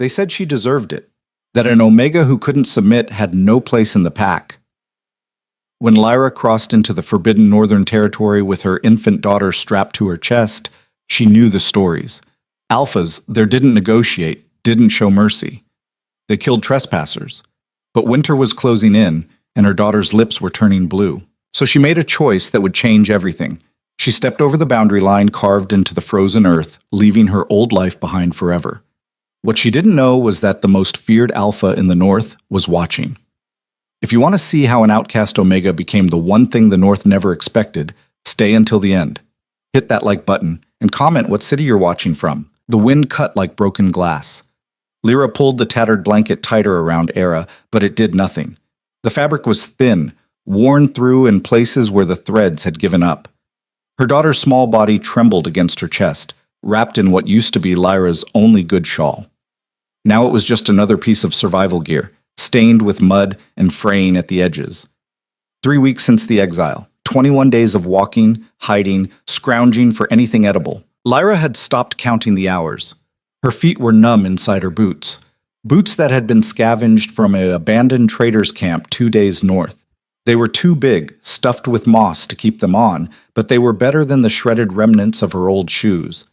They said she deserved it, that an Omega who couldn't submit had no place in the pack. When Lyra crossed into the forbidden Northern Territory with her infant daughter strapped to her chest, she knew the stories. Alphas, there didn't negotiate, didn't show mercy. They killed trespassers. But winter was closing in, and her daughter's lips were turning blue. So she made a choice that would change everything. She stepped over the boundary line carved into the frozen earth, leaving her old life behind forever. What she didn't know was that the most feared Alpha in the North was watching. If you want to see how an outcast Omega became the one thing the North never expected, stay until the end. Hit that like button, and comment what city you're watching from. The wind cut like broken glass. Lyra pulled the tattered blanket tighter around Era, but it did nothing. The fabric was thin, worn through in places where the threads had given up. Her daughter's small body trembled against her chest, wrapped in what used to be Lyra's only good shawl. Now it was just another piece of survival gear, stained with mud and fraying at the edges. 3 weeks since the exile, 21 days of walking, hiding, scrounging for anything edible. Lyra had stopped counting the hours. Her feet were numb inside her boots. Boots that had been scavenged from an abandoned trader's camp 2 days north. They were too big, stuffed with moss to keep them on, but they were better than the shredded remnants of her old shoes.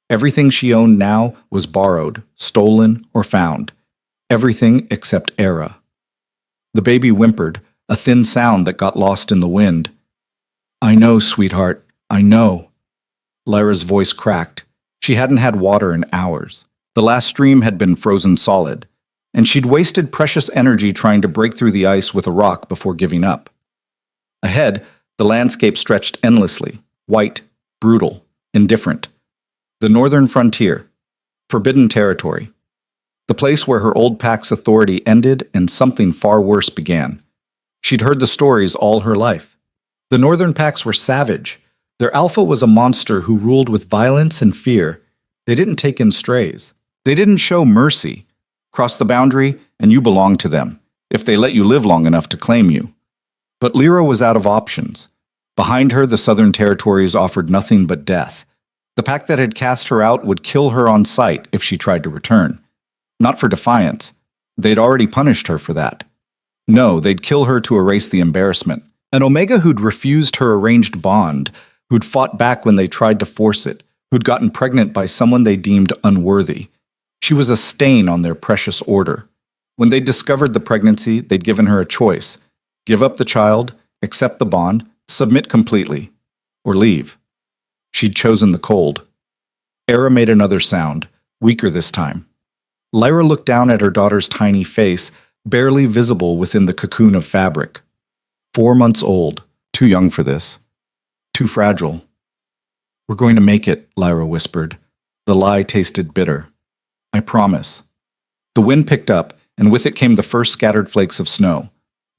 Everything she owned now was borrowed, stolen, or found. Everything except Era. The baby whimpered, a thin sound that got lost in the wind. "I know, sweetheart, I know." Lyra's voice cracked. She hadn't had water in hours. The last stream had been frozen solid, and she'd wasted precious energy trying to break through the ice with a rock before giving up. Ahead, the landscape stretched endlessly, white, brutal, indifferent. The northern frontier, forbidden territory. The place where her old pack's authority ended and something far worse began. She'd heard the stories all her life. The northern packs were savage. Their alpha was a monster who ruled with violence and fear. They didn't take in strays. They didn't show mercy. Cross the boundary, and you belonged to them, if they let you live long enough to claim you. But Lyra was out of options. Behind her, the southern territories offered nothing but death. The pack that had cast her out would kill her on sight if she tried to return. Not for defiance. They'd already punished her for that. No, they'd kill her to erase the embarrassment. An Omega who'd refused her arranged bond, who'd fought back when they tried to force it, who'd gotten pregnant by someone they deemed unworthy. She was a stain on their precious order. When they discovered the pregnancy, they'd given her a choice. Give up the child, accept the bond, submit completely, or leave. She'd chosen the cold. Era made another sound, weaker this time. Lyra looked down at her daughter's tiny face, barely visible within the cocoon of fabric. 4 months old, too young for this. Too fragile. "We're going to make it," Lyra whispered. The lie tasted bitter. "I promise." The wind picked up, and with it came the first scattered flakes of snow.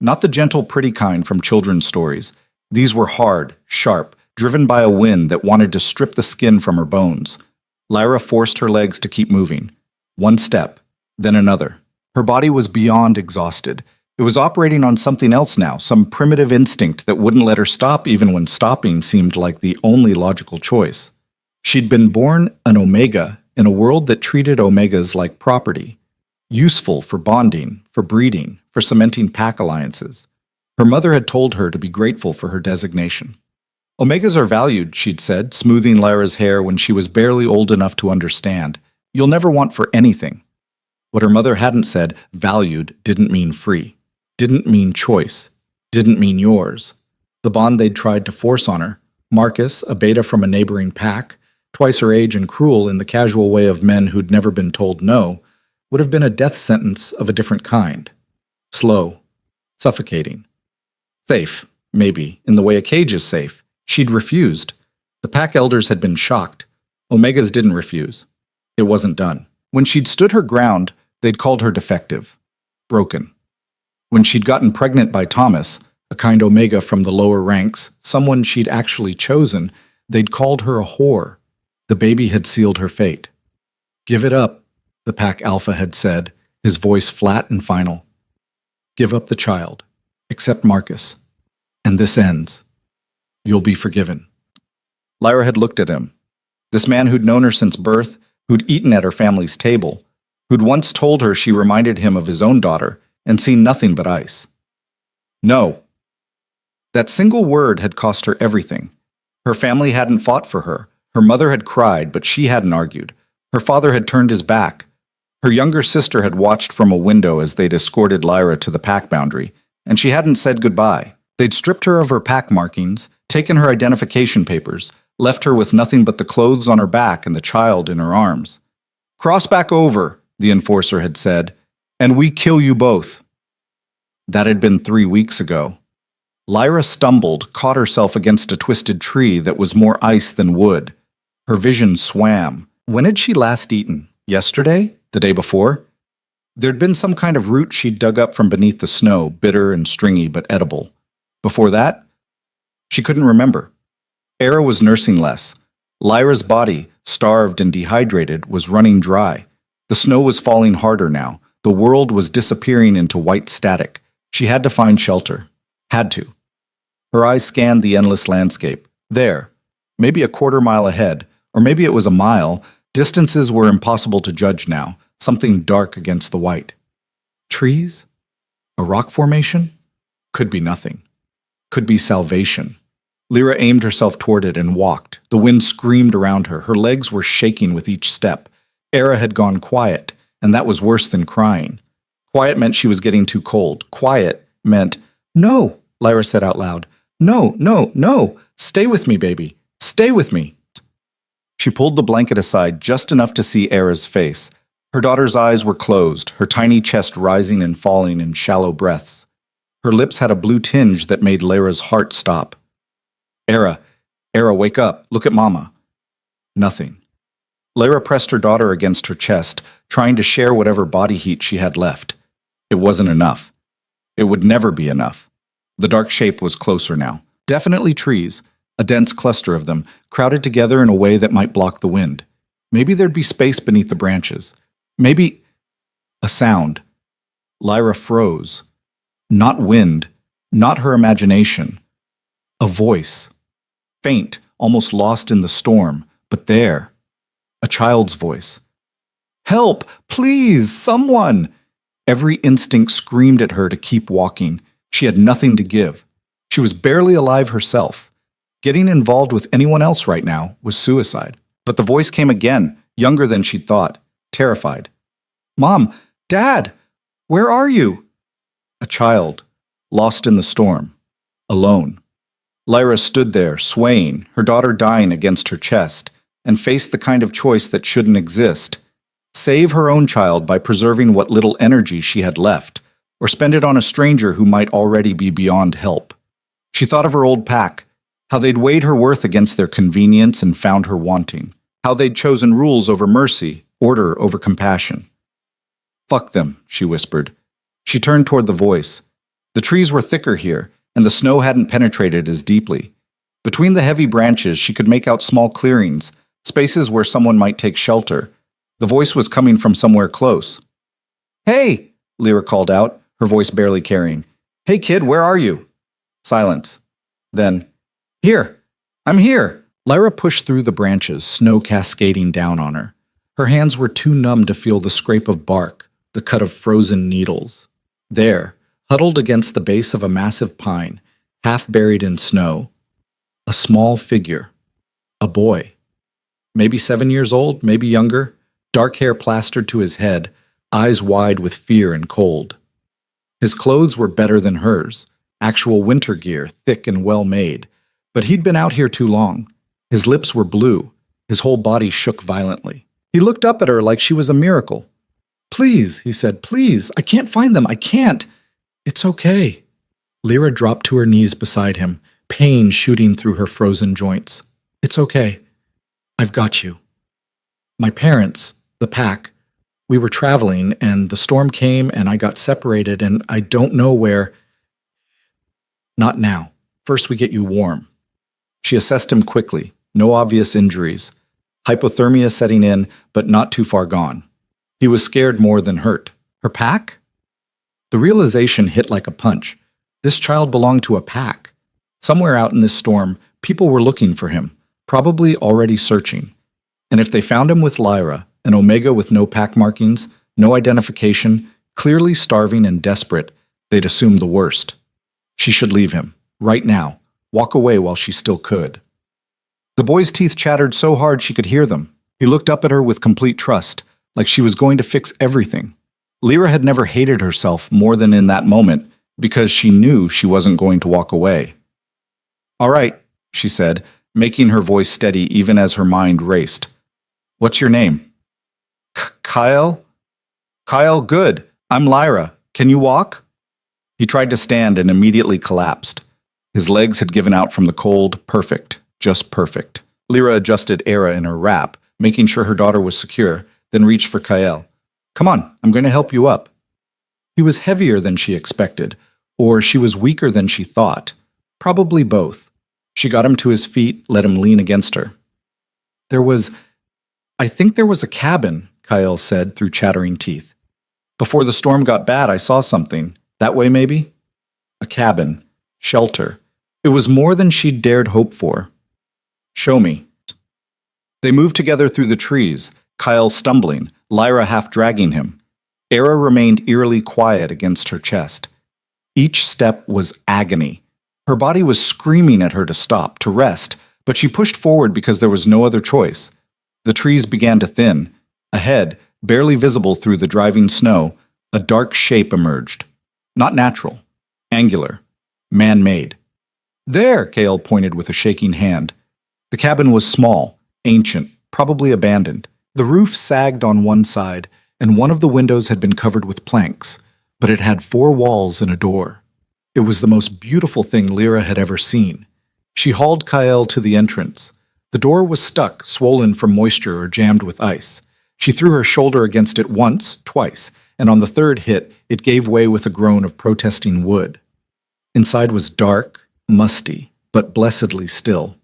Not the gentle, pretty kind from children's stories. These were hard, sharp, driven by a wind that wanted to strip the skin from her bones. Lyra forced her legs to keep moving. One step, then another. Her body was beyond exhausted. It was operating on something else now, some primitive instinct that wouldn't let her stop even when stopping seemed like the only logical choice. She'd been born an Omega in a world that treated Omegas like property. Useful for bonding, for breeding, for cementing pack alliances. Her mother had told her to be grateful for her designation. "Omegas are valued," she'd said, smoothing Lyra's hair when she was barely old enough to understand. "You'll never want for anything." What her mother hadn't said, valued, didn't mean free. Didn't mean choice. Didn't mean yours. The bond they'd tried to force on her, Marcus, a beta from a neighboring pack, twice her age and cruel in the casual way of men who'd never been told no, would have been a death sentence of a different kind. Slow. Suffocating. Safe, maybe, in the way a cage is safe. She'd refused. The pack elders had been shocked. Omegas didn't refuse. It wasn't done. When she'd stood her ground, they'd called her defective. Broken. When she'd gotten pregnant by Thomas, a kind Omega from the lower ranks, someone she'd actually chosen, they'd called her a whore. The baby had sealed her fate. "Give it up," the pack alpha had said, his voice flat and final. "Give up the child. Accept Marcus. And this ends. You'll be forgiven." Lyra had looked at him. This man who'd known her since birth, who'd eaten at her family's table, who'd once told her she reminded him of his own daughter and seen nothing but ice. No. That single word had cost her everything. Her family hadn't fought for her. Her mother had cried, but she hadn't argued. Her father had turned his back. Her younger sister had watched from a window as they'd escorted Lyra to the pack boundary, and she hadn't said goodbye. They'd stripped her of her pack markings, taken her identification papers, left her with nothing but the clothes on her back and the child in her arms. "Cross back over," the enforcer had said, "and we kill you both." That had been 3 weeks ago. Lyra stumbled, caught herself against a twisted tree that was more ice than wood. Her vision swam. When had she last eaten? Yesterday? The day before? There'd been some kind of root she'd dug up from beneath the snow, bitter and stringy but edible. Before that? She couldn't remember. Era was nursing less. Lyra's body, starved and dehydrated, was running dry. The snow was falling harder now. The world was disappearing into white static. She had to find shelter. Had to. Her eyes scanned the endless landscape. There, maybe a quarter-mile ahead, or maybe it was a mile, distances were impossible to judge now, something dark against the white. Trees? A rock formation? Could be nothing. Could be salvation. Lyra aimed herself toward it and walked. The wind screamed around her. Her legs were shaking with each step. Era had gone quiet, and that was worse than crying. Quiet meant she was getting too cold. Quiet meant, "No," Lyra said out loud. "No, no, no. Stay with me, baby. Stay with me." She pulled the blanket aside just enough to see Era's face. Her daughter's eyes were closed, her tiny chest rising and falling in shallow breaths. Her lips had a blue tinge that made Lyra's heart stop. Era, wake up. Look at Mama." Nothing. Lyra pressed her daughter against her chest, trying to share whatever body heat she had left. It wasn't enough. It would never be enough. The dark shape was closer now. Definitely trees, a dense cluster of them, crowded together in a way that might block the wind. Maybe there'd be space beneath the branches. Maybe a sound. Lyra froze. Not wind, not her imagination. A voice. Faint, almost lost in the storm, but there. A child's voice. "Help! Please! Someone!" Every instinct screamed at her to keep walking. She had nothing to give. She was barely alive herself. Getting involved with anyone else right now was suicide. But the voice came again, younger than she'd thought, terrified. "Mom! Dad! Where are you?" A child, lost in the storm, alone. Lyra stood there, swaying, her daughter dying against her chest, and faced the kind of choice that shouldn't exist. Save her own child by preserving what little energy she had left, or spend it on a stranger who might already be beyond help. She thought of her old pack, how they'd weighed her worth against their convenience and found her wanting, how they'd chosen rules over mercy, order over compassion. "Fuck them," she whispered. She turned toward the voice. The trees were thicker here, and the snow hadn't penetrated as deeply. Between the heavy branches, she could make out small clearings, spaces where someone might take shelter. The voice was coming from somewhere close. "Hey!" Lyra called out, her voice barely carrying. "Hey kid, where are you?" Silence. Then, "Here! I'm here!" Lyra pushed through the branches, snow cascading down on her. Her hands were too numb to feel the scrape of bark, the cut of frozen needles. There, huddled against the base of a massive pine, half buried in snow, a small figure. A boy. Maybe 7 years old, maybe younger, dark hair plastered to his head, eyes wide with fear and cold. His clothes were better than hers, actual winter gear, thick and well made, but he'd been out here too long. His lips were blue, his whole body shook violently. He looked up at her like she was a miracle. "Please," he said, "please, I can't find them, I can't." "It's okay." Lyra dropped to her knees beside him, pain shooting through her frozen joints. "It's okay. I've got you. My parents, the pack, we were traveling and the storm came and I got separated and I don't know where." "Not now. First we get you warm." She assessed him quickly. No obvious injuries. Hypothermia setting in, but not too far gone. He was scared more than hurt. Her pack? The realization hit like a punch. This child belonged to a pack. Somewhere out in this storm, people were looking for him, probably already searching. And if they found him with Lyra, an Omega with no pack markings, No identification, clearly starving and desperate, they'd assumed the worst. She should leave him, right now, walk away while she still could. The boy's teeth chattered so hard she could hear them. He looked up at her with complete trust, like she was going to fix everything. Lyra had never hated herself more than in that moment, because she knew she wasn't going to walk away. "All right," she said, making her voice steady even as her mind raced. "What's your name?" Kyle? Kyle, good. I'm Lyra. Can you walk?" He tried to stand and immediately collapsed. His legs had given out from the cold. Perfect. Just perfect. Lyra adjusted Era in her wrap, making sure her daughter was secure, then reached for Kyle. "Come on, I'm going to help you up." He was heavier than she expected, or she was weaker than she thought. Probably both. She got him to his feet, let him lean against her. I think there was a cabin," Kyle said through chattering teeth. "Before the storm got bad, I saw something. That way, maybe?" A cabin. Shelter. It was more than she'd dared hope for. "Show me." They moved together through the trees, Kyle stumbling, Lyra half dragging him. Era remained eerily quiet against her chest. Each step was agony. Her body was screaming at her to stop, to rest, but she pushed forward because there was no other choice. The trees began to thin. Ahead, barely visible through the driving snow, a dark shape emerged. Not natural. Angular. Man-made. "There," Kale pointed with a shaking hand. The cabin was small, ancient, probably abandoned. The roof sagged on one side, and one of the windows had been covered with planks, but it had 4 walls and a door. It was the most beautiful thing Lyra had ever seen. She hauled Kyle to the entrance. The door was stuck, swollen from moisture or jammed with ice. She threw her shoulder against it once, twice, and on the third hit, it gave way with a groan of protesting wood. Inside was dark, musty, but blessedly still.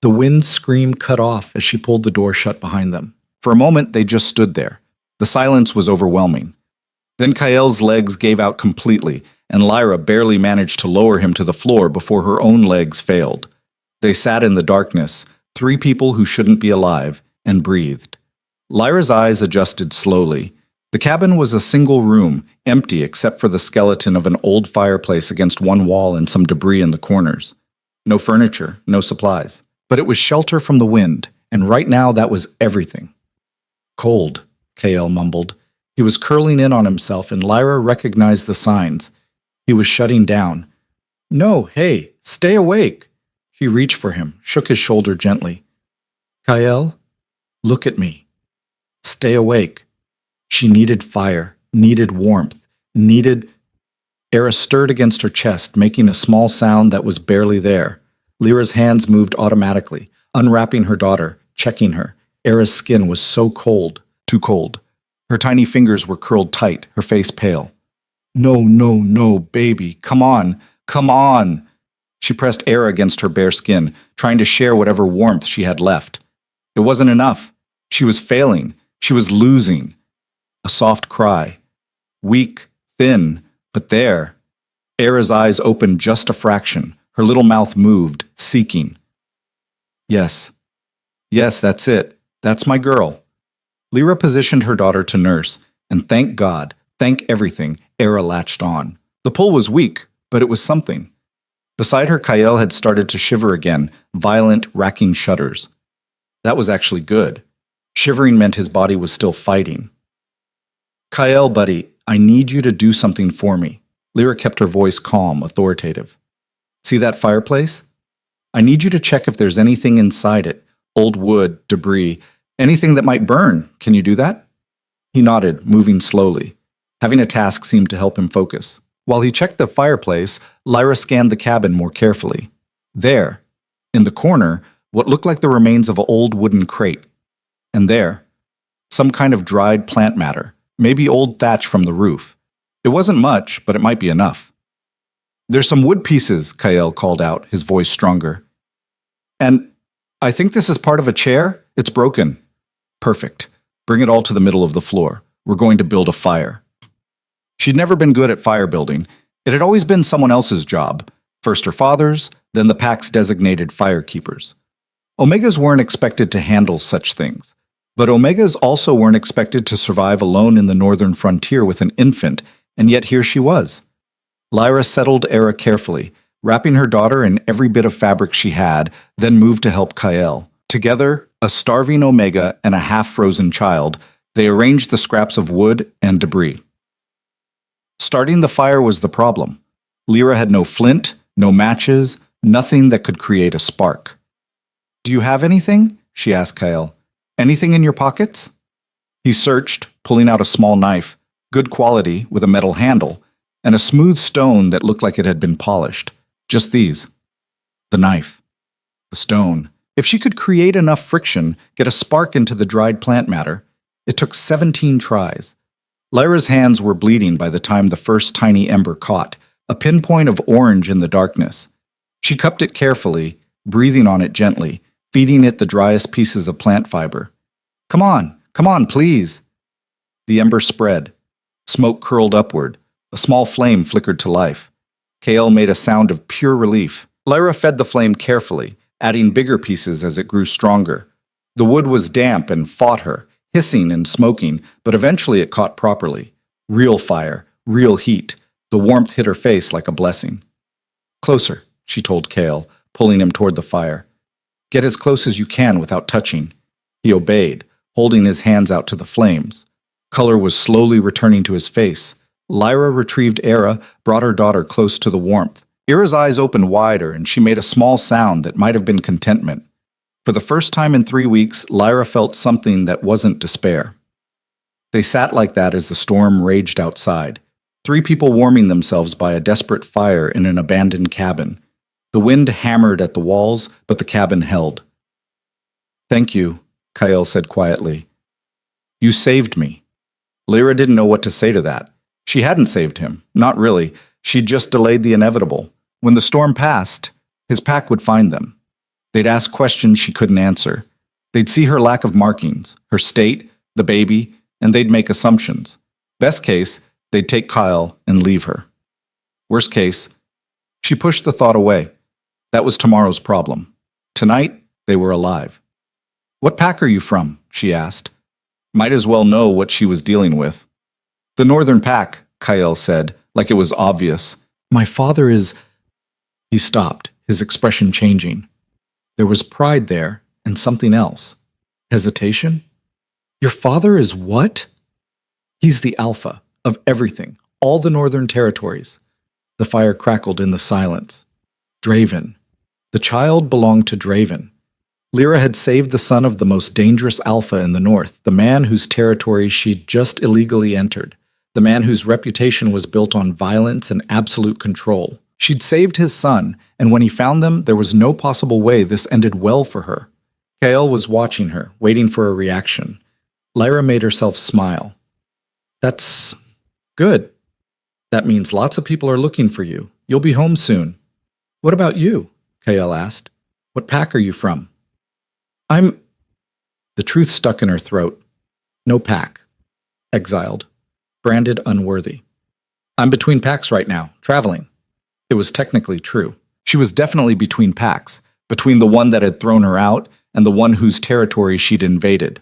The wind's scream cut off as she pulled the door shut behind them. For a moment, they just stood there. The silence was overwhelming. Then Kyle's legs gave out completely, and Lyra barely managed to lower him to the floor before her own legs failed. They sat in the darkness, 3 people who shouldn't be alive, and breathed. Lyra's eyes adjusted slowly. The cabin was a single room, empty except for the skeleton of an old fireplace against one wall and some debris in the corners. No furniture, no supplies. But it was shelter from the wind, and right now that was everything. "Cold," Kale mumbled. He was curling in on himself, and Lyra recognized the signs. He was shutting down. "No, hey, stay awake." She reached for him, shook his shoulder gently. "Kyle, look at me. Stay awake." She needed fire, needed warmth, needed... Era stirred against her chest, making a small sound that was barely there. Lyra's hands moved automatically, unwrapping her daughter, checking her. Era's skin was so cold, too cold. Her tiny fingers were curled tight, her face pale. "No, no, no, baby, come on, come on." She pressed Era against her bare skin, trying to share whatever warmth she had left. It wasn't enough. She was failing. She was losing. A soft cry. Weak, thin, but there. Era's eyes opened just a fraction. Her little mouth moved, seeking. "Yes. Yes, that's it. That's my girl." Lyra positioned her daughter to nurse, and thank God, thank everything, Era latched on. The pull was weak, but it was something. Beside her, Kyle had started to shiver again, violent, racking shudders. That was actually good. Shivering meant his body was still fighting. "Kyle, buddy, I need you to do something for me." Lyra kept her voice calm, authoritative. "See that fireplace? I need you to check if there's anything inside it. Old wood, debris, anything that might burn. Can you do that?" He nodded, moving slowly. Having a task seemed to help him focus. While he checked the fireplace, Lyra scanned the cabin more carefully. There, in the corner, what looked like the remains of an old wooden crate. And there, some kind of dried plant matter, maybe old thatch from the roof. It wasn't much, but it might be enough. "There's some wood pieces," Kyle called out, his voice stronger. "And I think this is part of a chair. It's broken." "Perfect. Bring it all to the middle of the floor. We're going to build a fire." She'd never been good at fire building. It had always been someone else's job. First her father's, then the pack's designated firekeepers. Omegas weren't expected to handle such things. But Omegas also weren't expected to survive alone in the northern frontier with an infant, and yet here she was. Lyra settled Era carefully, wrapping her daughter in every bit of fabric she had, then moved to help Kael. Together, a starving Omega and a half-frozen child, they arranged the scraps of wood and debris. Starting the fire was the problem. Lyra had no flint, no matches, nothing that could create a spark. "Do you have anything?" she asked Kael. "Anything in your pockets?" He searched, pulling out a small knife, good quality, with a metal handle, and a smooth stone that looked like it had been polished. Just these. The knife. The stone. If she could create enough friction, get a spark into the dried plant matter, it took 17 tries. Lyra's hands were bleeding by the time the first tiny ember caught, a pinpoint of orange in the darkness. She cupped it carefully, breathing on it gently, feeding it the driest pieces of plant fiber. Come on, please." The ember spread. Smoke curled upward. A small flame flickered to life. Kael made a sound of pure relief. Lyra fed the flame carefully, adding bigger pieces as it grew stronger. The wood was damp and fought her, hissing and smoking, but eventually it caught properly. Real fire, real heat. The warmth hit her face like a blessing. "Closer," she told Kael, pulling him toward the fire. "Get as close as you can without touching." He obeyed, holding his hands out to the flames. Color was slowly returning to his face. Lyra retrieved Era, brought her daughter close to the warmth. Era's eyes opened wider, and she made a small sound that might have been contentment. For the first time in 3 weeks, Lyra felt something that wasn't despair. They sat like that as the storm raged outside. 3 people warming themselves by a desperate fire in an abandoned cabin. The wind hammered at the walls, but the cabin held. "Thank you," Kael said quietly. "You saved me." Lyra didn't know what to say to that. She hadn't saved him, not really. She'd just delayed the inevitable. When the storm passed, his pack would find them. They'd ask questions she couldn't answer. They'd see her lack of markings, her state, the baby, and they'd make assumptions. Best case, they'd take Kael and leave her. Worst case, she pushed the thought away. That was tomorrow's problem. Tonight, they were alive. "What pack are you from?" she asked. Might as well know what she was dealing with. "The Northern Pack," Kael said, like it was obvious. "My father is—" He stopped, his expression changing. There was pride there, and something else. Hesitation? "Your father is what?" "He's the alpha of everything, all the Northern Territories." The fire crackled in the silence. Draven. The child belonged to Draven. Lyra had saved the son of the most dangerous alpha in the north, the man whose territory she'd just illegally entered, the man whose reputation was built on violence and absolute control. She'd saved his son, and when he found them, there was no possible way this ended well for her. Kael was watching her, waiting for a reaction. Lyra made herself smile. "That's good. That means lots of people are looking for you. You'll be home soon." "What about you?" Kael asked. "What pack are you from?" "I'm—" The truth stuck in her throat. No pack. Exiled. Branded unworthy. "I'm between packs right now, traveling." It was technically true. She was definitely between packs, between the one that had thrown her out and the one whose territory she'd invaded.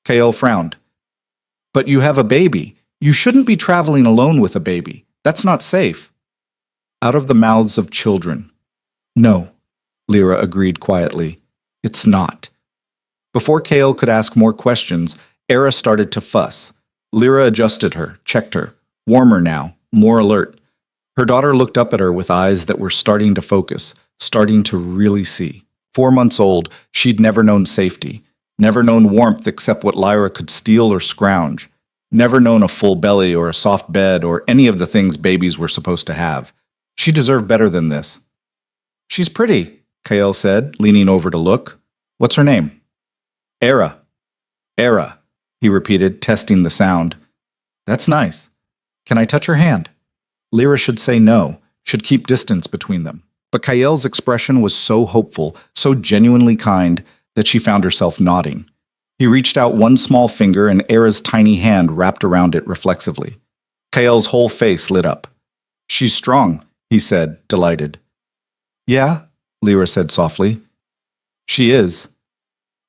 Kael frowned. "But you have a baby. You shouldn't be traveling alone with a baby. That's not safe." Out of the mouths of children. "No," Lyra agreed quietly. "It's not." Before Kael could ask more questions, Era started to fuss. Lyra adjusted her, checked her. Warmer now, more alert. Her daughter looked up at her with eyes that were starting to focus, starting to really see. 4 months old, she'd never known safety, never known warmth except what Lyra could steal or scrounge, never known a full belly or a soft bed or any of the things babies were supposed to have. She deserved better than this. "She's pretty," Kael said, leaning over to look. "What's her name?" "Era." "Era," he repeated, testing the sound. "That's nice. Can I touch her hand?" Lyra should say no, should keep distance between them. But Kael's expression was so hopeful, so genuinely kind, that she found herself nodding. He reached out one small finger and Era's tiny hand wrapped around it reflexively. Kael's whole face lit up. "She's strong," he said, delighted. "Yeah," Lyra said softly. "She is."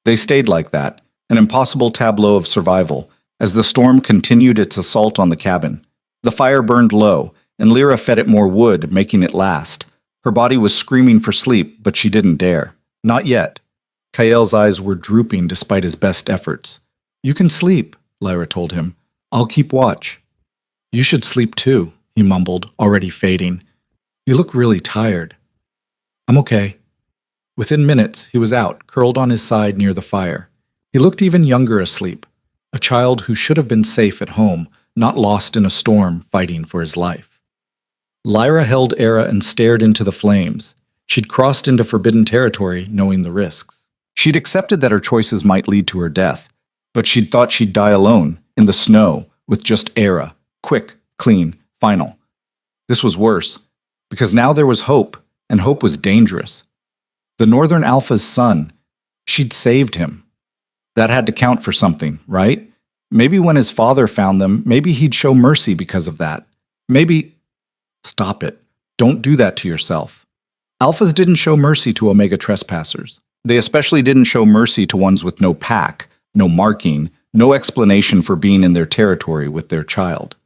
They stayed like that, an impossible tableau of survival, as the storm continued its assault on the cabin. The fire burned low, and Lyra fed it more wood, making it last. Her body was screaming for sleep, but she didn't dare. Not yet. Kael's eyes were drooping despite his best efforts. "You can sleep," Lyra told him. "I'll keep watch." "You should sleep too," he mumbled, already fading. "You look really tired." "I'm okay." Within minutes, he was out, curled on his side near the fire. He looked even younger asleep, a child who should have been safe at home, not lost in a storm fighting for his life. Lyra held Era and stared into the flames. She'd crossed into forbidden territory, knowing the risks. She'd accepted that her choices might lead to her death, but she'd thought she'd die alone, in the snow, with just Era. Quick, clean, final. This was worse, because now there was hope, and hope was dangerous. The Northern Alpha's son, she'd saved him. That had to count for something, right? Maybe when his father found them, maybe he'd show mercy because of that. Maybe... Stop it. Don't do that to yourself. Alphas didn't show mercy to Omega trespassers. They especially didn't show mercy to ones with no pack, no marking, no explanation for being in their territory with their child.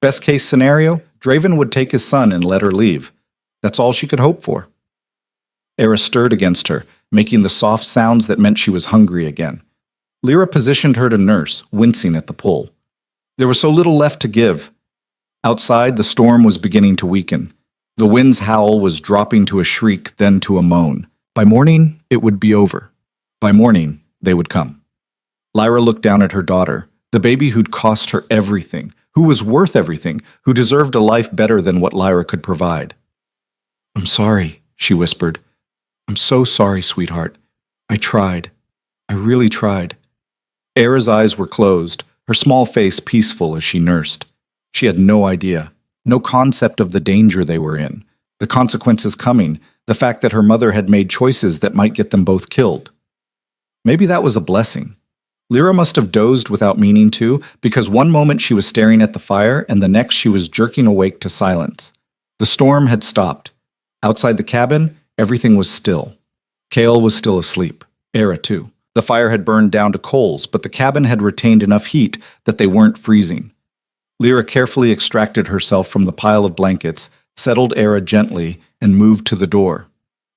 Best case scenario, Draven would take his son and let her leave. That's all she could hope for. Era stirred against her, making the soft sounds that meant she was hungry again. Lyra positioned her to nurse, wincing at the pull. There was so little left to give. Outside, the storm was beginning to weaken. The wind's howl was dropping to a shriek, then to a moan. By morning, it would be over. By morning, they would come. Lyra looked down at her daughter, the baby who'd cost her everything, who was worth everything, who deserved a life better than what Lyra could provide. "I'm sorry," she whispered. "I'm so sorry, sweetheart. I tried. I really tried." Era's eyes were closed, her small face peaceful as she nursed. She had no idea, no concept of the danger they were in, the consequences coming, the fact that her mother had made choices that might get them both killed. Maybe that was a blessing. Lyra must have dozed without meaning to, because one moment she was staring at the fire and the next she was jerking awake to silence. The storm had stopped. Outside the cabin, everything was still. Kael was still asleep. Era too. The fire had burned down to coals, but the cabin had retained enough heat that they weren't freezing. Lyra carefully extracted herself from the pile of blankets, settled Era gently, and moved to the door.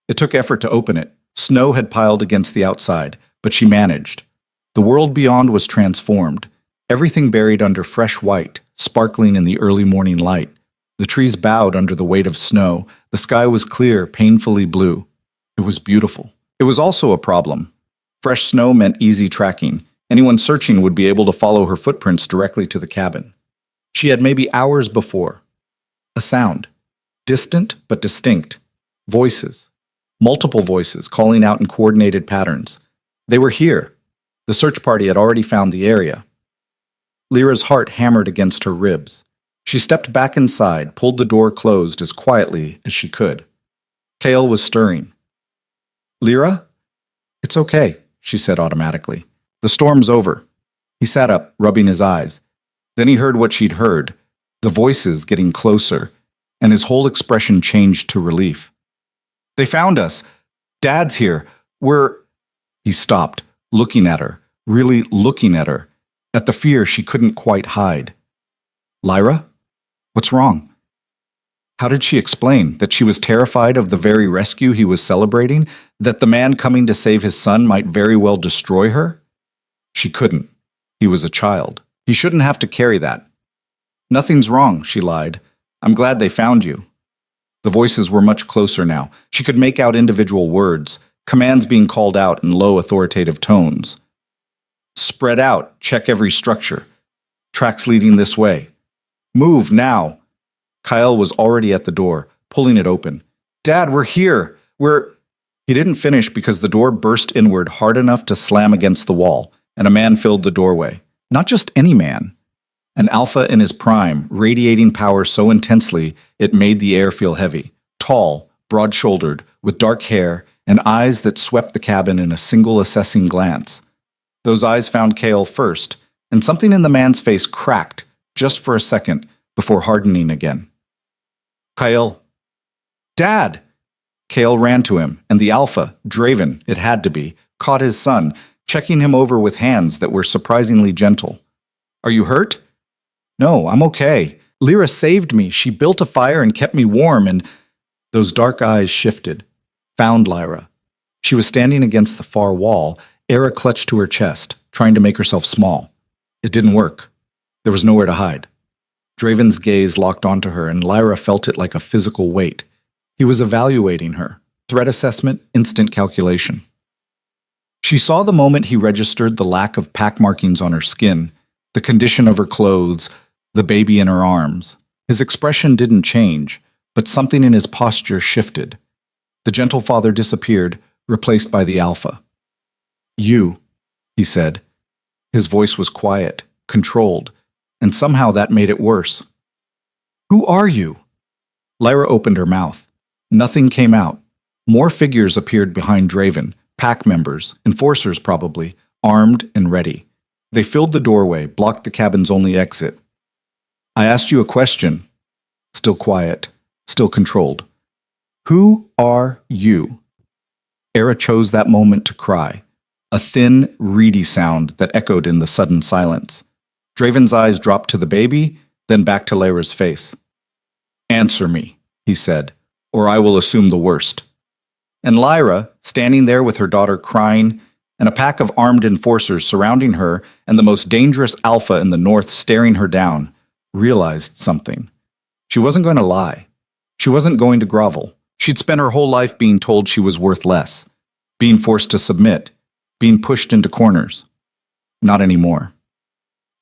It took effort to open it. Snow had piled against the outside, but she managed. The world beyond was transformed, everything buried under fresh white, sparkling in the early morning light. The trees bowed under the weight of snow. The sky was clear, painfully blue. It was beautiful. It was also a problem. Fresh snow meant easy tracking. Anyone searching would be able to follow her footprints directly to the cabin. She had maybe hours before. A sound. Distant but distinct. Voices. Multiple voices calling out in coordinated patterns. They were here. The search party had already found the area. Lyra's heart hammered against her ribs. She stepped back inside, pulled the door closed as quietly as she could. Kael was stirring. "Lyra?" "It's okay," she said automatically. "The storm's over." He sat up, rubbing his eyes. Then he heard what she'd heard, the voices getting closer, and his whole expression changed to relief. "They found us. Dad's here. We're—" He stopped, looking at her, really looking at her, at the fear she couldn't quite hide. "Lyra? What's wrong?" How did she explain that she was terrified of the very rescue he was celebrating, that the man coming to save his son might very well destroy her? She couldn't. He was a child. He shouldn't have to carry that. "Nothing's wrong," she lied. "I'm glad they found you." The voices were much closer now. She could make out individual words, commands being called out in low authoritative tones. "Spread out, check every structure. Tracks leading this way. Move now." Kael was already at the door, pulling it open. "Dad, we're here. He didn't finish because the door burst inward hard enough to slam against the wall, and a man filled the doorway. Not just any man. An alpha in his prime, radiating power so intensely it made the air feel heavy. Tall, broad-shouldered, with dark hair, and eyes that swept the cabin in a single assessing glance. Those eyes found Kael first, and something in the man's face cracked, just for a second, before hardening again. "Kael." "Dad!" Kael ran to him, and the alpha, Draven, it had to be, caught his son, checking him over with hands that were surprisingly gentle. Are you hurt? No, I'm okay. Lyra saved me. She built a fire and kept me warm, and those dark eyes shifted, found Lyra. She was standing against the far wall, Era clutched to her chest, trying to make herself small. It didn't work. There was nowhere to hide. Draven's gaze locked onto her, and Lyra felt it like a physical weight. He was evaluating her. Threat assessment, instant calculation. She saw the moment he registered the lack of pack markings on her skin, the condition of her clothes, the baby in her arms. His expression didn't change, but something in his posture shifted. The gentle father disappeared, replaced by the alpha. You, he said. His voice was quiet, controlled, and somehow that made it worse. Who are you? Lyra opened her mouth. Nothing came out. More figures appeared behind Draven, pack members, enforcers probably, armed and ready. They filled the doorway, blocked the cabin's only exit. I asked you a question. Still quiet, still controlled. Who are you? Era chose that moment to cry, a thin, reedy sound that echoed in the sudden silence. Draven's eyes dropped to the baby, then back to Lyra's face. Answer me, he said, or I will assume the worst. And Lyra, standing there with her daughter crying, and a pack of armed enforcers surrounding her, and the most dangerous alpha in the north staring her down, realized something. She wasn't going to lie. She wasn't going to grovel. She'd spent her whole life being told she was worth less, being forced to submit, being pushed into corners. Not anymore.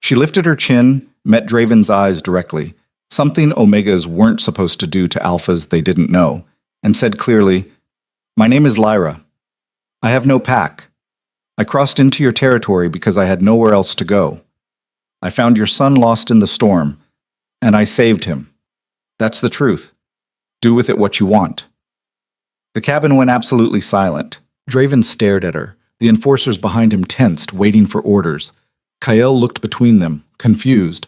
She lifted her chin, met Draven's eyes directly, something Omegas weren't supposed to do to alphas they didn't know, and said clearly, My name is Lyra. I have no pack. I crossed into your territory because I had nowhere else to go. I found your son lost in the storm, and I saved him. That's the truth. Do with it what you want. The cabin went absolutely silent. Draven stared at her. The enforcers behind him tensed, waiting for orders. Kael looked between them, confused.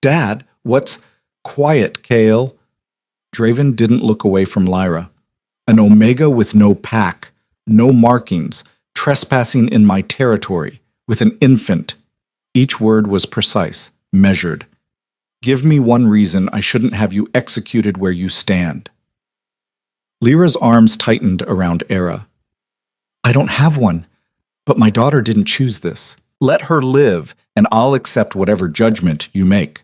Dad, what's... Quiet, Kael. Draven didn't look away from Lyra. An Omega with no pack, no markings, trespassing in my territory, with an infant. Each word was precise, measured. Give me one reason I shouldn't have you executed where you stand. Lyra's arms tightened around Era. I don't have one, but my daughter didn't choose this. Let her live, and I'll accept whatever judgment you make.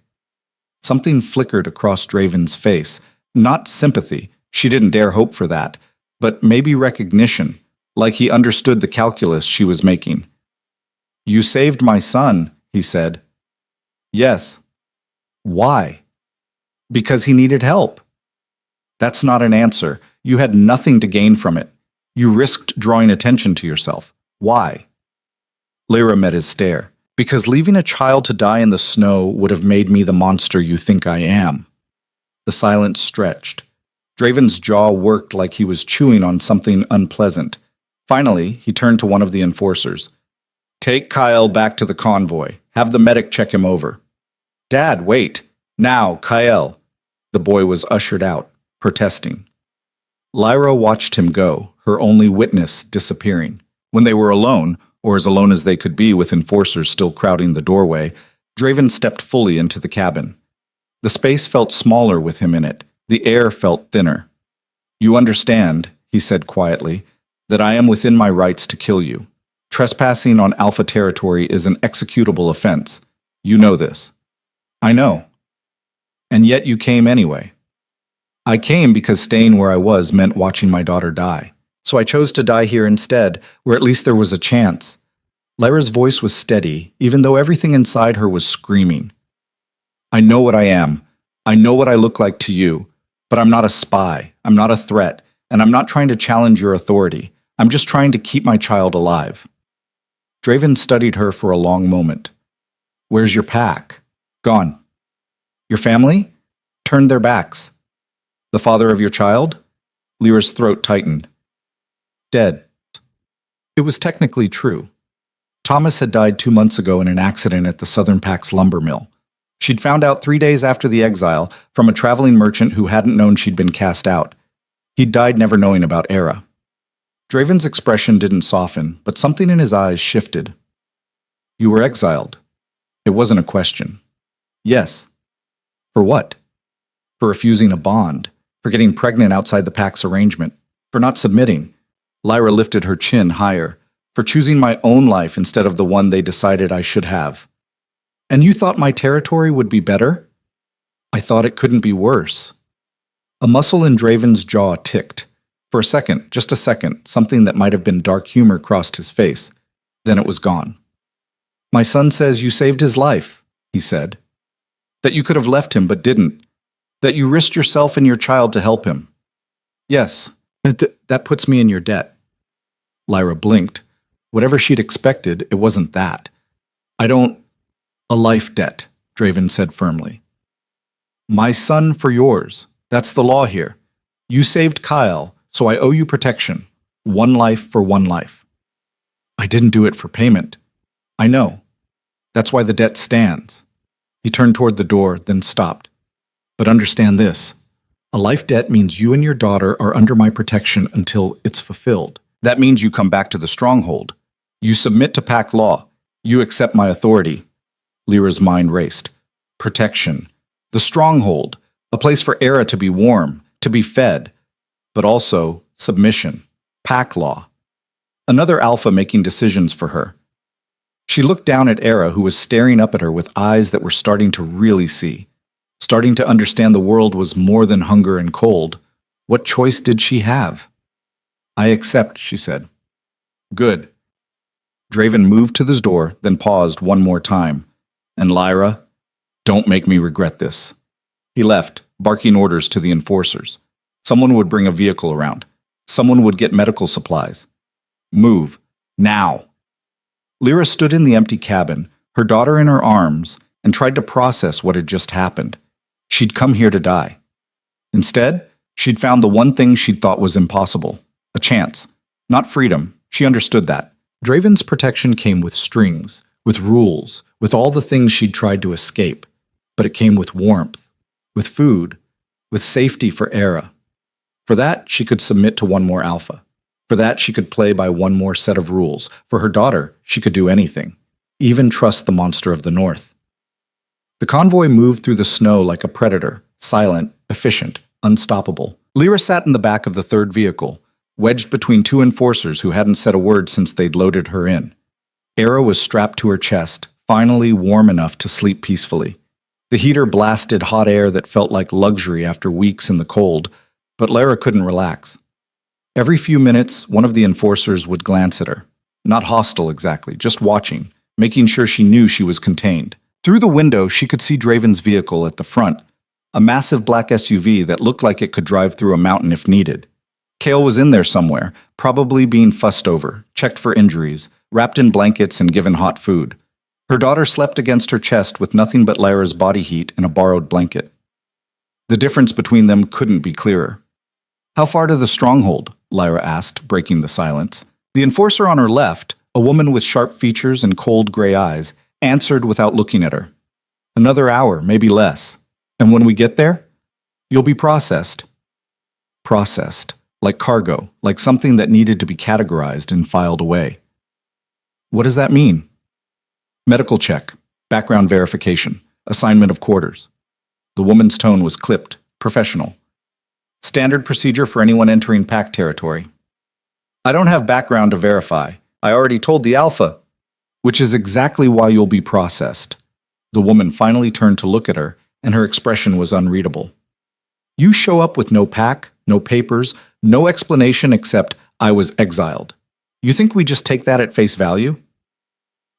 Something flickered across Draven's face. Not sympathy, she didn't dare hope for that, but maybe recognition, like he understood the calculus she was making. You saved my son, he said. Yes. Why? Because he needed help. That's not an answer. You had nothing to gain from it. You risked drawing attention to yourself. Why? Lyra met his stare. Because leaving a child to die in the snow would have made me the monster you think I am. The silence stretched. Draven's jaw worked like he was chewing on something unpleasant. Finally, he turned to one of the enforcers. Take Kael back to the convoy. Have the medic check him over. Dad, wait. Now, Kael. The boy was ushered out, protesting. Lyra watched him go, her only witness disappearing. When they were alone, or as alone as they could be with enforcers still crowding the doorway, Draven stepped fully into the cabin. The space felt smaller with him in it. The air felt thinner. You understand, he said quietly, that I am within my rights to kill you. Trespassing on Alpha territory is an executable offense. You know this. I know. And yet you came anyway. I came because staying where I was meant watching my daughter die. So I chose to die here instead, where at least there was a chance. Lyra's voice was steady, even though everything inside her was screaming. I know what I am. I know what I look like to you. But I'm not a spy. I'm not a threat. And I'm not trying to challenge your authority. I'm just trying to keep my child alive. Draven studied her for a long moment. Where's your pack? Gone. Your family? Turned their backs. The father of your child? Lyra's throat tightened. Dead. It was technically true. Thomas had died 2 months ago in an accident at the Southern Pack's lumber mill. She'd found out 3 days after the exile from a traveling merchant who hadn't known she'd been cast out. He'd died never knowing about Era. Draven's expression didn't soften, but something in his eyes shifted. You were exiled. It wasn't a question. Yes. For what? For refusing a bond, for getting pregnant outside the pack's arrangement, for not submitting. Lyra lifted her chin higher, for choosing my own life instead of the one they decided I should have. And you thought my territory would be better? I thought it couldn't be worse. A muscle in Draven's jaw ticked. For a second, just a second, something that might have been dark humor crossed his face. Then it was gone. My son says you saved his life, he said. That you could have left him but didn't. That you risked yourself and your child to help him. Yes, that puts me in your debt. Lyra blinked. Whatever she'd expected, it wasn't that. A life debt, Draven said firmly. My son for yours. That's the law here. You saved Kyle, so I owe you protection. One life for one life. I didn't do it for payment. I know. That's why the debt stands. He turned toward the door, then stopped. But understand this. A life debt means you and your daughter are under my protection until it's fulfilled. That means you come back to the stronghold. You submit to pack law. You accept my authority. Lyra's mind raced. Protection. The stronghold. A place for Era to be warm, to be fed. But also submission. Pack law. Another alpha making decisions for her. She looked down at Era, who was staring up at her with eyes that were starting to really see. Starting to understand the world was more than hunger and cold. What choice did she have? I accept, she said. Good. Draven moved to the door, then paused one more time. And Lyra, don't make me regret this. He left, barking orders to the enforcers. Someone would bring a vehicle around. Someone would get medical supplies. Move. Now. Lyra stood in the empty cabin, her daughter in her arms, and tried to process what had just happened. She'd come here to die. Instead, she'd found the one thing she'd thought was impossible. A chance. Not freedom. She understood that. Draven's protection came with strings, with rules, with all the things she'd tried to escape. But it came with warmth, with food, with safety for Era. For that, she could submit to one more alpha. For that, she could play by one more set of rules. For her daughter, she could do anything, even trust the monster of the north. The convoy moved through the snow like a predator, silent, efficient, unstoppable. Lyra sat in the back of the third vehicle, wedged between two enforcers who hadn't said a word since they'd loaded her in. Era was strapped to her chest, finally warm enough to sleep peacefully. The heater blasted hot air that felt like luxury after weeks in the cold, but Lyra couldn't relax. Every few minutes, one of the enforcers would glance at her. Not hostile exactly, just watching, making sure she knew she was contained. Through the window, she could see Draven's vehicle at the front, a massive black SUV that looked like it could drive through a mountain if needed. Kale was in there somewhere, probably being fussed over, checked for injuries, wrapped in blankets and given hot food. Her daughter slept against her chest with nothing but Lyra's body heat and a borrowed blanket. The difference between them couldn't be clearer. How far to the stronghold? Lyra asked, breaking the silence. The enforcer on her left, a woman with sharp features and cold gray eyes, answered without looking at her. Another hour, maybe less. And when we get there, you'll be processed. Processed. Like cargo, like something that needed to be categorized and filed away. What does that mean? Medical check, background verification, assignment of quarters. The woman's tone was clipped, professional. Standard procedure for anyone entering pack territory. I don't have background to verify. I already told the Alpha. Which is exactly why you'll be processed. The woman finally turned to look at her, and her expression was unreadable. You show up with no pack, no papers, no explanation except I was exiled. You think we just take that at face value?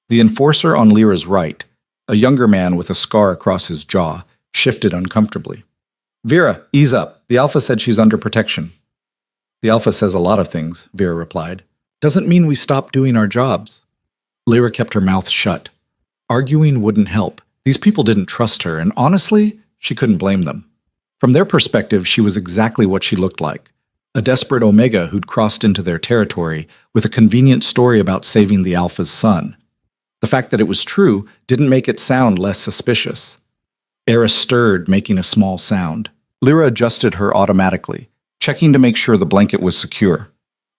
The enforcer on Lyra's right, a younger man with a scar across his jaw, shifted uncomfortably. Vera, ease up. The Alpha said she's under protection. The Alpha says a lot of things, Vera replied. Doesn't mean we stop doing our jobs. Lyra kept her mouth shut. Arguing wouldn't help. These people didn't trust her, and honestly, she couldn't blame them. From their perspective, she was exactly what she looked like. A desperate Omega who'd crossed into their territory with a convenient story about saving the Alpha's son. The fact that it was true didn't make it sound less suspicious. Era stirred, making a small sound. Lyra adjusted her automatically, checking to make sure the blanket was secure.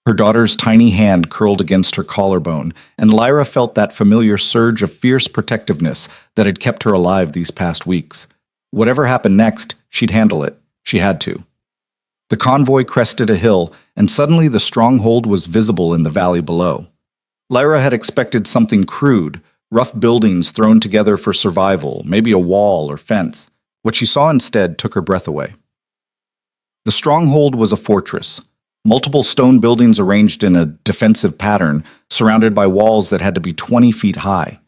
Her daughter's tiny hand curled against her collarbone, and Lyra felt that familiar surge of fierce protectiveness that had kept her alive these past weeks. Whatever happened next, she'd handle it. She had to. The convoy crested a hill, and suddenly the stronghold was visible in the valley below. Lyra had expected something crude, rough buildings thrown together for survival, maybe a wall or fence. What she saw instead took her breath away. The stronghold was a fortress. Multiple stone buildings arranged in a defensive pattern, surrounded by walls that had to be 20 feet high.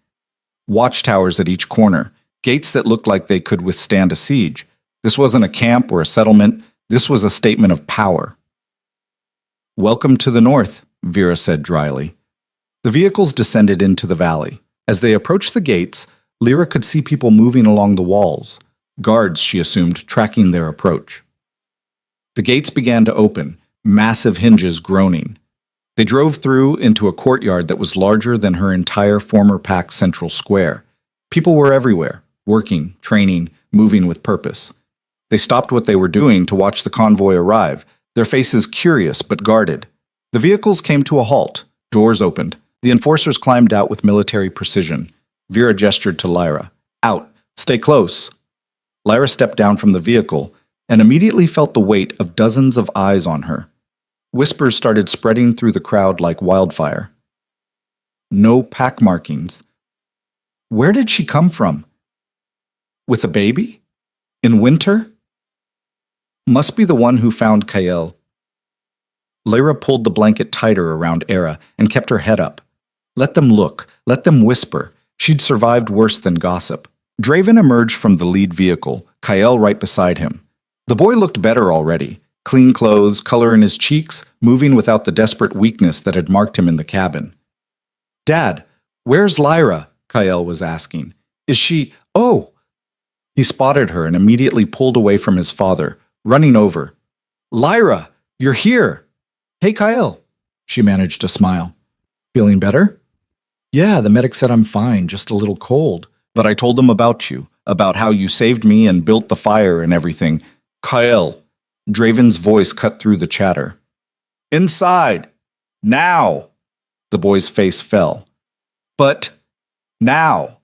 Watchtowers at each corner, gates that looked like they could withstand a siege. This wasn't a camp or a settlement. This was a statement of power. "Welcome to the north," Vera said dryly. The vehicles descended into the valley. As they approached the gates, Lyra could see people moving along the walls, guards, she assumed, tracking their approach. The gates began to open, massive hinges groaning. They drove through into a courtyard that was larger than her entire former pack's central square. People were everywhere, working, training, moving with purpose. They stopped what they were doing to watch the convoy arrive, their faces curious but guarded. The vehicles came to a halt. Doors opened. The enforcers climbed out with military precision. Vera gestured to Lyra. "Out. Stay close." Lyra stepped down from the vehicle and immediately felt the weight of dozens of eyes on her. Whispers started spreading through the crowd like wildfire. No pack markings. Where did she come from? With a baby? In winter? Must be the one who found Kael. Lyra pulled the blanket tighter around Era and kept her head up. Let them look. Let them whisper. She'd survived worse than gossip. Draven emerged from the lead vehicle, Kael right beside him. The boy looked better already. Clean clothes, color in his cheeks, moving without the desperate weakness that had marked him in the cabin. "Dad, where's Lyra?" Kael was asking. "Is she—" "Oh!" He spotted her and immediately pulled away from his father, running over. "Lyra, you're here!" "Hey, Kael." She managed to smile. "Feeling better?" "Yeah, the medic said I'm fine, just a little cold. But I told them about you, about how you saved me and built the fire and everything." "Kael." Draven's voice cut through the chatter. "Inside! Now!" The boy's face fell. "But now!"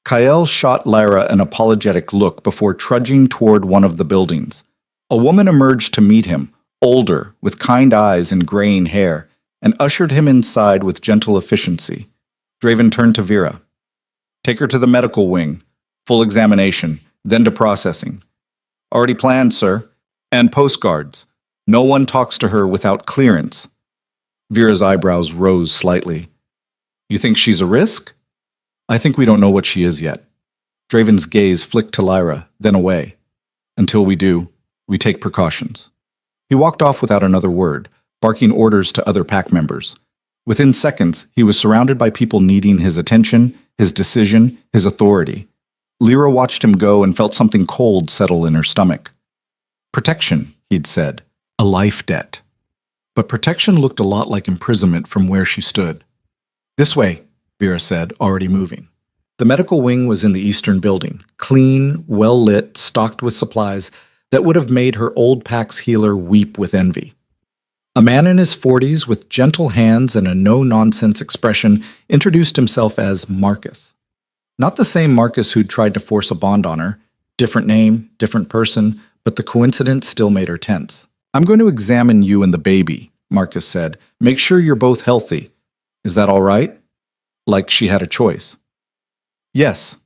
Kael shot Lyra an apologetic look before trudging toward one of the buildings. A woman emerged to meet him, older, with kind eyes and graying hair, and ushered him inside with gentle efficiency. Draven turned to Vera. "Take her to the medical wing. Full examination, then to processing." "Already planned, sir. And postcards. No one talks to her without clearance." Vera's eyebrows rose slightly. "You think she's a risk?" "I think we don't know what she is yet." Draven's gaze flicked to Lyra, then away. "Until we do, we take precautions." He walked off without another word, barking orders to other pack members. Within seconds, he was surrounded by people needing his attention, his decision, his authority. Lyra watched him go and felt something cold settle in her stomach. Protection, he'd said. A life debt. But protection looked a lot like imprisonment from where she stood. "This way," Vera said, already moving. The medical wing was in the eastern building, clean, well-lit, stocked with supplies that would have made her old pack's healer weep with envy. A man in his 40s with gentle hands and a no-nonsense expression introduced himself as Marcus. Not the same Marcus who'd tried to force a bond on her. Different name, different person, but the coincidence still made her tense. "I'm going to examine you and the baby," Marcus said. "Make sure you're both healthy. Is that all right?" Like she had a choice. "Yes."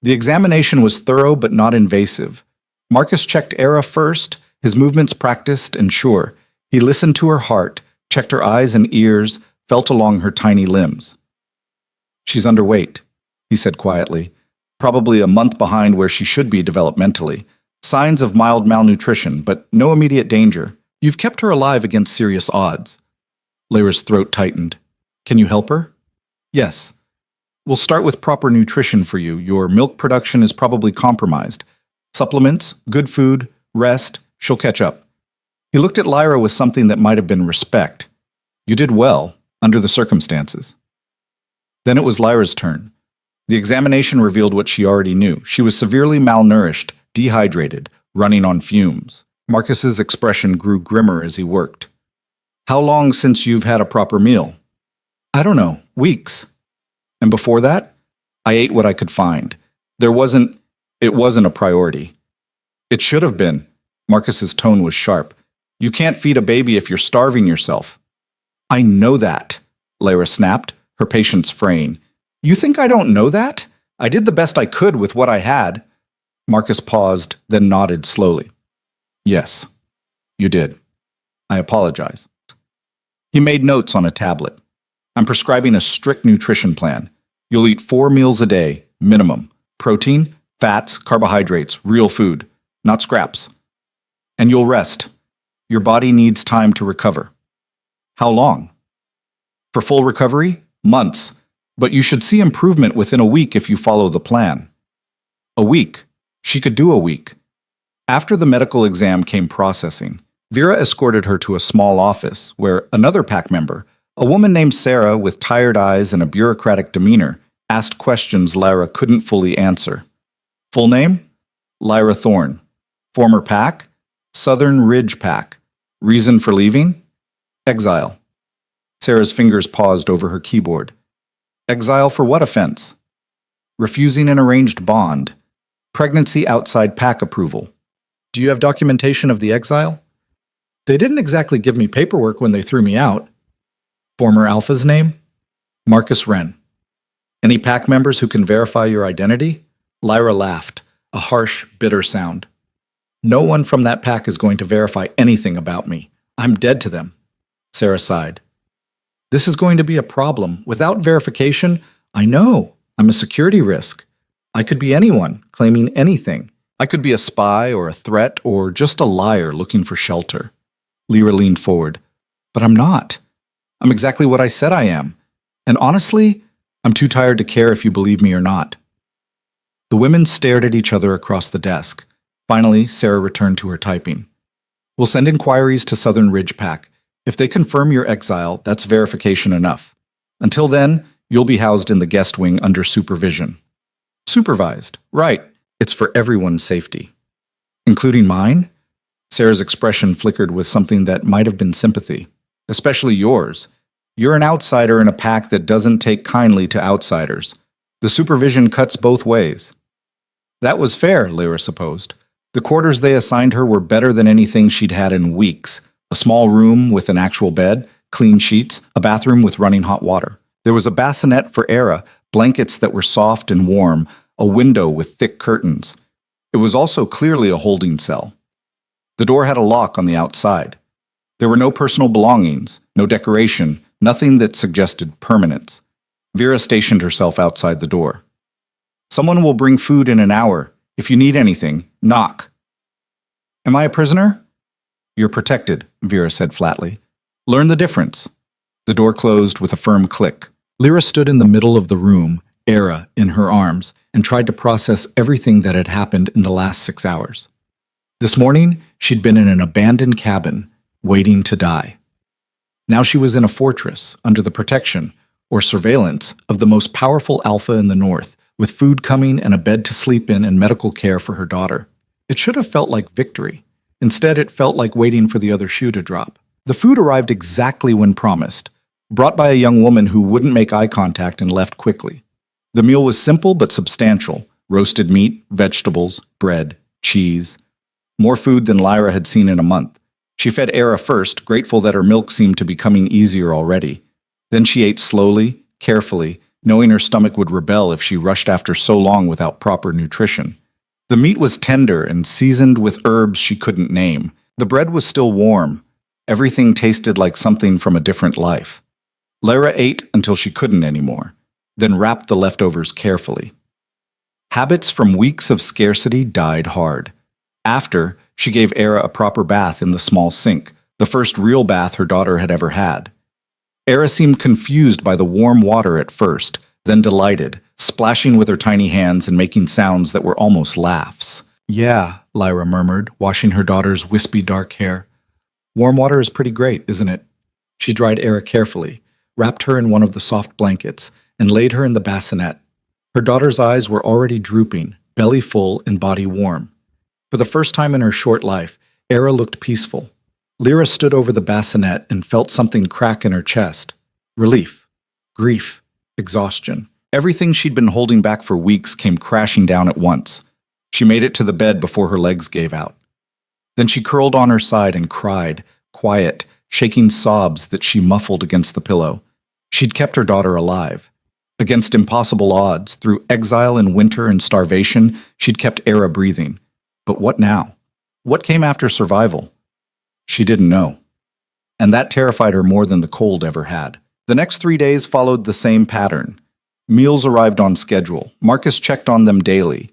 The examination was thorough but not invasive. Marcus checked Era first, his movements practiced and sure. He listened to her heart, checked her eyes and ears, felt along her tiny limbs. "She's underweight," he said quietly. "Probably a month behind where she should be developmentally. Signs of mild malnutrition, but no immediate danger. You've kept her alive against serious odds." Lyra's throat tightened. "Can you help her?" "Yes. We'll start with proper nutrition for you. Your milk production is probably compromised. Supplements, good food, rest, she'll catch up." He looked at Lyra with something that might have been respect. "You did well, under the circumstances." Then it was Lyra's turn. The examination revealed what she already knew. She was severely malnourished, dehydrated, running on fumes. Marcus's expression grew grimmer as he worked. How long since you've had a proper meal? I don't know, weeks. And before that, I ate what I could find. It wasn't a priority. It should have been. Marcus's tone was sharp. You can't feed a baby if you're starving yourself. I know that, Lyra snapped, her patience fraying. You think I don't know that? I did the best I could with what I had. Marcus paused, then nodded slowly. Yes, you did. I apologize. He made notes on a tablet. I'm prescribing a strict nutrition plan. You'll eat 4 meals a day, minimum. Protein, fats, carbohydrates, real food, not scraps. And you'll rest. Your body needs time to recover. How long? For full recovery? Months. But you should see improvement within a week if you follow the plan. A week. She could do a week. After the medical exam came processing, Vera escorted her to a small office where another pack member, a woman named Sarah with tired eyes and a bureaucratic demeanor, asked questions Lyra couldn't fully answer. Full name? Lyra Thorne. Former pack? Southern Ridge Pack. Reason for leaving? Exile. Sarah's fingers paused over her keyboard. Exile for what offense? Refusing an arranged bond. Pregnancy outside pack approval. Do you have documentation of the exile? They didn't exactly give me paperwork when they threw me out. Former Alpha's name? Marcus Wren. Any pack members who can verify your identity? Lyra laughed, a harsh, bitter sound. No one from that pack is going to verify anything about me. I'm dead to them. Sarah sighed. This is going to be a problem. Without verification, I know I'm a security risk. I could be anyone, claiming anything. I could be a spy or a threat or just a liar looking for shelter. Lyra leaned forward. But I'm not. I'm exactly what I said I am. And honestly, I'm too tired to care if you believe me or not. The women stared at each other across the desk. Finally, Sarah returned to her typing. We'll send inquiries to Southern Ridge Pack. If they confirm your exile, that's verification enough. Until then, you'll be housed in the guest wing under supervision. Supervised. Right. It's for everyone's safety. Including mine? Sarah's expression flickered with something that might have been sympathy. Especially yours. You're an outsider in a pack that doesn't take kindly to outsiders. The supervision cuts both ways. That was fair, Lyra supposed. The quarters they assigned her were better than anything she'd had in weeks. A small room with an actual bed, clean sheets, a bathroom with running hot water. There was a bassinet for Era, blankets that were soft and warm, a window with thick curtains. It was also clearly a holding cell. The door had a lock on the outside. There were no personal belongings, no decoration, nothing that suggested permanence. Vera stationed herself outside the door. Someone will bring food in an hour. If you need anything, knock. Am I a prisoner? You're protected, Vera said flatly. Learn the difference. The door closed with a firm click. Lyra stood in the middle of the room, Era in her arms, and tried to process everything that had happened in the last 6 hours. This morning, she'd been in an abandoned cabin, waiting to die. Now she was in a fortress, under the protection, or surveillance, of the most powerful alpha in the north, with food coming and a bed to sleep in and medical care for her daughter. It should have felt like victory. Instead, it felt like waiting for the other shoe to drop. The food arrived exactly when promised, brought by a young woman who wouldn't make eye contact and left quickly. The meal was simple but substantial: roasted meat, vegetables, bread, cheese. More food than Lyra had seen in a month. She fed Era first, grateful that her milk seemed to be coming easier already. Then she ate slowly, carefully, knowing her stomach would rebel if she rushed after so long without proper nutrition. The meat was tender and seasoned with herbs she couldn't name. The bread was still warm. Everything tasted like something from a different life. Lyra ate until she couldn't anymore, then wrapped the leftovers carefully. Habits from weeks of scarcity died hard. After, she gave Era a proper bath in the small sink, the first real bath her daughter had ever had. Era seemed confused by the warm water at first, then delighted, splashing with her tiny hands and making sounds that were almost laughs. Yeah, Lyra murmured, washing her daughter's wispy dark hair. Warm water is pretty great, isn't it? She dried Era carefully, wrapped her in one of the soft blankets, and laid her in the bassinet. Her daughter's eyes were already drooping, belly full and body warm. For the first time in her short life, Era looked peaceful. Lyra stood over the bassinet and felt something crack in her chest. Relief, grief, exhaustion. Everything she'd been holding back for weeks came crashing down at once. She made it to the bed before her legs gave out. Then she curled on her side and cried, quiet, shaking sobs that she muffled against the pillow. She'd kept her daughter alive. Against impossible odds, through exile and winter and starvation, she'd kept Era breathing. But what now? What came after survival? She didn't know. And that terrified her more than the cold ever had. The next 3 days followed the same pattern. Meals arrived on schedule. Marcus checked on them daily.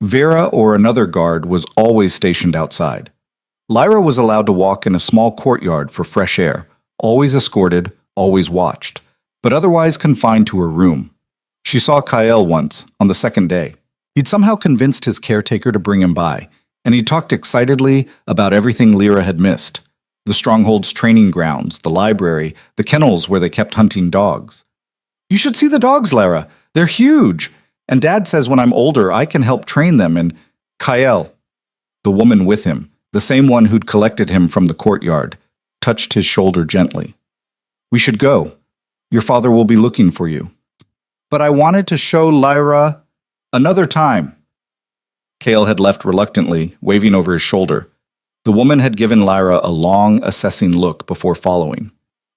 Vera or another guard was always stationed outside. Lyra was allowed to walk in a small courtyard for fresh air, always escorted, always watched, but otherwise confined to her room. She saw Kyle once, on the second day. He'd somehow convinced his caretaker to bring him by, and he talked excitedly about everything Lyra had missed. The Stronghold's training grounds, the library, the kennels where they kept hunting dogs. "You should see the dogs, Lara. They're huge. And Dad says when I'm older, I can help train them." And Kyle, the woman with him, the same one who'd collected him from the courtyard, touched his shoulder gently. "We should go. Your father will be looking for you." "But I wanted to show Lyra another time." Kale had left reluctantly, waving over his shoulder. The woman had given Lyra a long, assessing look before following.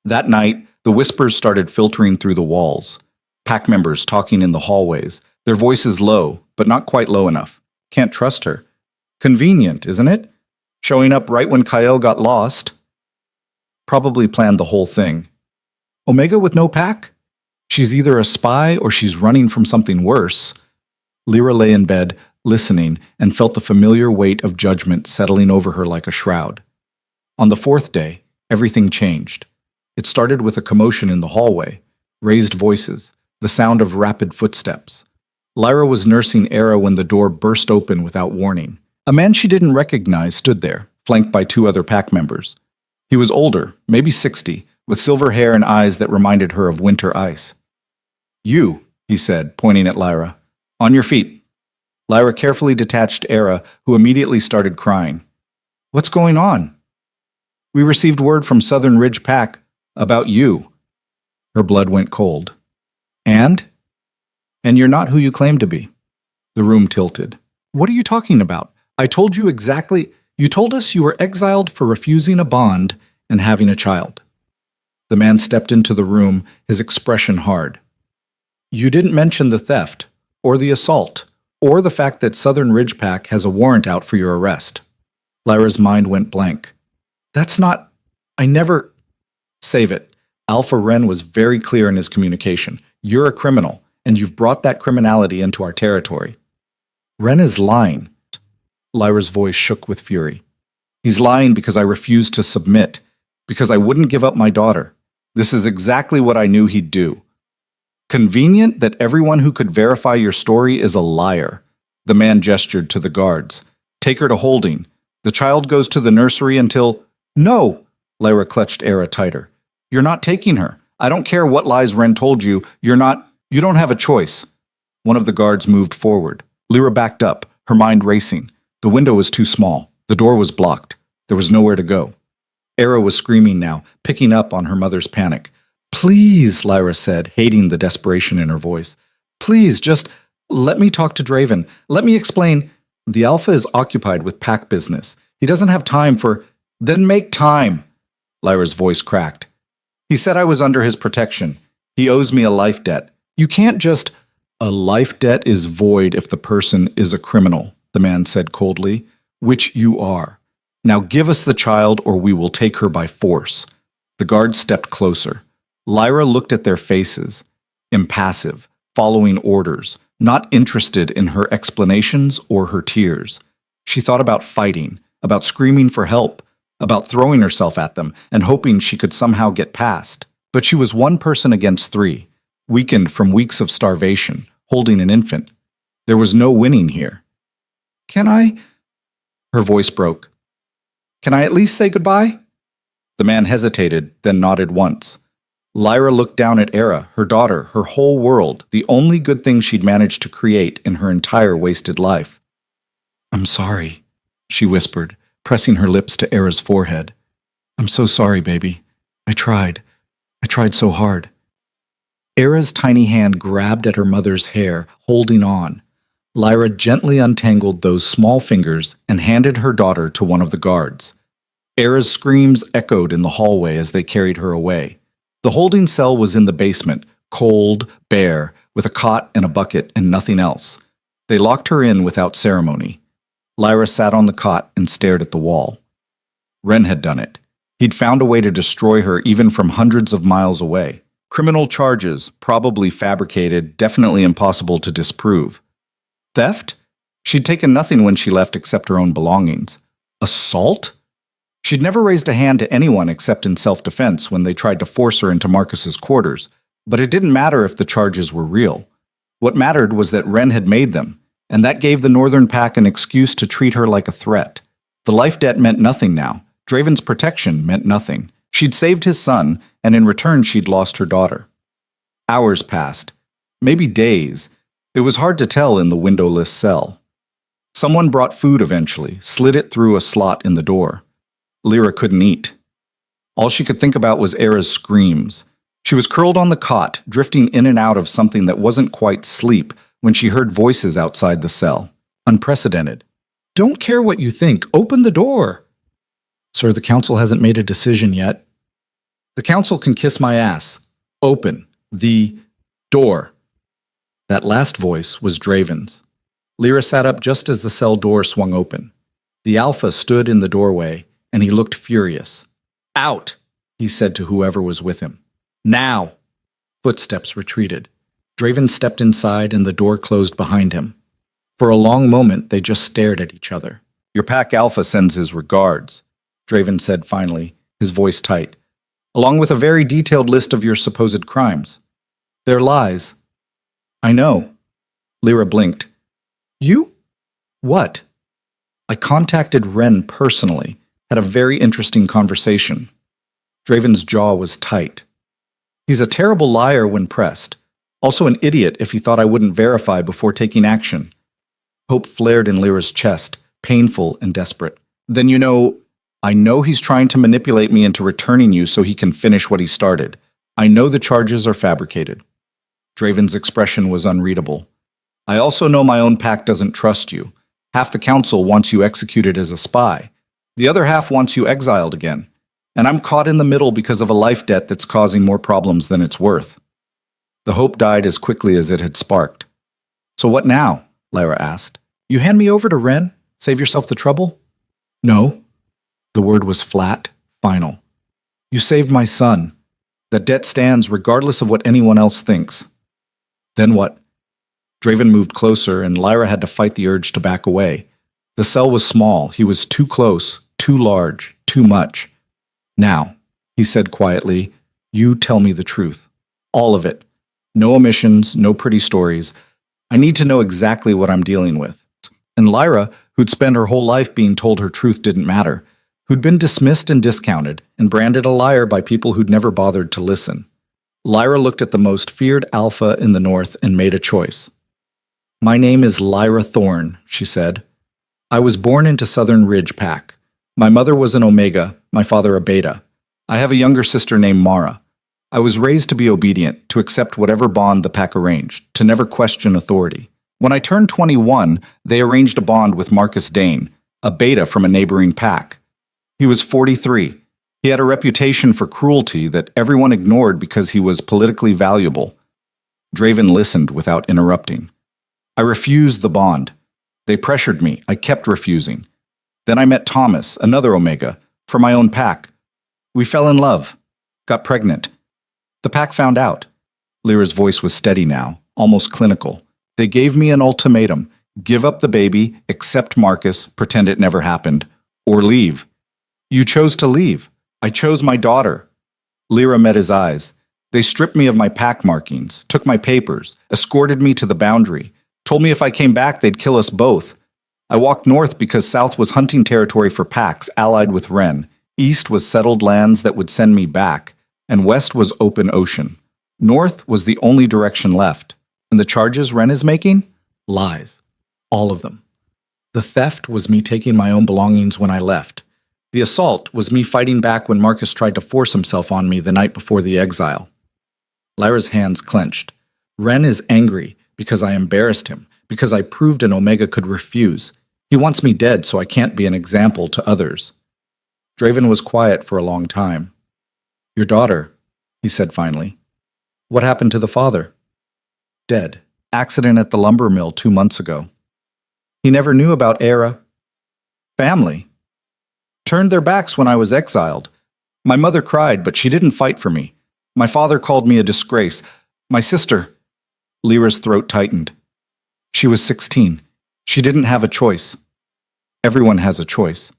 That night, the whispers started filtering through the walls. Pack members talking in the hallways, their voices low, but not quite low enough. Can't trust her. Convenient, isn't it? Showing up right when Kyle got lost. Probably planned the whole thing. Omega with no pack? She's either a spy or she's running from something worse. Lyra lay in bed, listening, and felt the familiar weight of judgment settling over her like a shroud. On the fourth day, everything changed. It started with a commotion in the hallway, raised voices, the sound of rapid footsteps. Lyra was nursing Era when the door burst open without warning. A man she didn't recognize stood there, flanked by 2 other pack members. He was older, maybe 60, with silver hair and eyes that reminded her of winter ice. "You," he said, pointing at Lyra. "On your feet." Lyra carefully detached Era, who immediately started crying. "What's going on?" "We received word from Southern Ridge Pack about you." Her blood went cold. "And? And you're not who you claim to be." The room tilted. "What are you talking about? I told you exactly. You told us you were exiled for refusing a bond and having a child." The man stepped into the room, his expression hard. "You didn't mention the theft, or the assault, or the fact that Southern Ridge Pack has a warrant out for your arrest." Lyra's mind went blank. "That's not. I never." "Save it." Alpha Wren was very clear in his communication. "You're a criminal, and you've brought that criminality into our territory." "Wren is lying." Lyra's voice shook with fury. "He's lying because I refused to submit, because I wouldn't give up my daughter. This is exactly what I knew he'd do." "Convenient that everyone who could verify your story is a liar." The man gestured to the guards. "Take her to holding. The child goes to the nursery until—" "No!" Lyra clutched Era tighter. "You're not taking her. I don't care what lies Wren told you. You're not. You don't have a choice." One of the guards moved forward. Lyra backed up, her mind racing. The window was too small. The door was blocked. There was nowhere to go. Era was screaming now, picking up on her mother's panic. "Please," Lyra said, hating the desperation in her voice. "Please, just let me talk to Draven. Let me explain." "The Alpha is occupied with pack business. He doesn't have time for—" "Then make time." Lyra's voice cracked. "He said I was under his protection. He owes me a life debt. You can't just—" "A life debt is void if the person is a criminal," the man said coldly, "which you are. Now give us the child or we will take her by force." The guards stepped closer. Lyra looked at their faces, impassive, following orders, not interested in her explanations or her tears. She thought about fighting, about screaming for help, about throwing herself at them and hoping she could somehow get past. But she was one person against 3, weakened from weeks of starvation, holding an infant. There was no winning here. "Can I?" Her voice broke. "Can I at least say goodbye?" The man hesitated, then nodded once. Lyra looked down at Era, her daughter, her whole world, the only good thing she'd managed to create in her entire wasted life. "I'm sorry," she whispered, pressing her lips to Era's forehead. I'm so sorry, baby. I tried. I tried so hard. Era's tiny hand grabbed at her mother's hair, holding on. Lyra gently untangled those small fingers and handed her daughter to one of the guards. Era's screams echoed in the hallway as they carried her away. The holding cell was in the basement, cold, bare, with a cot and a bucket and nothing else. They locked her in without ceremony. Lyra sat on the cot and stared at the wall. Wren had done it. He'd found a way to destroy her even from hundreds of miles away. Criminal charges, probably fabricated, definitely impossible to disprove. Theft? She'd taken nothing when she left except her own belongings. Assault? She'd never raised a hand to anyone except in self-defense when they tried to force her into Marcus's quarters, but it didn't matter if the charges were real. What mattered was that Wren had made them, and that gave the Northern Pack an excuse to treat her like a threat. The life debt meant nothing now. Draven's protection meant nothing. She'd saved his son, and in return she'd lost her daughter. Hours passed. Maybe days. It was hard to tell in the windowless cell. Someone brought food eventually, slid it through a slot in the door. Lyra couldn't eat. All she could think about was Era's screams. She was curled on the cot, drifting in and out of something that wasn't quite sleep, when she heard voices outside the cell. Unprecedented. "Don't care what you think. Open the door." "Sir, the council hasn't made a decision yet." "The council can kiss my ass. Open the door." That last voice was Draven's. Lyra sat up just as the cell door swung open. The Alpha stood in the doorway, and he looked furious. "Out," he said to whoever was with him. "Now." Footsteps retreated. Draven stepped inside, and the door closed behind him. For a long moment, they just stared at each other. "Your Pack Alpha sends his regards," Draven said finally, his voice tight, "along with a very detailed list of your supposed crimes. They're lies." "I know." Lyra blinked. "You? What?" "I contacted Wren personally, had a very interesting conversation." Draven's jaw was tight. "He's a terrible liar when pressed. Also an idiot if he thought I wouldn't verify before taking action." Hope flared in Lyra's chest, painful and desperate. "Then I know he's trying to manipulate me into returning you so he can finish what he started. I know the charges are fabricated." Draven's expression was unreadable. "I also know my own pack doesn't trust you. Half the council wants you executed as a spy. The other half wants you exiled again. And I'm caught in the middle because of a life debt that's causing more problems than it's worth." The hope died as quickly as it had sparked. "So what now?" Lyra asked. "You hand me over to Wren? Save yourself the trouble?" "No." The word was flat, final. "You saved my son. That debt stands regardless of what anyone else thinks." "Then what?" Draven moved closer, and Lyra had to fight the urge to back away. The cell was small. He was too close, too large, too much. "Now," he said quietly, "you tell me the truth. All of it. No omissions, no pretty stories. I need to know exactly what I'm dealing with." And Lyra, who'd spent her whole life being told her truth didn't matter, who'd been dismissed and discounted, and branded a liar by people who'd never bothered to listen. Lyra looked at the most feared Alpha in the North and made a choice. "My name is Lyra Thorne," she said. "I was born into Southern Ridge Pack. My mother was an Omega, my father a Beta. I have a younger sister named Mara. I was raised to be obedient, to accept whatever bond the Pack arranged, to never question authority. When I turned 21, they arranged a bond with Marcus Dane, a Beta from a neighboring pack. He was 43. He had a reputation for cruelty that everyone ignored because he was politically valuable." Draven listened without interrupting. "I refused the bond. They pressured me. I kept refusing. Then I met Thomas, another Omega, from my own pack. We fell in love, got pregnant. The pack found out." Lyra's voice was steady now, almost clinical. "They gave me an ultimatum. Give up the baby, accept Marcus, pretend it never happened, or leave. You chose to leave. I chose my daughter." Lyra met his eyes. "They stripped me of my pack markings, took my papers, escorted me to the boundary, told me if I came back they'd kill us both. I walked north because south was hunting territory for packs allied with Wren. East was settled lands that would send me back, and west was open ocean. North was the only direction left. And the charges Wren is making? Lies. All of them. The theft was me taking my own belongings when I left. The assault was me fighting back when Marcus tried to force himself on me the night before the exile. Lyra's hands clenched. Ren is angry because I embarrassed him, because I proved an Omega could refuse. He wants me dead so I can't be an example to others. Draven was quiet for a long time. Your daughter, he said finally. What happened to the father? Dead. Accident at the lumber mill 2 months ago. He never knew about Era. Family. Turned their backs when I was exiled. My mother cried, but she didn't fight for me. My father called me a disgrace. My sister... Lyra's throat tightened. She was 16. She didn't have a choice. Everyone has a choice.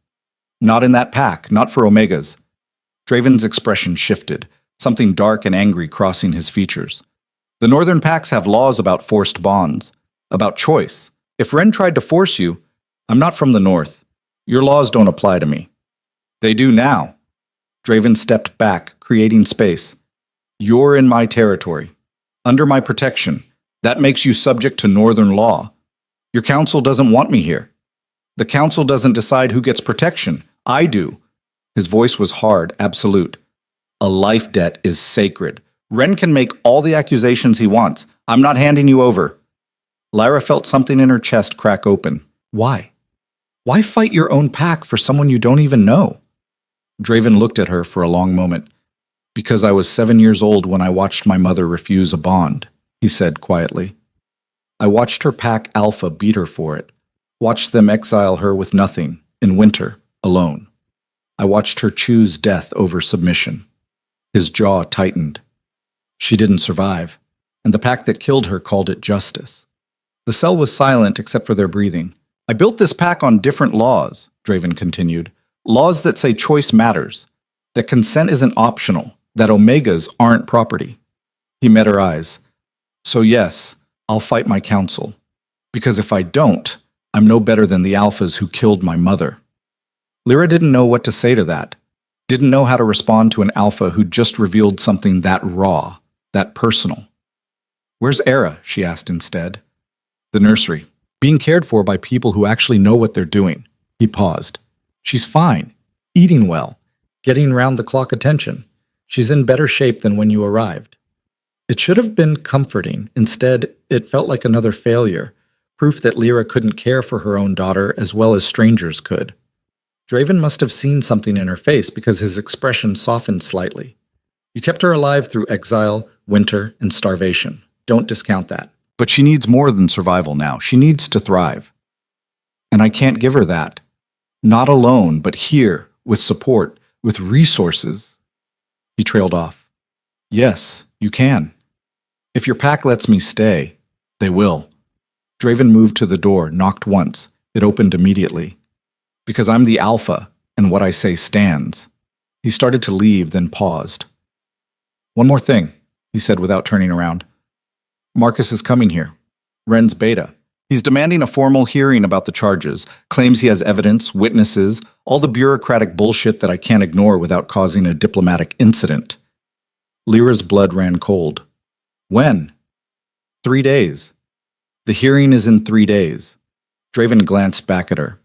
Not in that pack, not for Omegas. Draven's expression shifted, something dark and angry crossing his features. The northern packs have laws about forced bonds, about choice. If Ren tried to force you, I'm not from the north. Your laws don't apply to me. They do now. Draven stepped back, creating space. You're in my territory, under my protection. That makes you subject to northern law. Your council doesn't want me here. The council doesn't decide who gets protection. I do. His voice was hard, absolute. A life debt is sacred. Ren can make all the accusations he wants. I'm not handing you over. Lyra felt something in her chest crack open. Why? Why fight your own pack for someone you don't even know? Draven looked at her for a long moment. Because I was 7 years old when I watched my mother refuse a bond, he said quietly. I watched her pack Alpha beat her for it. Watched them exile her with nothing, in winter, alone. I watched her choose death over submission. His jaw tightened. She didn't survive, and the pack that killed her called it justice. The cell was silent except for their breathing. I built this pack on different laws, Draven continued. Laws that say choice matters, that consent isn't optional, that Omegas aren't property. He met her eyes. So yes, I'll fight my council. Because if I don't, I'm no better than the Alphas who killed my mother. Lyra didn't know what to say to that. Didn't know how to respond to an Alpha who just revealed something that raw, that personal. Where's Era? She asked instead. The nursery. Being cared for by people who actually know what they're doing. He paused. She's fine. Eating well. Getting round-the-clock attention. She's in better shape than when you arrived. It should have been comforting. Instead, it felt like another failure. Proof that Lyra couldn't care for her own daughter as well as strangers could. Draven must have seen something in her face because his expression softened slightly. You kept her alive through exile, winter, and starvation. Don't discount that. But she needs more than survival now. She needs to thrive. And I can't give her that. Not alone, but here, with support, with resources. He trailed off. Yes, you can. If your pack lets me stay, they will. Draven moved to the door, knocked once. It opened immediately. Because I'm the Alpha, and what I say stands. He started to leave, then paused. One more thing, he said without turning around. Marcus is coming here. Ren's beta. He's demanding a formal hearing about the charges, claims he has evidence, witnesses, all the bureaucratic bullshit that I can't ignore without causing a diplomatic incident. Lyra's blood ran cold. When? 3 days. The hearing is in 3 days. Draven glanced back at her.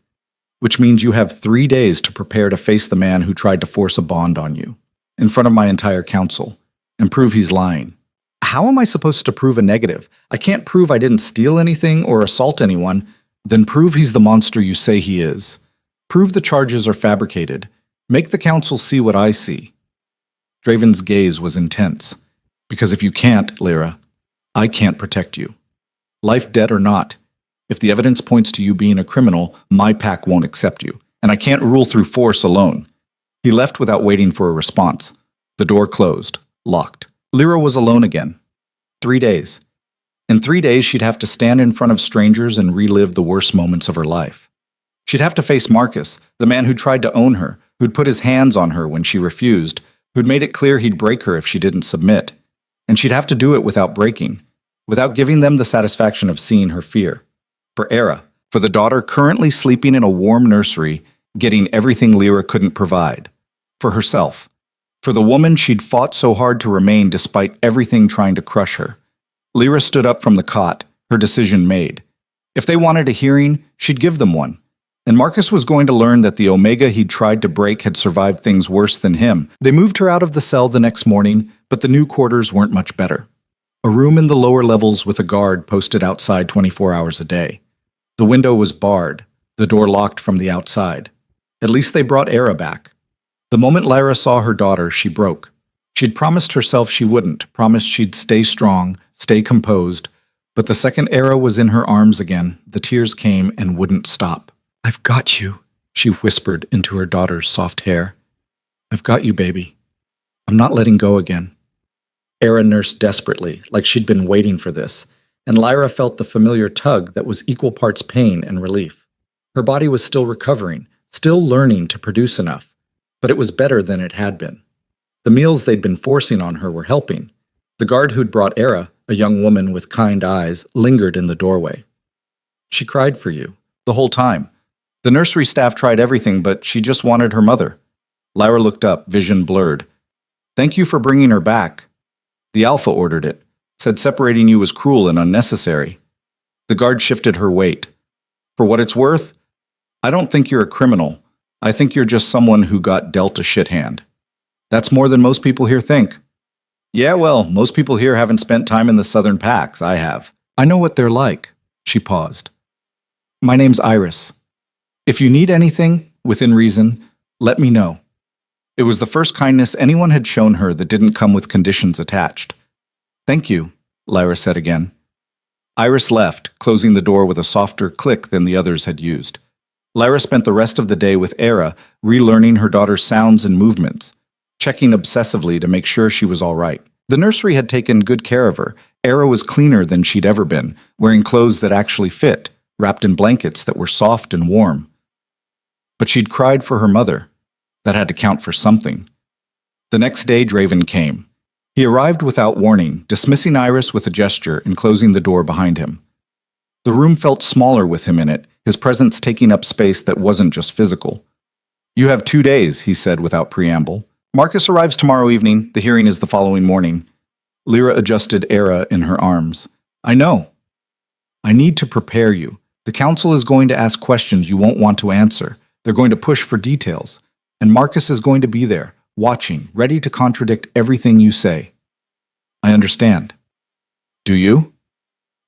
Which means you have 3 days to prepare to face the man who tried to force a bond on you, in front of my entire council, and prove he's lying. How am I supposed to prove a negative? I can't prove I didn't steal anything or assault anyone. Then prove he's the monster you say he is. Prove the charges are fabricated. Make the council see what I see. Draven's gaze was intense. Because if you can't, Lyra, I can't protect you. Life debt or not, if the evidence points to you being a criminal, my pack won't accept you, and I can't rule through force alone. He left without waiting for a response. The door closed, locked. Lyra was alone again. 3 days. In 3 days, she'd have to stand in front of strangers and relive the worst moments of her life. She'd have to face Marcus, the man who tried to own her, who'd put his hands on her when she refused, who'd made it clear he'd break her if she didn't submit. And she'd have to do it without breaking, without giving them the satisfaction of seeing her fear. For Era, for the daughter currently sleeping in a warm nursery, getting everything Lyra couldn't provide. For herself. For the woman she'd fought so hard to remain despite everything trying to crush her. Lyra stood up from the cot, her decision made. If they wanted a hearing, she'd give them one. And Marcus was going to learn that the Omega he'd tried to break had survived things worse than him. They moved her out of the cell the next morning, but the new quarters weren't much better. A room in the lower levels with a guard posted outside 24 hours a day. The window was barred, the door locked from the outside. At least they brought Era back. The moment Lyra saw her daughter, she broke. She'd promised herself she wouldn't, promised she'd stay strong, stay composed, but the second Era was in her arms again, the tears came and wouldn't stop. "I've got you," she whispered into her daughter's soft hair. "I've got you, baby. I'm not letting go again." Era nursed desperately, like she'd been waiting for this, and Lyra felt the familiar tug that was equal parts pain and relief. Her body was still recovering, still learning to produce enough, but it was better than it had been. The meals they'd been forcing on her were helping. The guard who'd brought Era, a young woman with kind eyes, lingered in the doorway. "She cried for you, the whole time. The nursery staff tried everything, but she just wanted her mother." Lyra looked up, vision blurred. "Thank you for bringing her back. The Alpha ordered it, said separating you was cruel and unnecessary." The guard shifted her weight. "For what it's worth, I don't think you're a criminal. I think you're just someone who got dealt a shit hand. That's more than most people here think." "Yeah, well, most people here haven't spent time in the Southern Packs. I have. I know what they're like." She paused. "My name's Iris. If you need anything, within reason, let me know." It was the first kindness anyone had shown her that didn't come with conditions attached. "Thank you," Lyra said again. Iris left, closing the door with a softer click than the others had used. Lyra spent the rest of the day with Era, relearning her daughter's sounds and movements, checking obsessively to make sure she was all right. The nursery had taken good care of her. Era was cleaner than she'd ever been, wearing clothes that actually fit, wrapped in blankets that were soft and warm. But she'd cried for her mother. That had to count for something. The next day, Draven came. He arrived without warning, dismissing Iris with a gesture and closing the door behind him. The room felt smaller with him in it, his presence taking up space that wasn't just physical. "You have 2 days," he said without preamble. "Marcus arrives tomorrow evening. The hearing is the following morning." Lyra adjusted Era in her arms. "I know. I need to prepare you. The council is going to ask questions you won't want to answer. They're going to push for details. And Marcus is going to be there, watching, ready to contradict everything you say." "I understand." "Do you?"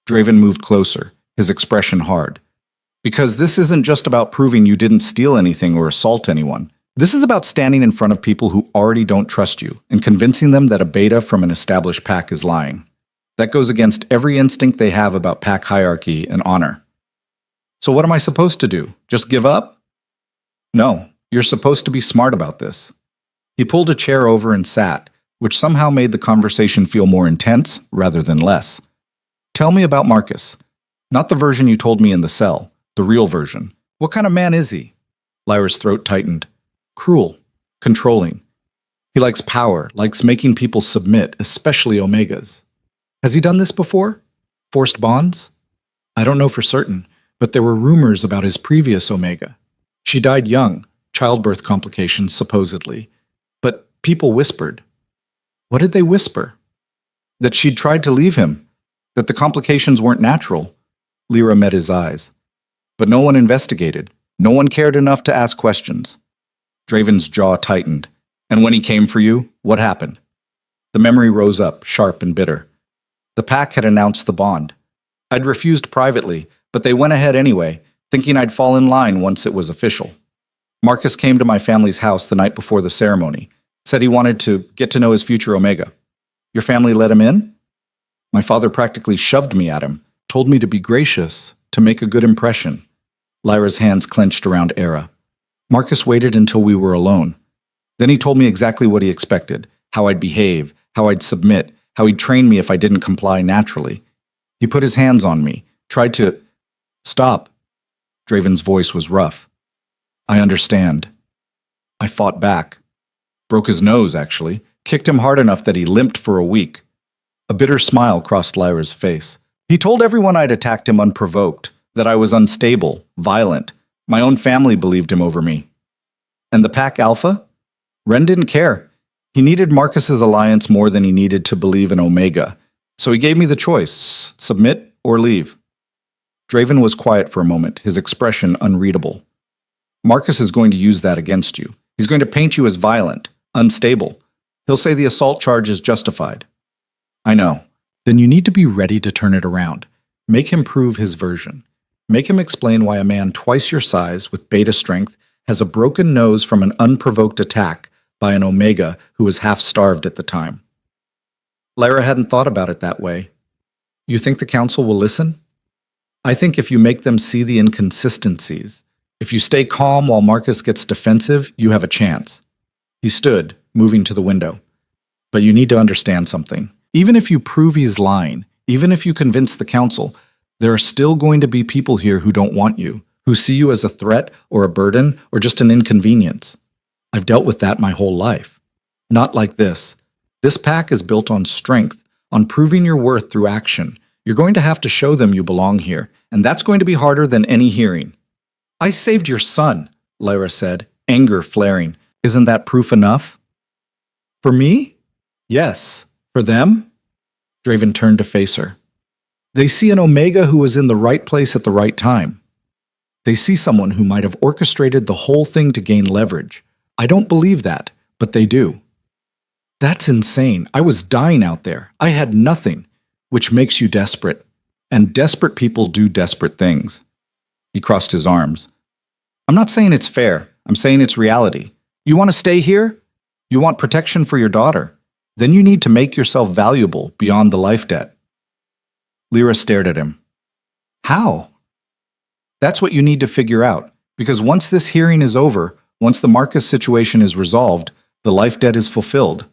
Draven moved closer, his expression hard. "Because this isn't just about proving you didn't steal anything or assault anyone. This is about standing in front of people who already don't trust you and convincing them that a beta from an established pack is lying. That goes against every instinct they have about pack hierarchy and honor." "So what am I supposed to do? Just give up?" "No. You're supposed to be smart about this." He pulled a chair over and sat, which somehow made the conversation feel more intense rather than less. "Tell me about Marcus. Not the version you told me in the cell, the real version. What kind of man is he?" Lyra's throat tightened. "Cruel. Controlling. He likes power, likes making people submit, especially Omegas. Has he done this before? Forced bonds?" "I don't know for certain, but there were rumors about his previous Omega. She died young. Childbirth complications, supposedly. But people whispered." "What did they whisper?" "That she'd tried to leave him. That the complications weren't natural." Lyra met his eyes. "But no one investigated. No one cared enough to ask questions." Draven's jaw tightened. "And when he came for you, what happened?" The memory rose up, sharp and bitter. "The pack had announced the bond. I'd refused privately, but they went ahead anyway, thinking I'd fall in line once it was official. Marcus came to my family's house the night before the ceremony, said he wanted to get to know his future Omega. Your family let him in? My father practically shoved me at him, told me to be gracious, to make a good impression." Lyra's hands clenched around Era. "Marcus waited until we were alone. Then he told me exactly what he expected, how I'd behave, how I'd submit, how he'd train me if I didn't comply naturally. He put his hands on me, tried to—" "Stop." Draven's voice was rough. "I understand. I fought back. Broke his nose, actually. Kicked him hard enough that he limped for a week." A bitter smile crossed Lyra's face. "He told everyone I'd attacked him unprovoked, that I was unstable, violent. My own family believed him over me." "And the Pack Alpha?" "Ren didn't care. He needed Marcus's alliance more than he needed to believe in Omega. So he gave me the choice, submit or leave." Draven was quiet for a moment, his expression unreadable. Marcus is going to use that against you. He's going to paint you as violent, unstable. He'll say the assault charge is justified. I know. Then you need to be ready to turn it around. Make him prove his version. Make him explain why a man twice your size with beta strength has a broken nose from an unprovoked attack by an Omega who was half-starved at the time. Lyra hadn't thought about it that way. You think the council will listen? I think if you make them see the inconsistencies, if you stay calm while Marcus gets defensive, you have a chance. He stood, moving to the window. But you need to understand something. Even if you prove he's lying, even if you convince the council, there are still going to be people here who don't want you, who see you as a threat or a burden or just an inconvenience. I've dealt with that my whole life. Not like this. This pack is built on strength, on proving your worth through action. You're going to have to show them you belong here, and that's going to be harder than any hearing. I saved your son, Lyra said, anger flaring. Isn't that proof enough? For me? Yes. For them? Draven turned to face her. They see an Omega who was in the right place at the right time. They see someone who might have orchestrated the whole thing to gain leverage. I don't believe that, but they do. That's insane. I was dying out there. I had nothing, which makes you desperate. And desperate people do desperate things. He crossed his arms. I'm not saying it's fair. I'm saying it's reality. You want to stay here? You want protection for your daughter? Then you need to make yourself valuable beyond the life debt. Lyra stared at him. How? That's what you need to figure out, because once this hearing is over, once the Marcus situation is resolved, the life debt is fulfilled,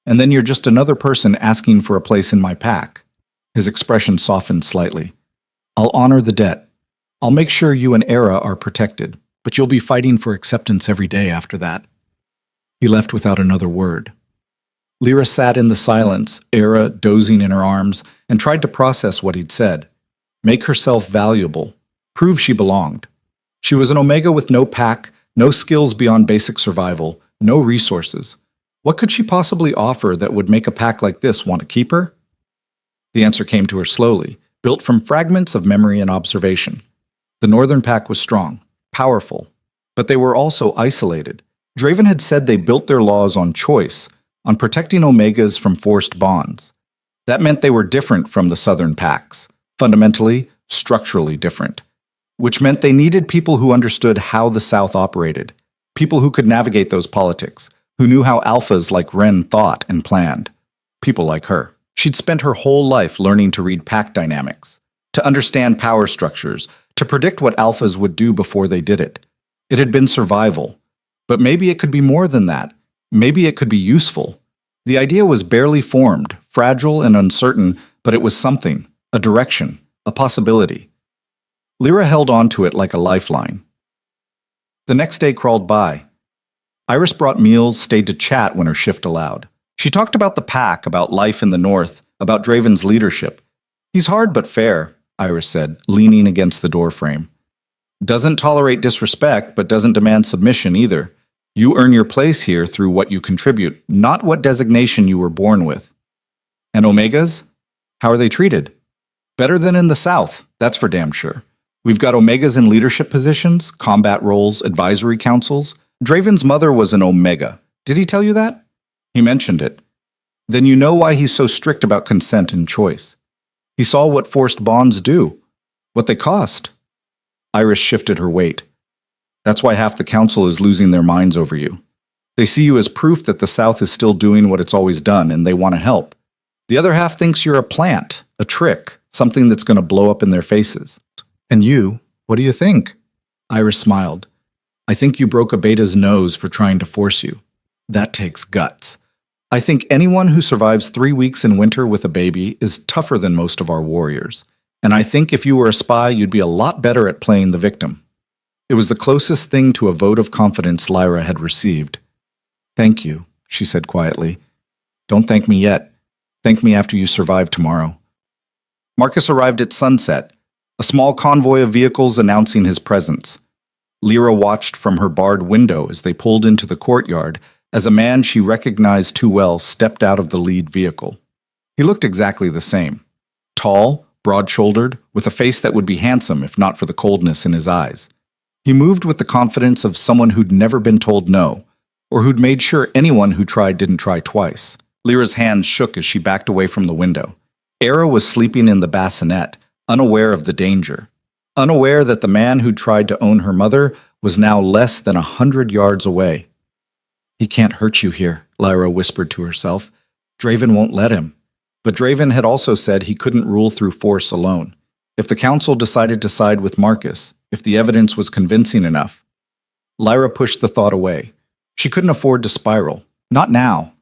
and then you're just another person asking for a place in my pack. His expression softened slightly. I'll honor the debt. I'll make sure you and Era are protected, but you'll be fighting for acceptance every day after that. He left without another word. Lyra sat in the silence, Era dozing in her arms, and tried to process what he'd said. Make herself valuable. Prove she belonged. She was an Omega with no pack, no skills beyond basic survival, no resources. What could she possibly offer that would make a pack like this want to keep her? The answer came to her slowly, built from fragments of memory and observation. The Northern Pack was strong, powerful, but they were also isolated. Draven had said they built their laws on choice, on protecting Omegas from forced bonds. That meant they were different from the Southern Packs, fundamentally, structurally different, which meant they needed people who understood how the South operated, people who could navigate those politics, who knew how alphas like Ren thought and planned, people like her. She'd spent her whole life learning to read pack dynamics, to understand power structures, to predict what alphas would do before they did it. It had been survival, but maybe it could be more than that. Maybe it could be useful. The idea was barely formed, fragile and uncertain, but it was something, a direction, a possibility. Lyra held on to it like a lifeline. The next day crawled by. Iris brought meals, stayed to chat when her shift allowed. She talked about the pack, about life in the North, about Draven's leadership. He's hard but fair, Iris said, leaning against the doorframe. Doesn't tolerate disrespect, but doesn't demand submission either. You earn your place here through what you contribute, not what designation you were born with. And Omegas? How are they treated? Better than in the South, that's for damn sure. We've got Omegas in leadership positions, combat roles, advisory councils. Draven's mother was an Omega. Did he tell you that? He mentioned it. Then you know why he's so strict about consent and choice. He saw what forced bonds do, what they cost. Iris shifted her weight. That's why half the council is losing their minds over you. They see you as proof that the South is still doing what it's always done, and they want to help. The other half thinks you're a plant, a trick, something that's going to blow up in their faces. And you, what do you think? Iris smiled. I think you broke a beta's nose for trying to force you. That takes guts. I think anyone who survives 3 weeks in winter with a baby is tougher than most of our warriors. And I think if you were a spy, you'd be a lot better at playing the victim. It was the closest thing to a vote of confidence Lyra had received. Thank you, she said quietly. Don't thank me yet. Thank me after you survive tomorrow. Marcus arrived at sunset, a small convoy of vehicles announcing his presence. Lyra watched from her barred window as they pulled into the courtyard as a man she recognized too well stepped out of the lead vehicle. He looked exactly the same. Tall, broad-shouldered, with a face that would be handsome if not for the coldness in his eyes. He moved with the confidence of someone who'd never been told no, or who'd made sure anyone who tried didn't try twice. Lyra's hands shook as she backed away from the window. Era was sleeping in the bassinet, unaware of the danger, unaware that the man who'd tried to own her mother was now less than 100 yards away. "He can't hurt you here," Lyra whispered to herself. "Draven won't let him." But Draven had also said he couldn't rule through force alone. If the council decided to side with Marcus, if the evidence was convincing enough. Lyra pushed the thought away. She couldn't afford to spiral. Not now.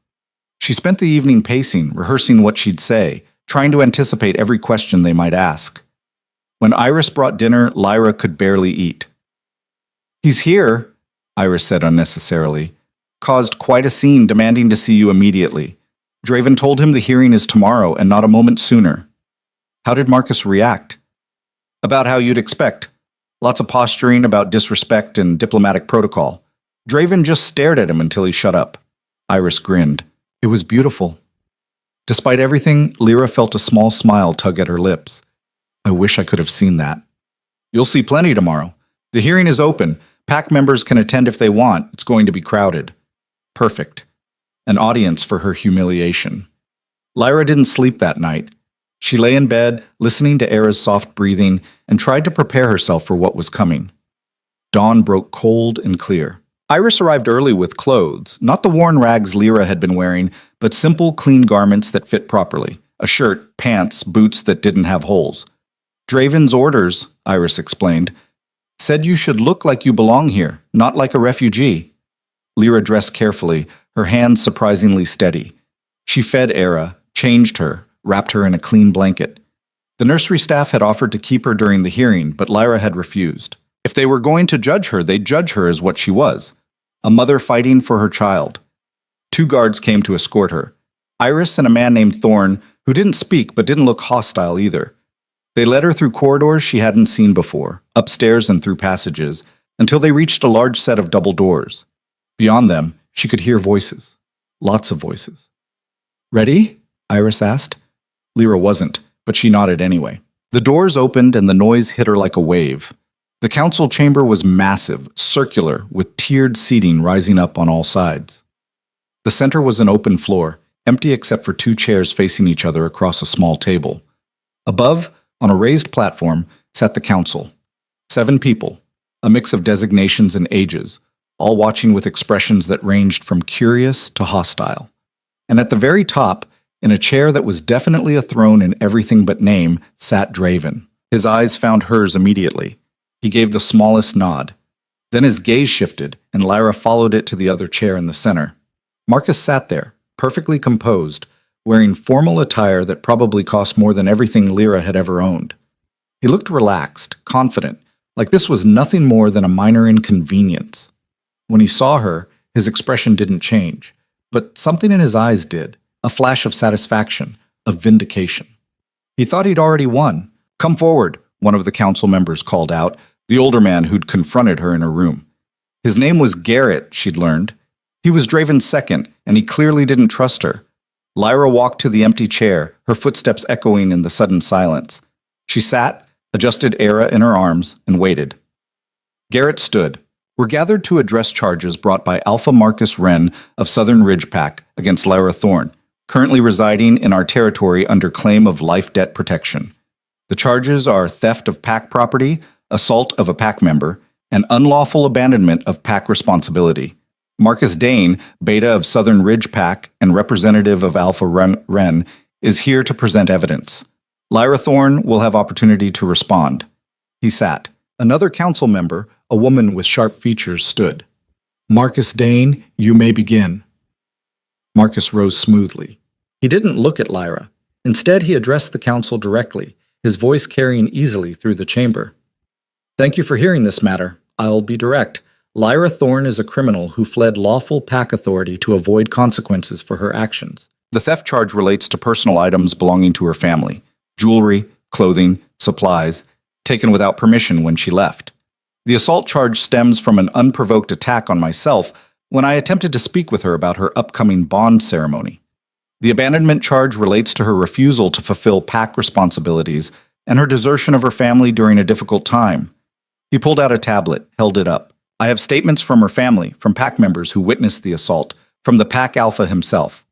She spent the evening pacing, rehearsing what she'd say, trying to anticipate every question they might ask. When Iris brought dinner, Lyra could barely eat. "He's here," Iris said unnecessarily. "Caused quite a scene, demanding to see you immediately. Draven told him the hearing is tomorrow and not a moment sooner." "How did Marcus react?" "About how you'd expect. Lots of posturing about disrespect and diplomatic protocol. Draven just stared at him until he shut up." Iris grinned. "It was beautiful." Despite everything, Lyra felt a small smile tug at her lips. "I wish I could have seen that." "You'll see plenty tomorrow. The hearing is open. PAC members can attend if they want. It's going to be crowded." Perfect. An audience for her humiliation. Lyra didn't sleep that night. She lay in bed, listening to Era's soft breathing, and tried to prepare herself for what was coming. Dawn broke cold and clear. Iris arrived early with clothes, not the worn rags Lyra had been wearing, but simple, clean garments that fit properly. A shirt, pants, boots that didn't have holes. "Draven's orders," Iris explained, "said you should look like you belong here, not like a refugee." Lyra dressed carefully, her hands surprisingly steady. She fed Era, changed her, wrapped her in a clean blanket. The nursery staff had offered to keep her during the hearing, but Lyra had refused. If they were going to judge her, they'd judge her as what she was, a mother fighting for her child. 2 guards came to escort her. Iris and a man named Thorn, who didn't speak but didn't look hostile either. They led her through corridors she hadn't seen before, upstairs and through passages, until they reached a large set of double doors. Beyond them, she could hear voices. Lots of voices. "Ready?" Iris asked. Lyra wasn't, but she nodded anyway. The doors opened and the noise hit her like a wave. The council chamber was massive, circular, with tiered seating rising up on all sides. The center was an open floor, empty except for 2 chairs facing each other across a small table. Above, on a raised platform, sat the council. 7 people, a mix of designations and ages, all watching with expressions that ranged from curious to hostile. And at the very top, in a chair that was definitely a throne in everything but name, sat Draven. His eyes found hers immediately. He gave the smallest nod. Then his gaze shifted, and Lyra followed it to the other chair in the center. Marcus sat there, perfectly composed, wearing formal attire that probably cost more than everything Lyra had ever owned. He looked relaxed, confident, like this was nothing more than a minor inconvenience. When he saw her, his expression didn't change, but something in his eyes did, a flash of satisfaction, of vindication. He thought he'd already won. "Come forward," one of the council members called out, the older man who'd confronted her in her room. His name was Garrett, she'd learned. He was Draven's second, and he clearly didn't trust her. Lyra walked to the empty chair, her footsteps echoing in the sudden silence. She sat, adjusted Era in her arms, and waited. Garrett stood. "We're gathered to address charges brought by Alpha Marcus Wren of Southern Ridge PAC against Lyra Thorn, currently residing in our territory under claim of life debt protection. The charges are theft of PAC property, assault of a PAC member, and unlawful abandonment of PAC responsibility. Marcus Dane, Beta of Southern Ridge PAC and representative of Alpha Wren, is here to present evidence. Lyra Thorn will have opportunity to respond." He sat. Another council member, a woman with sharp features, stood. "Marcus Dane, you may begin." Marcus rose smoothly. He didn't look at Lyra. Instead, he addressed the council directly, his voice carrying easily through the chamber. "Thank you for hearing this matter. I'll be direct. Lyra Thorn is a criminal who fled lawful PAC authority to avoid consequences for her actions. The theft charge relates to personal items belonging to her family, jewelry, clothing, supplies, taken without permission when she left. The assault charge stems from an unprovoked attack on myself when I attempted to speak with her about her upcoming bond ceremony. The abandonment charge relates to her refusal to fulfill PAC responsibilities and her desertion of her family during a difficult time." He pulled out a tablet, held it up. I have statements from her family, from pack members who witnessed the assault, from the pack alpha himself.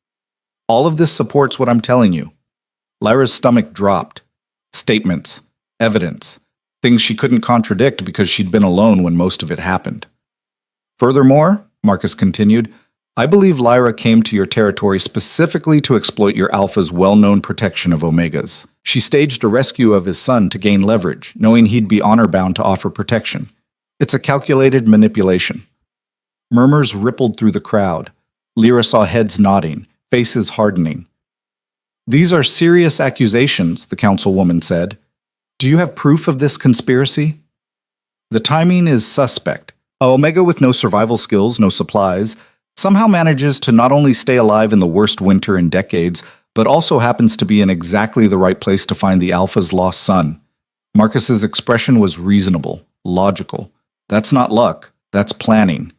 All of this supports what I'm telling you. Lyra's stomach dropped. Statements, evidence, things she couldn't contradict because she'd been alone when most of it happened. Furthermore, Marcus continued, I believe Lyra came to your territory specifically to exploit your alpha's well-known protection of Omegas. She staged a rescue of his son to gain leverage, knowing he'd be honor-bound to offer protection. It's a calculated manipulation. Murmurs rippled through the crowd. Lyra saw heads nodding, faces hardening. These are serious accusations, the councilwoman said. Do you have proof of this conspiracy? The timing is suspect. A Omega with no survival skills, no supplies, somehow manages to not only stay alive in the worst winter in decades, but also happens to be in exactly the right place to find the Alpha's lost son. Marcus's expression was reasonable, logical. That's not luck, that's planning.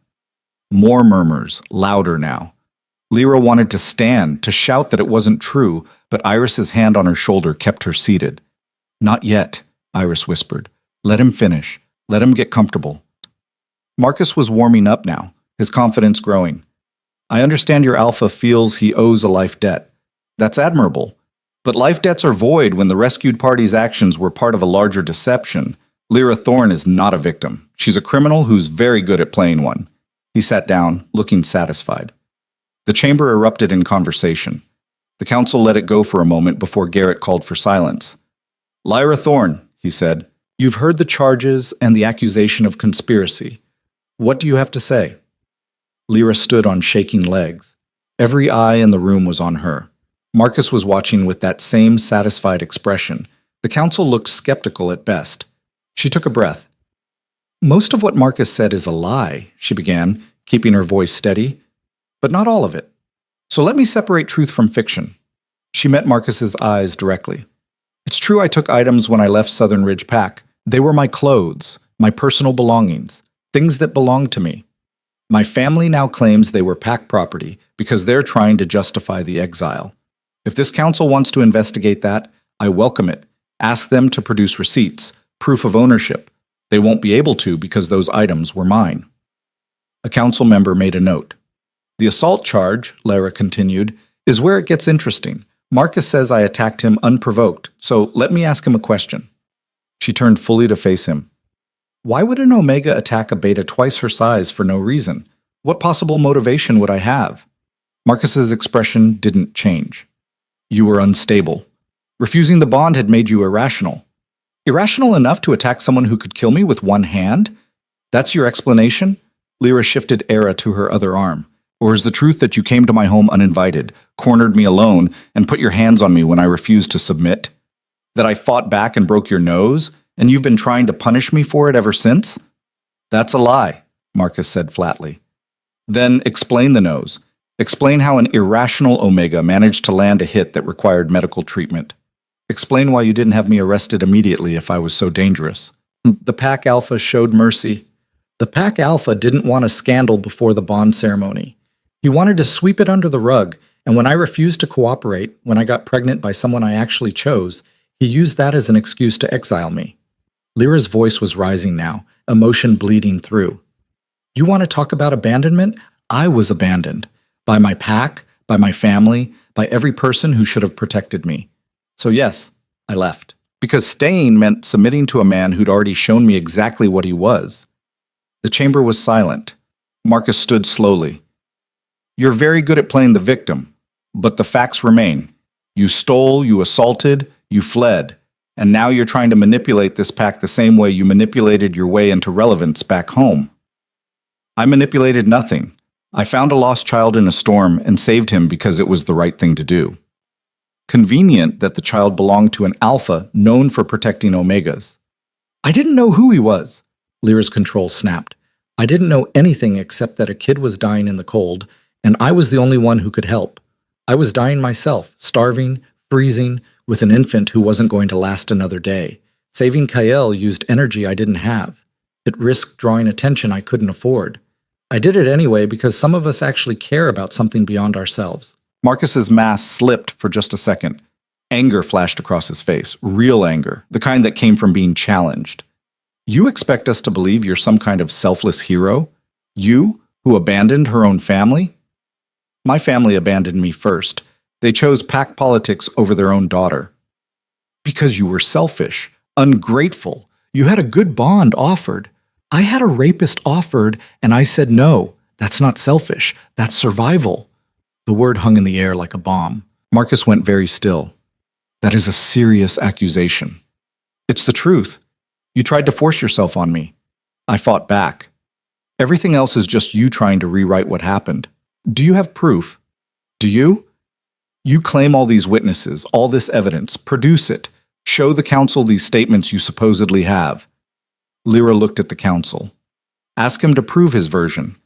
More murmurs, louder now. Lyra wanted to stand, to shout that it wasn't true, but Iris's hand on her shoulder kept her seated. Not yet, Iris whispered. Let him finish. Let him get comfortable. Marcus was warming up now, his confidence growing. I understand your Alpha feels he owes a life debt. That's admirable. But life debts are void when the rescued party's actions were part of a larger deception. Lyra Thorne is not a victim. She's a criminal who's very good at playing one. He sat down, looking satisfied. The chamber erupted in conversation. The council let it go for a moment before Garrett called for silence. Lyra Thorne, he said, you've heard the charges and the accusation of conspiracy. What do you have to say? Lyra stood on shaking legs. Every eye in the room was on her. Marcus was watching with that same satisfied expression. The council looked skeptical at best. She took a breath. Most of what Marcus said is a lie, she began, keeping her voice steady. But not all of it. So let me separate truth from fiction. She met Marcus's eyes directly. It's true I took items when I left Southern Ridge Pack. They were my clothes, my personal belongings, things that belonged to me. My family now claims they were Pack property because they're trying to justify the exile. If this council wants to investigate that, I welcome it. Ask them to produce receipts, proof of ownership. They won't be able to because those items were mine. A council member made a note. The assault charge, Lyra continued, is where it gets interesting. Marcus says I attacked him unprovoked, so let me ask him a question. She turned fully to face him. Why would an Omega attack a Beta twice her size for no reason? What possible motivation would I have? Marcus's expression didn't change. You were unstable. Refusing the bond had made you irrational. Irrational enough to attack someone who could kill me with one hand? That's your explanation? Lyra shifted Era to her other arm. Or is the truth that you came to my home uninvited, cornered me alone, and put your hands on me when I refused to submit? That I fought back and broke your nose, and you've been trying to punish me for it ever since? That's a lie, Marcus said flatly. Then explain the nose. Explain how an irrational Omega managed to land a hit that required medical treatment. Explain why you didn't have me arrested immediately if I was so dangerous. The Pack Alpha showed mercy. The Pack Alpha didn't want a scandal before the bond ceremony. He wanted to sweep it under the rug, and when I refused to cooperate, when I got pregnant by someone I actually chose, he used that as an excuse to exile me. Lyra's voice was rising now, emotion bleeding through. You want to talk about abandonment? I was abandoned. By my pack, by my family, by every person who should have protected me. So yes, I left. Because staying meant submitting to a man who'd already shown me exactly what he was. The chamber was silent. Marcus stood slowly. You're very good at playing the victim, but the facts remain. You stole, you assaulted, you fled, and now you're trying to manipulate this pack the same way you manipulated your way into relevance back home. I manipulated nothing. I found a lost child in a storm and saved him because it was the right thing to do. Convenient that the child belonged to an Alpha known for protecting Omegas. I didn't know who he was. Lyra's control snapped. I didn't know anything except that a kid was dying in the cold, and I was the only one who could help. I was dying myself, starving, freezing, with an infant who wasn't going to last another day. Saving Kael used energy I didn't have. It risked drawing attention I couldn't afford. I did it anyway because some of us actually care about something beyond ourselves. Marcus's mask slipped for just a second. Anger flashed across his face, real anger, the kind that came from being challenged. You expect us to believe you're some kind of selfless hero? You, who abandoned her own family? My family abandoned me first. They chose pack politics over their own daughter. Because you were selfish, ungrateful. You had a good bond offered. I had a rapist offered, and I said no. That's not selfish. That's survival. The word hung in the air like a bomb. Marcus went very still. That is a serious accusation. It's the truth. You tried to force yourself on me. I fought back. Everything else is just you trying to rewrite what happened. Do you have proof? Do you? You claim all these witnesses, all this evidence. Produce it. Show the council these statements you supposedly have. Lyra looked at the council. Ask him to prove his version.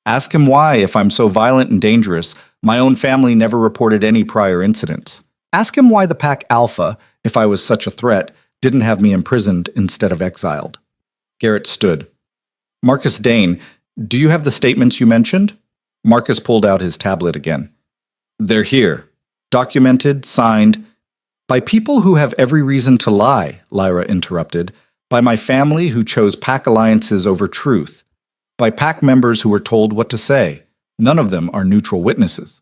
Ask him why, if I'm so violent and dangerous, my own family never reported any prior incidents. Ask him why the Pack Alpha, if I was such a threat, didn't have me imprisoned instead of exiled. Garrett stood. Marcus Dane, do you have the statements you mentioned? Marcus pulled out his tablet again. They're here. Documented, signed. By people who have every reason to lie, Lyra interrupted. By my family who chose Pack alliances over truth. By Pack members who were told what to say. None of them are neutral witnesses.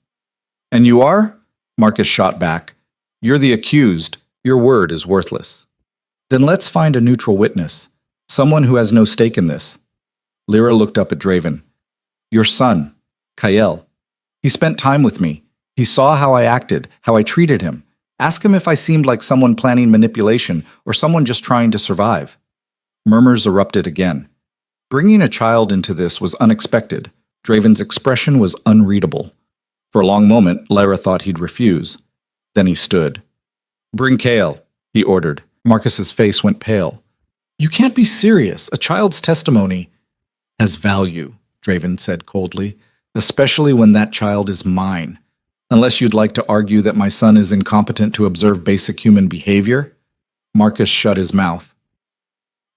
And you are? Marcus shot back. You're the accused. Your word is worthless. Then let's find a neutral witness. Someone who has no stake in this. Lyra looked up at Draven. Your son, Kael. He spent time with me. He saw how I acted, how I treated him. Ask him if I seemed like someone planning manipulation or someone just trying to survive. Murmurs erupted again. Bringing a child into this was unexpected. Draven's expression was unreadable. For a long moment, Lyra thought he'd refuse. Then he stood. Bring Kael, he ordered. Marcus's face went pale. You can't be serious. A child's testimony has value, Draven said coldly, especially when that child is mine. Unless you'd like to argue that my son is incompetent to observe basic human behavior? Marcus shut his mouth.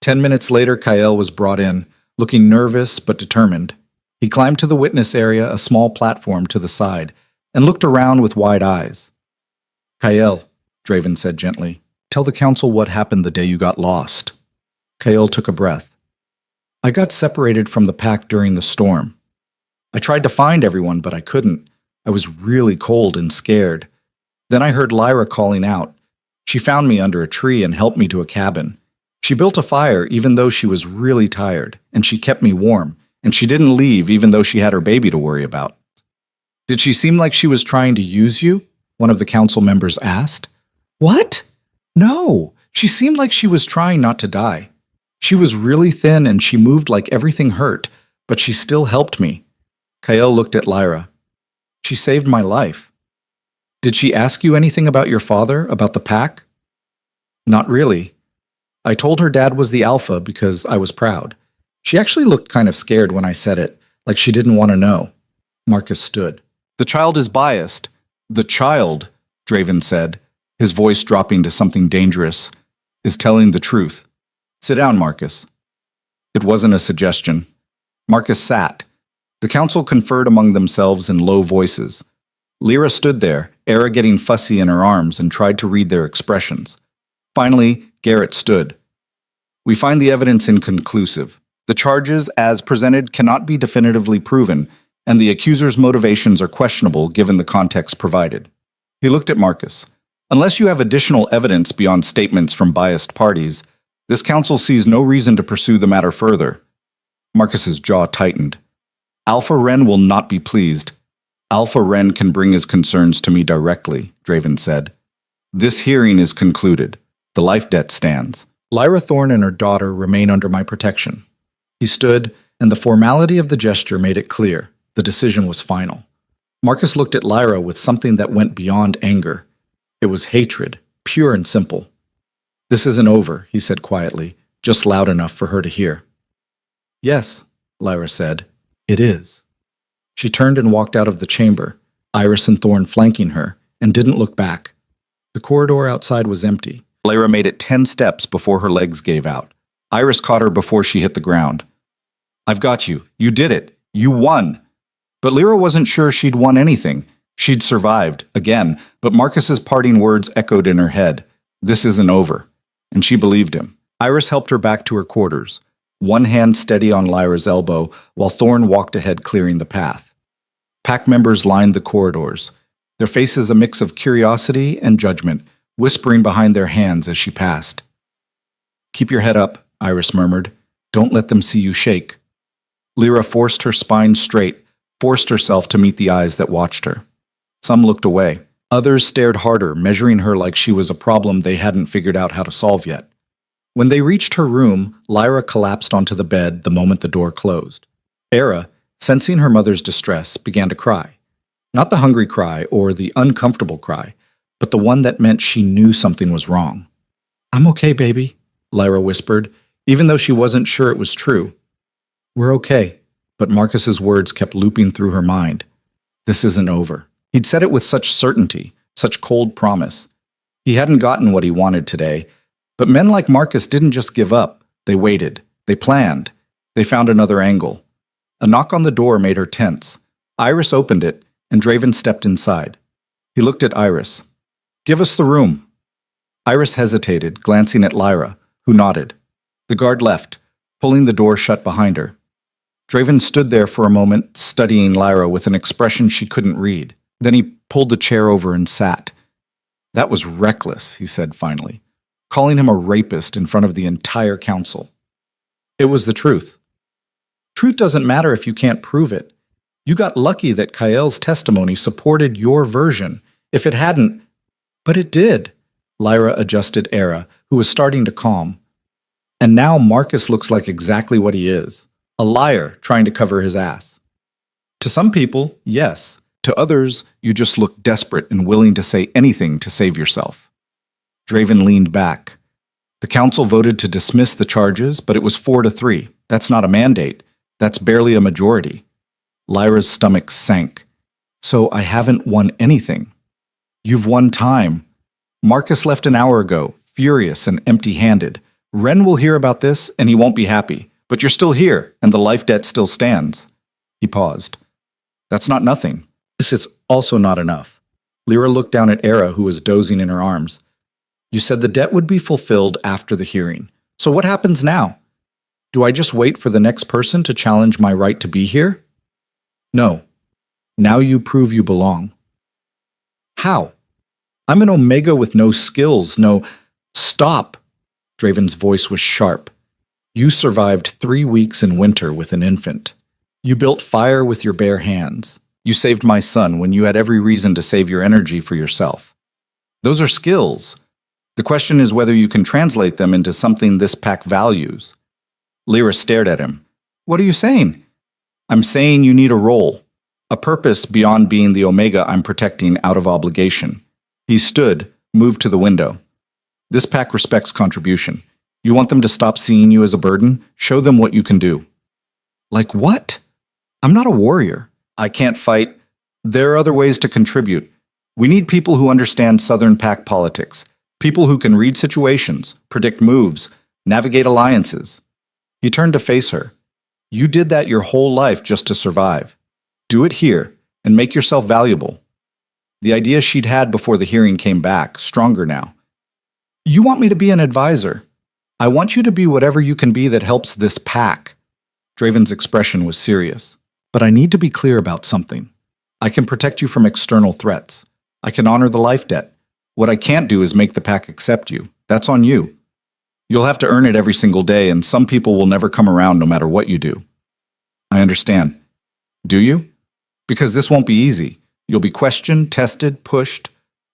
10 minutes later, Kael was brought in, looking nervous but determined. He climbed to the witness area, a small platform to the side, and looked around with wide eyes. Kael, Draven said gently, tell the council what happened the day you got lost. Kael took a breath. I got separated from the pack during the storm. I tried to find everyone, but I couldn't. I was really cold and scared. Then I heard Lyra calling out. She found me under a tree and helped me to a cabin. She built a fire even though she was really tired, and she kept me warm, and she didn't leave even though she had her baby to worry about. Did she seem like she was trying to use you? One of the council members asked. What? No, she seemed like she was trying not to die. She was really thin and she moved like everything hurt, but she still helped me. Kael looked at Lyra. She saved my life. Did she ask you anything about your father, about the pack? Not really. I told her dad was the alpha because I was proud. She actually looked kind of scared when I said it, like she didn't want to know. Marcus stood. The child is biased. The child, Draven said, his voice dropping to something dangerous, is telling the truth. Sit down, Marcus. It wasn't a suggestion. Marcus sat. The council conferred among themselves in low voices. Lyra stood there, Era getting fussy in her arms, and tried to read their expressions. Finally, Garrett stood. We find the evidence inconclusive. The charges, as presented, cannot be definitively proven, and the accuser's motivations are questionable given the context provided. He looked at Marcus. Unless you have additional evidence beyond statements from biased parties, this council sees no reason to pursue the matter further. Marcus's jaw tightened. Alpha Ren will not be pleased. Alpha Ren can bring his concerns to me directly, Draven said. This hearing is concluded. The life debt stands. Lyra Thorne and her daughter remain under my protection. He stood, and the formality of the gesture made it clear. The decision was final. Marcus looked at Lyra with something that went beyond anger. It was hatred, pure and simple. This isn't over, he said quietly, just loud enough for her to hear. Yes, Lyra said. It is. She turned and walked out of the chamber, Iris and Thorne flanking her, and didn't look back. The corridor outside was empty. Lyra made it 10 steps before her legs gave out. Iris caught her before she hit the ground. I've got you. You did it. You won. But Lyra wasn't sure she'd won anything. She'd survived, again, but Marcus's parting words echoed in her head. This isn't over. And she believed him. Iris helped her back to her quarters, one hand steady on Lyra's elbow, while Thorn walked ahead clearing the path. Pack members lined the corridors, their faces a mix of curiosity and judgment, whispering behind their hands as she passed. "Keep your head up," Iris murmured. "Don't let them see you shake." Lyra forced her spine straight, forced herself to meet the eyes that watched her. Some looked away. Others stared harder, measuring her like she was a problem they hadn't figured out how to solve yet. When they reached her room, Lyra collapsed onto the bed the moment the door closed. Era, sensing her mother's distress, began to cry. Not the hungry cry or the uncomfortable cry, but the one that meant she knew something was wrong. "I'm okay, baby," Lyra whispered, even though she wasn't sure it was true. "We're okay," but Marcus's words kept looping through her mind. This isn't over. He'd said it with such certainty, such cold promise. He hadn't gotten what he wanted today, but men like Marcus didn't just give up. They waited. They planned. They found another angle. A knock on the door made her tense. Iris opened it, and Draven stepped inside. He looked at Iris. "Give us the room." Iris hesitated, glancing at Lyra, who nodded. The guard left, pulling the door shut behind her. Draven stood there for a moment, studying Lyra with an expression she couldn't read. Then he pulled the chair over and sat. "That was reckless," he said finally, calling him a rapist in front of the entire council. It was the truth. Truth doesn't matter if you can't prove it. You got lucky that Kael's testimony supported your version. If it hadn't, but it did. Lyra adjusted Era, who was starting to calm. And now Marcus looks like exactly what he is, a liar trying to cover his ass. To some people, yes. To others, you just look desperate and willing to say anything to save yourself. Draven leaned back. The council voted to dismiss the charges, but it was 4-3. That's not a mandate. That's barely a majority. Lyra's stomach sank. "So I haven't won anything." "You've won time. Marcus left an hour ago, furious and empty-handed. Ren will hear about this, and he won't be happy. But you're still here, and the life debt still stands." He paused. "That's not nothing. This is also not enough." Lyra looked down at Era, who was dozing in her arms. "You said the debt would be fulfilled after the hearing. So what happens now? Do I just wait for the next person to challenge my right to be here?" "No. Now you prove you belong." "How? I'm an Omega with no skills, no—" "Stop!" Draven's voice was sharp. "You survived 3 weeks in winter with an infant. You built fire with your bare hands. You saved my son when you had every reason to save your energy for yourself. Those are skills. The question is whether you can translate them into something this pack values." Lyra stared at him. "What are you saying?" "I'm saying you need a role, a purpose beyond being the Omega I'm protecting out of obligation." He stood, moved to the window. "This pack respects contribution. You want them to stop seeing you as a burden? Show them what you can do." "Like what? I'm not a warrior. I can't fight. There are other ways to contribute. We need people who understand Southern Pack politics, people who can read situations, predict moves, navigate alliances." He turned to face her. "You did that your whole life just to survive. Do it here, and make yourself valuable." The idea she'd had before the hearing came back, stronger now. "You want me to be an advisor. I want you to be whatever you can be that helps this pack." Draven's expression was serious. "But I need to be clear about something. I can protect you from external threats. I can honor the life debt. What I can't do is make the pack accept you. That's on you. You'll have to earn it every single day, and some people will never come around no matter what you do." "I understand." "Do you? Because this won't be easy. You'll be questioned, tested, pushed.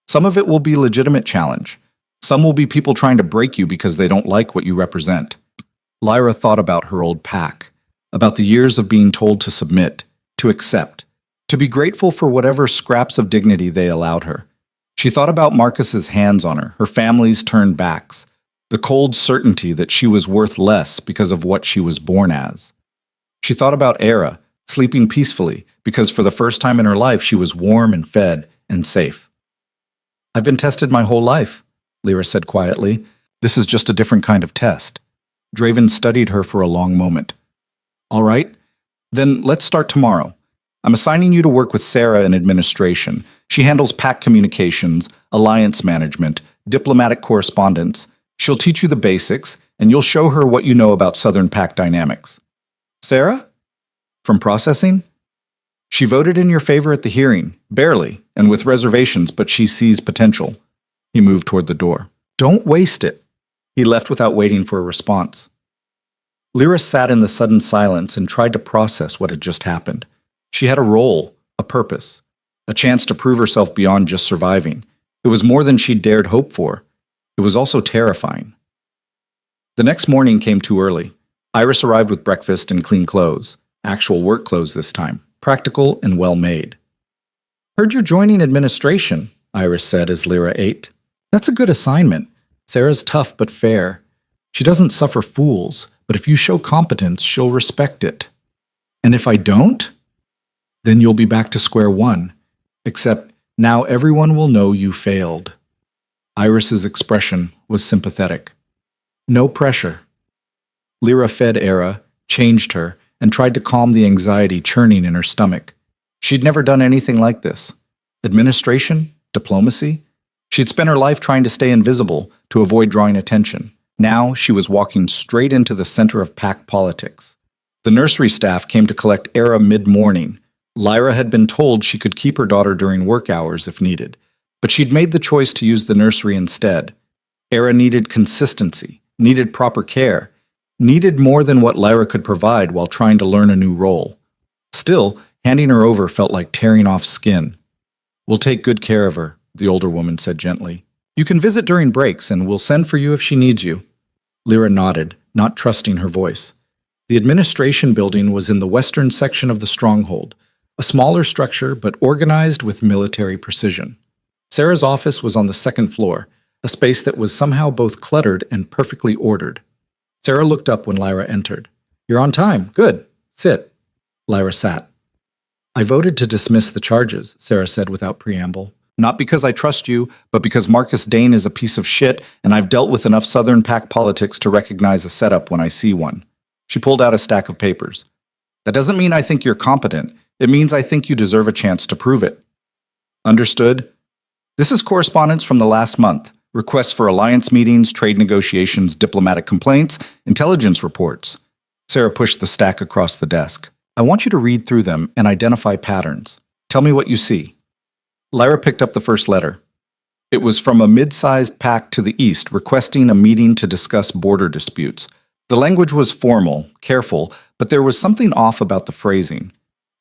Some of it will be legitimate challenge. Some will be people trying to break you because they don't like what you represent." Lyra thought about her old pack, about the years of being told to submit, to accept, to be grateful for whatever scraps of dignity they allowed her. She thought about Marcus's hands on her family's turned backs, the cold certainty that she was worth less because of what she was born as. She thought about Era, sleeping peacefully because for the first time in her life she was warm and fed and safe. "I've been tested my whole life," Lyra said quietly. "This is just a different kind of test." Draven studied her for a long moment. "All right, then let's start tomorrow. I'm assigning you to work with Sarah in administration. She handles pack communications, alliance management, diplomatic correspondence. She'll teach you the basics, and you'll show her what you know about Southern Pack dynamics. Sarah? From processing? She voted in your favor at the hearing, barely, and with reservations, but she sees potential. He moved toward the door. Don't waste it. He left without waiting for a response. Lyra sat in the sudden silence and tried to process what had just happened. She had a role, a purpose, a chance to prove herself beyond just surviving. It was more than she'd dared hope for. It was also terrifying. The next morning came too early. Iris arrived with breakfast and clean clothes. Actual work clothes this time. Practical and well-made. Heard you're joining administration, Iris said as Lyra ate. That's a good assignment. Sarah's tough but fair. She doesn't suffer fools, but if you show competence, she'll respect it. And if I don't? Then you'll be back to square one. Except now everyone will know you failed. Iris's expression was sympathetic. No pressure. Lyra fed Era, changed her, and tried to calm the anxiety churning in her stomach. She'd never done anything like this. Administration? Diplomacy? She'd spent her life trying to stay invisible, to avoid drawing attention. Now she was walking straight into the center of pack politics. The nursery staff came to collect Era mid-morning. Lyra had been told she could keep her daughter during work hours if needed, but she'd made the choice to use the nursery instead. Era needed consistency, needed proper care, needed more than what Lyra could provide while trying to learn a new role. Still, handing her over felt like tearing off skin. We'll take good care of her, the older woman said gently. You can visit during breaks, and we'll send for you if she needs you. Lyra nodded, not trusting her voice. The administration building was in the western section of the stronghold, a smaller structure but organized with military precision. Sarah's office was on the second floor, a space that was somehow both cluttered and perfectly ordered. Sarah looked up when Lyra entered. You're on time. Good. Sit. Lyra sat. I voted to dismiss the charges, Sarah said without preamble. Not because I trust you, but because Marcus Dane is a piece of shit, and I've dealt with enough Southern Pack politics to recognize a setup when I see one. She pulled out a stack of papers. That doesn't mean I think you're competent. It means I think you deserve a chance to prove it. Understood? This is correspondence from the last month. Requests for alliance meetings, trade negotiations, diplomatic complaints, intelligence reports. Sarah pushed the stack across the desk. I want you to read through them and identify patterns. Tell me what you see. Lyra picked up the first letter. It was from a mid-sized pack to the east requesting a meeting to discuss border disputes. The language was formal, careful, but there was something off about the phrasing.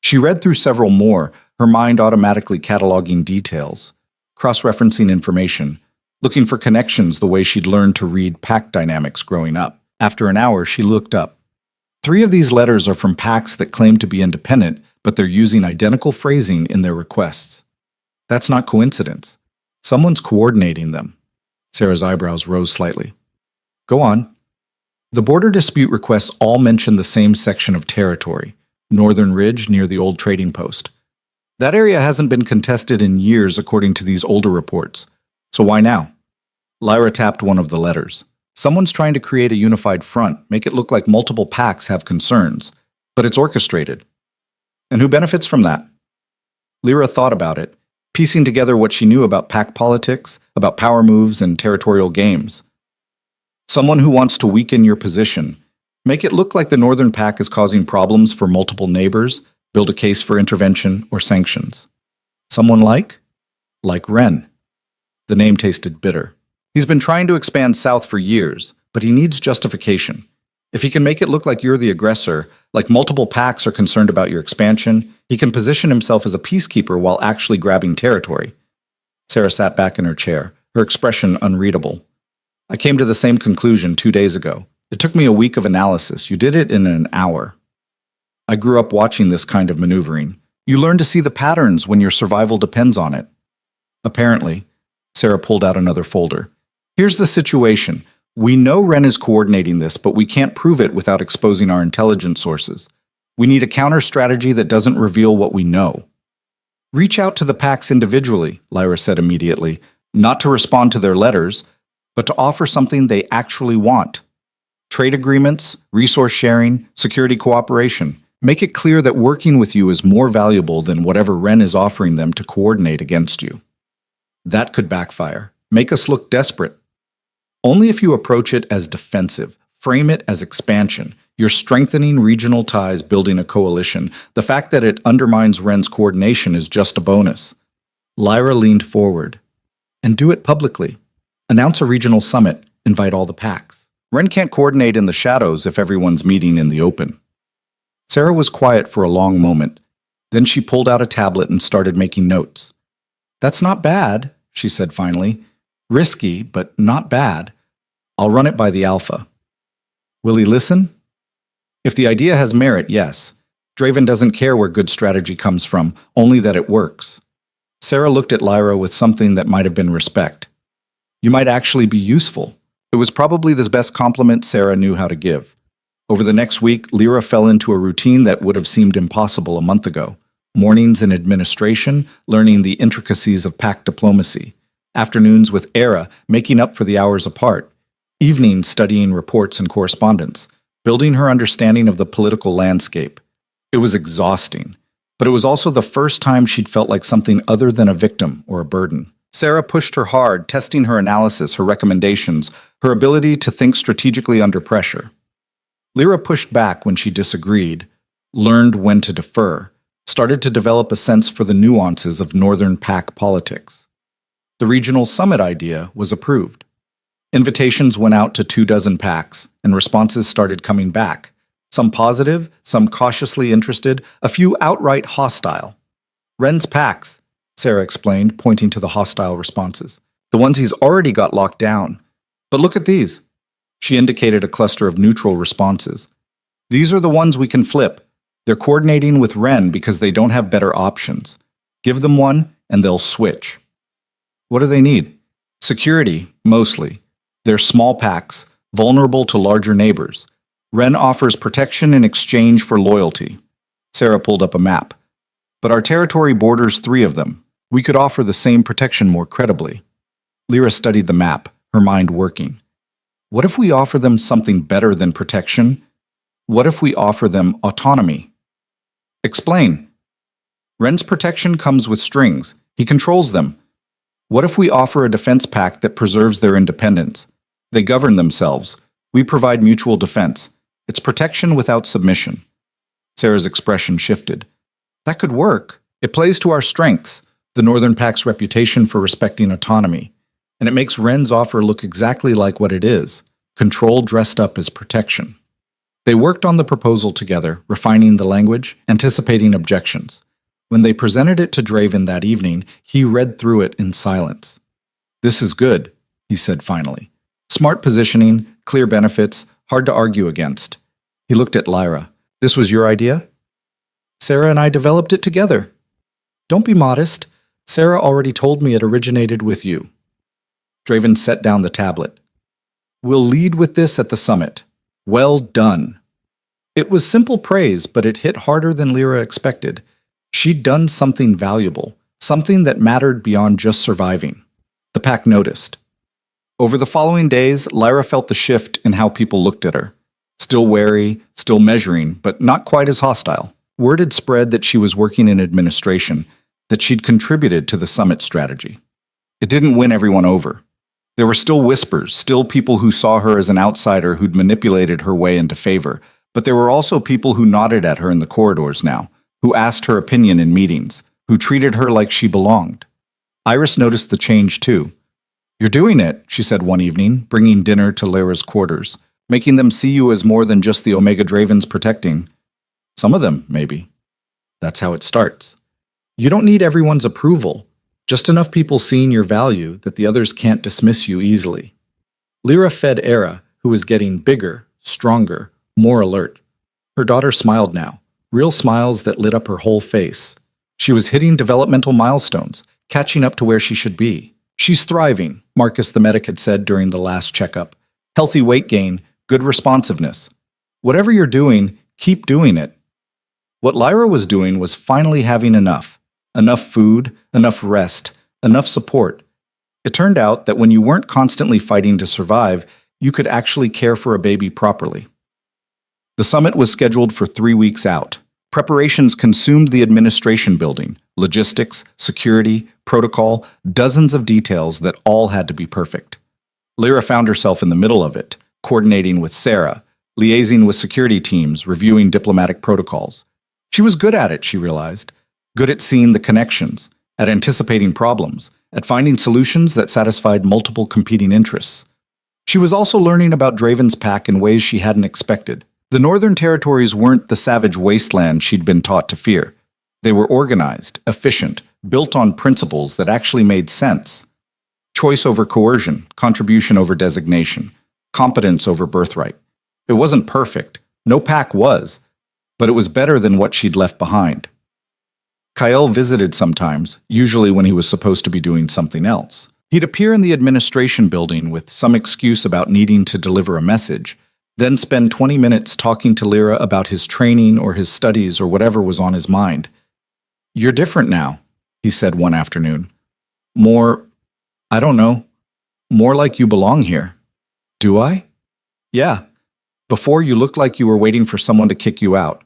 She read through several more, her mind automatically cataloging details, cross-referencing information, looking for connections the way she'd learned to read pack dynamics growing up. After an hour, she looked up. 3 of these letters are from packs that claim to be independent, but they're using identical phrasing in their requests. That's not coincidence. Someone's coordinating them. Sarah's eyebrows rose slightly. Go on. The border dispute requests all mention the same section of territory, Northern Ridge near the old trading post. That area hasn't been contested in years according to these older reports. So why now? Lyra tapped one of the letters. Someone's trying to create a unified front, make it look like multiple packs have concerns, but it's orchestrated. And who benefits from that? Lyra thought about it, piecing together what she knew about pack politics, about power moves and territorial games. Someone who wants to weaken your position, make it look like the Northern Pack is causing problems for multiple neighbors, build a case for intervention or sanctions. Someone like Wren. The name tasted bitter. He's been trying to expand south for years, but he needs justification. If he can make it look like you're the aggressor, like multiple packs are concerned about your expansion, he can position himself as a peacekeeper while actually grabbing territory. Sarah sat back in her chair, her expression unreadable. I came to the same conclusion 2 days ago. It took me a week of analysis. You did it in an hour. I grew up watching this kind of maneuvering. You learn to see the patterns when your survival depends on it. Apparently, Sarah pulled out another folder. Here's the situation. We know Wren is coordinating this, but we can't prove it without exposing our intelligence sources. We need a counter strategy that doesn't reveal what we know. Reach out to the packs individually, Lyra said immediately, not to respond to their letters, but to offer something they actually want. Trade agreements, resource sharing, security cooperation. Make it clear that working with you is more valuable than whatever Wren is offering them to coordinate against you. That could backfire. Make us look desperate. Only if you approach it as defensive, frame it as expansion. You're strengthening regional ties, building a coalition. The fact that it undermines Ren's coordination is just a bonus. Lyra leaned forward. And do it publicly. Announce a regional summit. Invite all the packs. Ren can't coordinate in the shadows if everyone's meeting in the open. Sarah was quiet for a long moment. Then she pulled out a tablet and started making notes. That's not bad, she said finally. Risky, but not bad. I'll run it by the Alpha. Will he listen? If the idea has merit, yes. Draven doesn't care where good strategy comes from, only that it works. Sarah looked at Lyra with something that might have been respect. You might actually be useful. It was probably the best compliment Sarah knew how to give. Over the next week, Lyra fell into a routine that would have seemed impossible a month ago. Mornings in administration, learning the intricacies of pact diplomacy. Afternoons with Era, making up for the hours apart. Evenings studying reports and correspondence, building her understanding of the political landscape. It was exhausting, but it was also the first time she'd felt like something other than a victim or a burden. Sarah pushed her hard, testing her analysis, her recommendations, her ability to think strategically under pressure. Lyra pushed back when she disagreed, learned when to defer, started to develop a sense for the nuances of Northern Pack politics. The regional summit idea was approved. Invitations went out to 24 packs, and responses started coming back. Some positive, some cautiously interested, a few outright hostile. Ren's packs, Sarah explained, pointing to the hostile responses. The ones he's already got locked down. But look at these. She indicated a cluster of neutral responses. These are the ones we can flip. They're coordinating with Ren because they don't have better options. Give them one, and they'll switch. What do they need? Security, mostly. They're small packs, vulnerable to larger neighbors. Ren offers protection in exchange for loyalty. Sarah pulled up a map. But our territory borders 3 of them. We could offer the same protection more credibly. Lyra studied the map, her mind working. What if we offer them something better than protection? What if we offer them autonomy? Explain. Ren's protection comes with strings. He controls them. What if we offer a defense pact that preserves their independence? They govern themselves. We provide mutual defense. It's protection without submission. Sarah's expression shifted. That could work. It plays to our strengths, the Northern Pact's reputation for respecting autonomy, and it makes Ren's offer look exactly like what it is, control dressed up as protection. They worked on the proposal together, refining the language, anticipating objections. When they presented it to Draven that evening, he read through it in silence. This is good, he said finally. Smart positioning, clear benefits, hard to argue against. He looked at Lyra. This was your idea? Sarah and I developed it together. Don't be modest. Sarah already told me it originated with you. Draven set down the tablet. We'll lead with this at the summit. Well done. It was simple praise, but it hit harder than Lyra expected. She'd done something valuable, something that mattered beyond just surviving. The pack noticed. Over the following days, Lyra felt the shift in how people looked at her. Still wary, still measuring, but not quite as hostile. Word had spread that she was working in administration, that she'd contributed to the summit strategy. It didn't win everyone over. There were still whispers, still people who saw her as an outsider who'd manipulated her way into favor, but there were also people who nodded at her in the corridors now, who asked her opinion in meetings, who treated her like she belonged. Iris noticed the change too. You're doing it, she said one evening, bringing dinner to Lyra's quarters, making them see you as more than just the Omega Dravens protecting. Some of them, maybe. That's how it starts. You don't need everyone's approval, just enough people seeing your value that the others can't dismiss you easily. Lyra fed Era, who was getting bigger, stronger, more alert. Her daughter smiled now, real smiles that lit up her whole face. She was hitting developmental milestones, catching up to where she should be. She's thriving, Marcus the medic had said during the last checkup. Healthy weight gain, good responsiveness. Whatever you're doing, keep doing it. What Lyra was doing was finally having enough. Enough food, enough rest, enough support. It turned out that when you weren't constantly fighting to survive, you could actually care for a baby properly. The summit was scheduled for 3 weeks out. Preparations consumed the administration building, logistics, security, protocol, dozens of details that all had to be perfect. Lyra found herself in the middle of it, coordinating with Sarah, liaising with security teams, reviewing diplomatic protocols. She was good at it, she realized. Good at seeing the connections, at anticipating problems, at finding solutions that satisfied multiple competing interests. She was also learning about Draven's pack in ways she hadn't expected. The Northern Territories weren't the savage wasteland she'd been taught to fear. They were organized, efficient, built on principles that actually made sense. Choice over coercion, contribution over designation, competence over birthright. It wasn't perfect. No pack was. But it was better than what she'd left behind. Kyle visited sometimes, usually when he was supposed to be doing something else. He'd appear in the administration building with some excuse about needing to deliver a message, then spend 20 minutes talking to Lyra about his training or his studies or whatever was on his mind. "You're different now," he said one afternoon. I don't know, more like you belong here." "Do I?" "Yeah. Before you looked like you were waiting for someone to kick you out.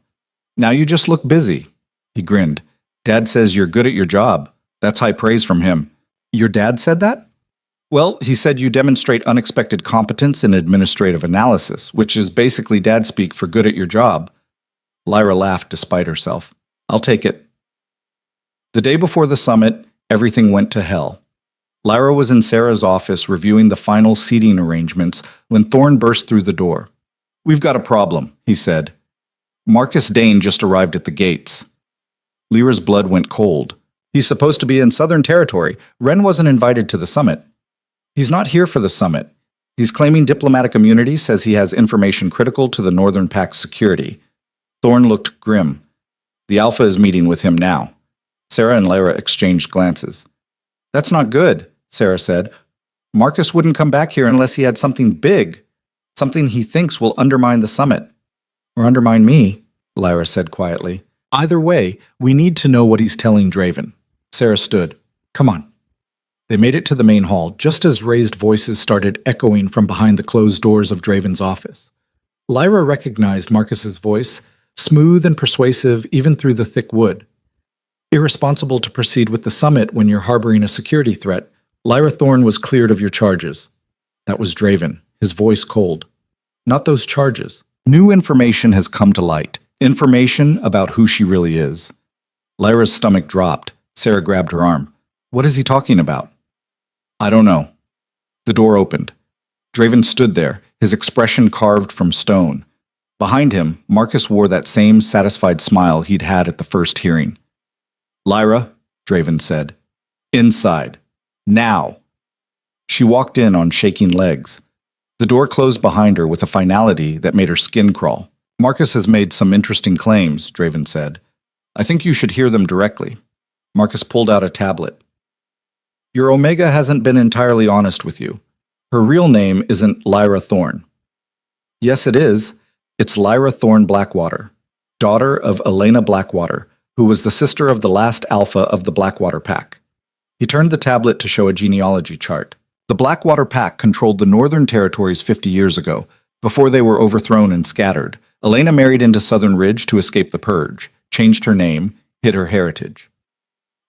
Now you just look busy." He grinned. "Dad says you're good at your job. That's high praise from him." "Your dad said that?" "Well, he said you demonstrate unexpected competence in administrative analysis, which is basically dad speak for good at your job." Lyra laughed despite herself. "I'll take it." The day before the summit, everything went to hell. Lyra was in Sarah's office reviewing the final seating arrangements when Thorne burst through the door. "We've got a problem," he said. "Marcus Dane just arrived at the gates." Lyra's blood went cold. "He's supposed to be in Southern Territory. Ren wasn't invited to the summit." "He's not here for the summit. He's claiming diplomatic immunity, says he has information critical to the Northern Pact's security." Thorne looked grim. "The Alpha is meeting with him now." Sarah and Lyra exchanged glances. "That's not good," Sarah said. "Marcus wouldn't come back here unless he had something big, something he thinks will undermine the summit." "Or undermine me," Lyra said quietly. "Either way, we need to know what he's telling Draven." Sarah stood. "Come on." They made it to the main hall just as raised voices started echoing from behind the closed doors of Draven's office. Lyra recognized Marcus's voice, smooth and persuasive even through the thick wood. "Irresponsible to proceed with the summit when you're harboring a security threat. Lyra Thorne was cleared of your charges." That was Draven, his voice cold. "Not those charges. New information has come to light. Information about who she really is." Lyra's stomach dropped. Sarah grabbed her arm. "What is he talking about?" "I don't know." The door opened. Draven stood there, his expression carved from stone. Behind him, Marcus wore that same satisfied smile he'd had at the first hearing. "Lyra," Draven said. "Inside. Now." She walked in on shaking legs. The door closed behind her with a finality that made her skin crawl. "Marcus has made some interesting claims," Draven said. "I think you should hear them directly." Marcus pulled out a tablet. "Your Omega hasn't been entirely honest with you. Her real name isn't Lyra Thorne." "Yes, it is. It's Lyra Thorne Blackwater, daughter of Elena Blackwater, who was the sister of the last Alpha of the Blackwater Pack." He turned the tablet to show a genealogy chart. The Blackwater Pack controlled the Northern Territories 50 years ago, before they were overthrown and scattered. Elena married into Southern Ridge to escape the Purge, changed her name, hid her heritage.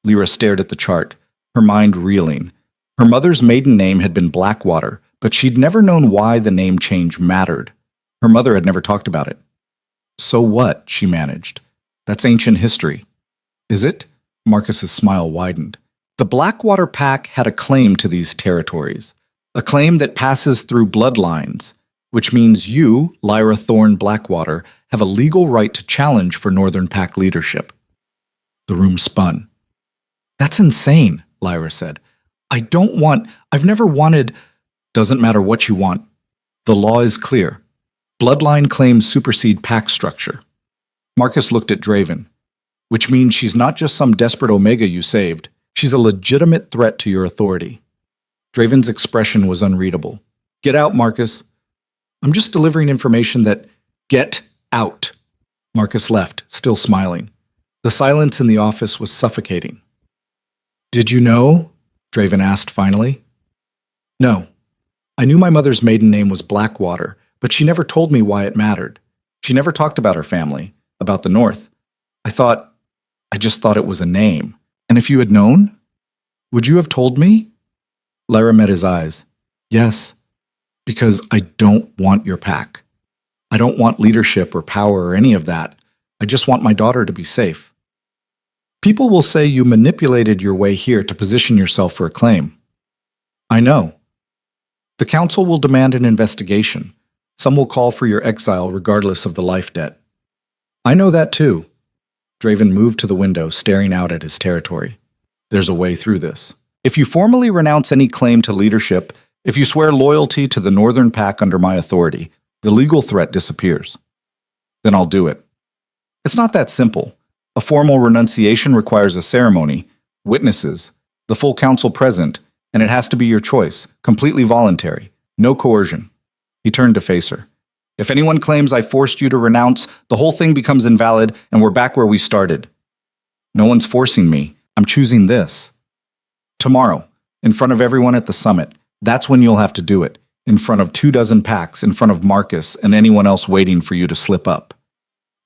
Lyra stared at the chart, her mind reeling. Her mother's maiden name had been Blackwater, but she'd never known why the name change mattered. Her mother had never talked about it. "So what?" she managed. "That's ancient history." "Is it?" Marcus's smile widened. The Blackwater Pack had a claim to these territories, a claim that passes through bloodlines, which means you, Lyra Thorne Blackwater, have a legal right to challenge for Northern Pack leadership. The room spun. "That's insane," Lyra said. I've never wanted." "Doesn't matter what you want. The law is clear. Bloodline claims supersede pack structure." Marcus looked at Draven. "Which means she's not just some desperate Omega you saved. She's a legitimate threat to your authority." Draven's expression was unreadable. "Get out, Marcus." "I'm just delivering information that—" "Get out." Marcus left, still smiling. The silence in the office was suffocating. "Did you know?" Draven asked finally. "No. I knew my mother's maiden name was Blackwater, but she never told me why it mattered. She never talked about her family, about the North. I just thought it was a name. And if you had known? Would you have told me?" Lyra met his eyes. "Yes, Because I don't want your pack. I don't want leadership or power or any of that. I just want my daughter to be safe. People will say you manipulated your way here to position yourself for acclaim. I know. The council will demand an investigation. Some will call for your exile regardless of the life debt. I know that too. Draven moved to the window, staring out at his territory. There's a way through this. If you formally renounce any claim to leadership, if you swear loyalty to the Northern Pack under my authority, the legal threat disappears. Then I'll do it. It's not that simple. A formal renunciation requires a ceremony, witnesses, the full council present, and it has to be your choice, completely voluntary, no coercion. He turned to face her. If anyone claims I forced you to renounce, the whole thing becomes invalid and we're back where we started. No one's forcing me. I'm choosing this. Tomorrow, in front of everyone at the summit, that's when you'll have to do it. In front of 24 packs, in front of Marcus and anyone else waiting for you to slip up.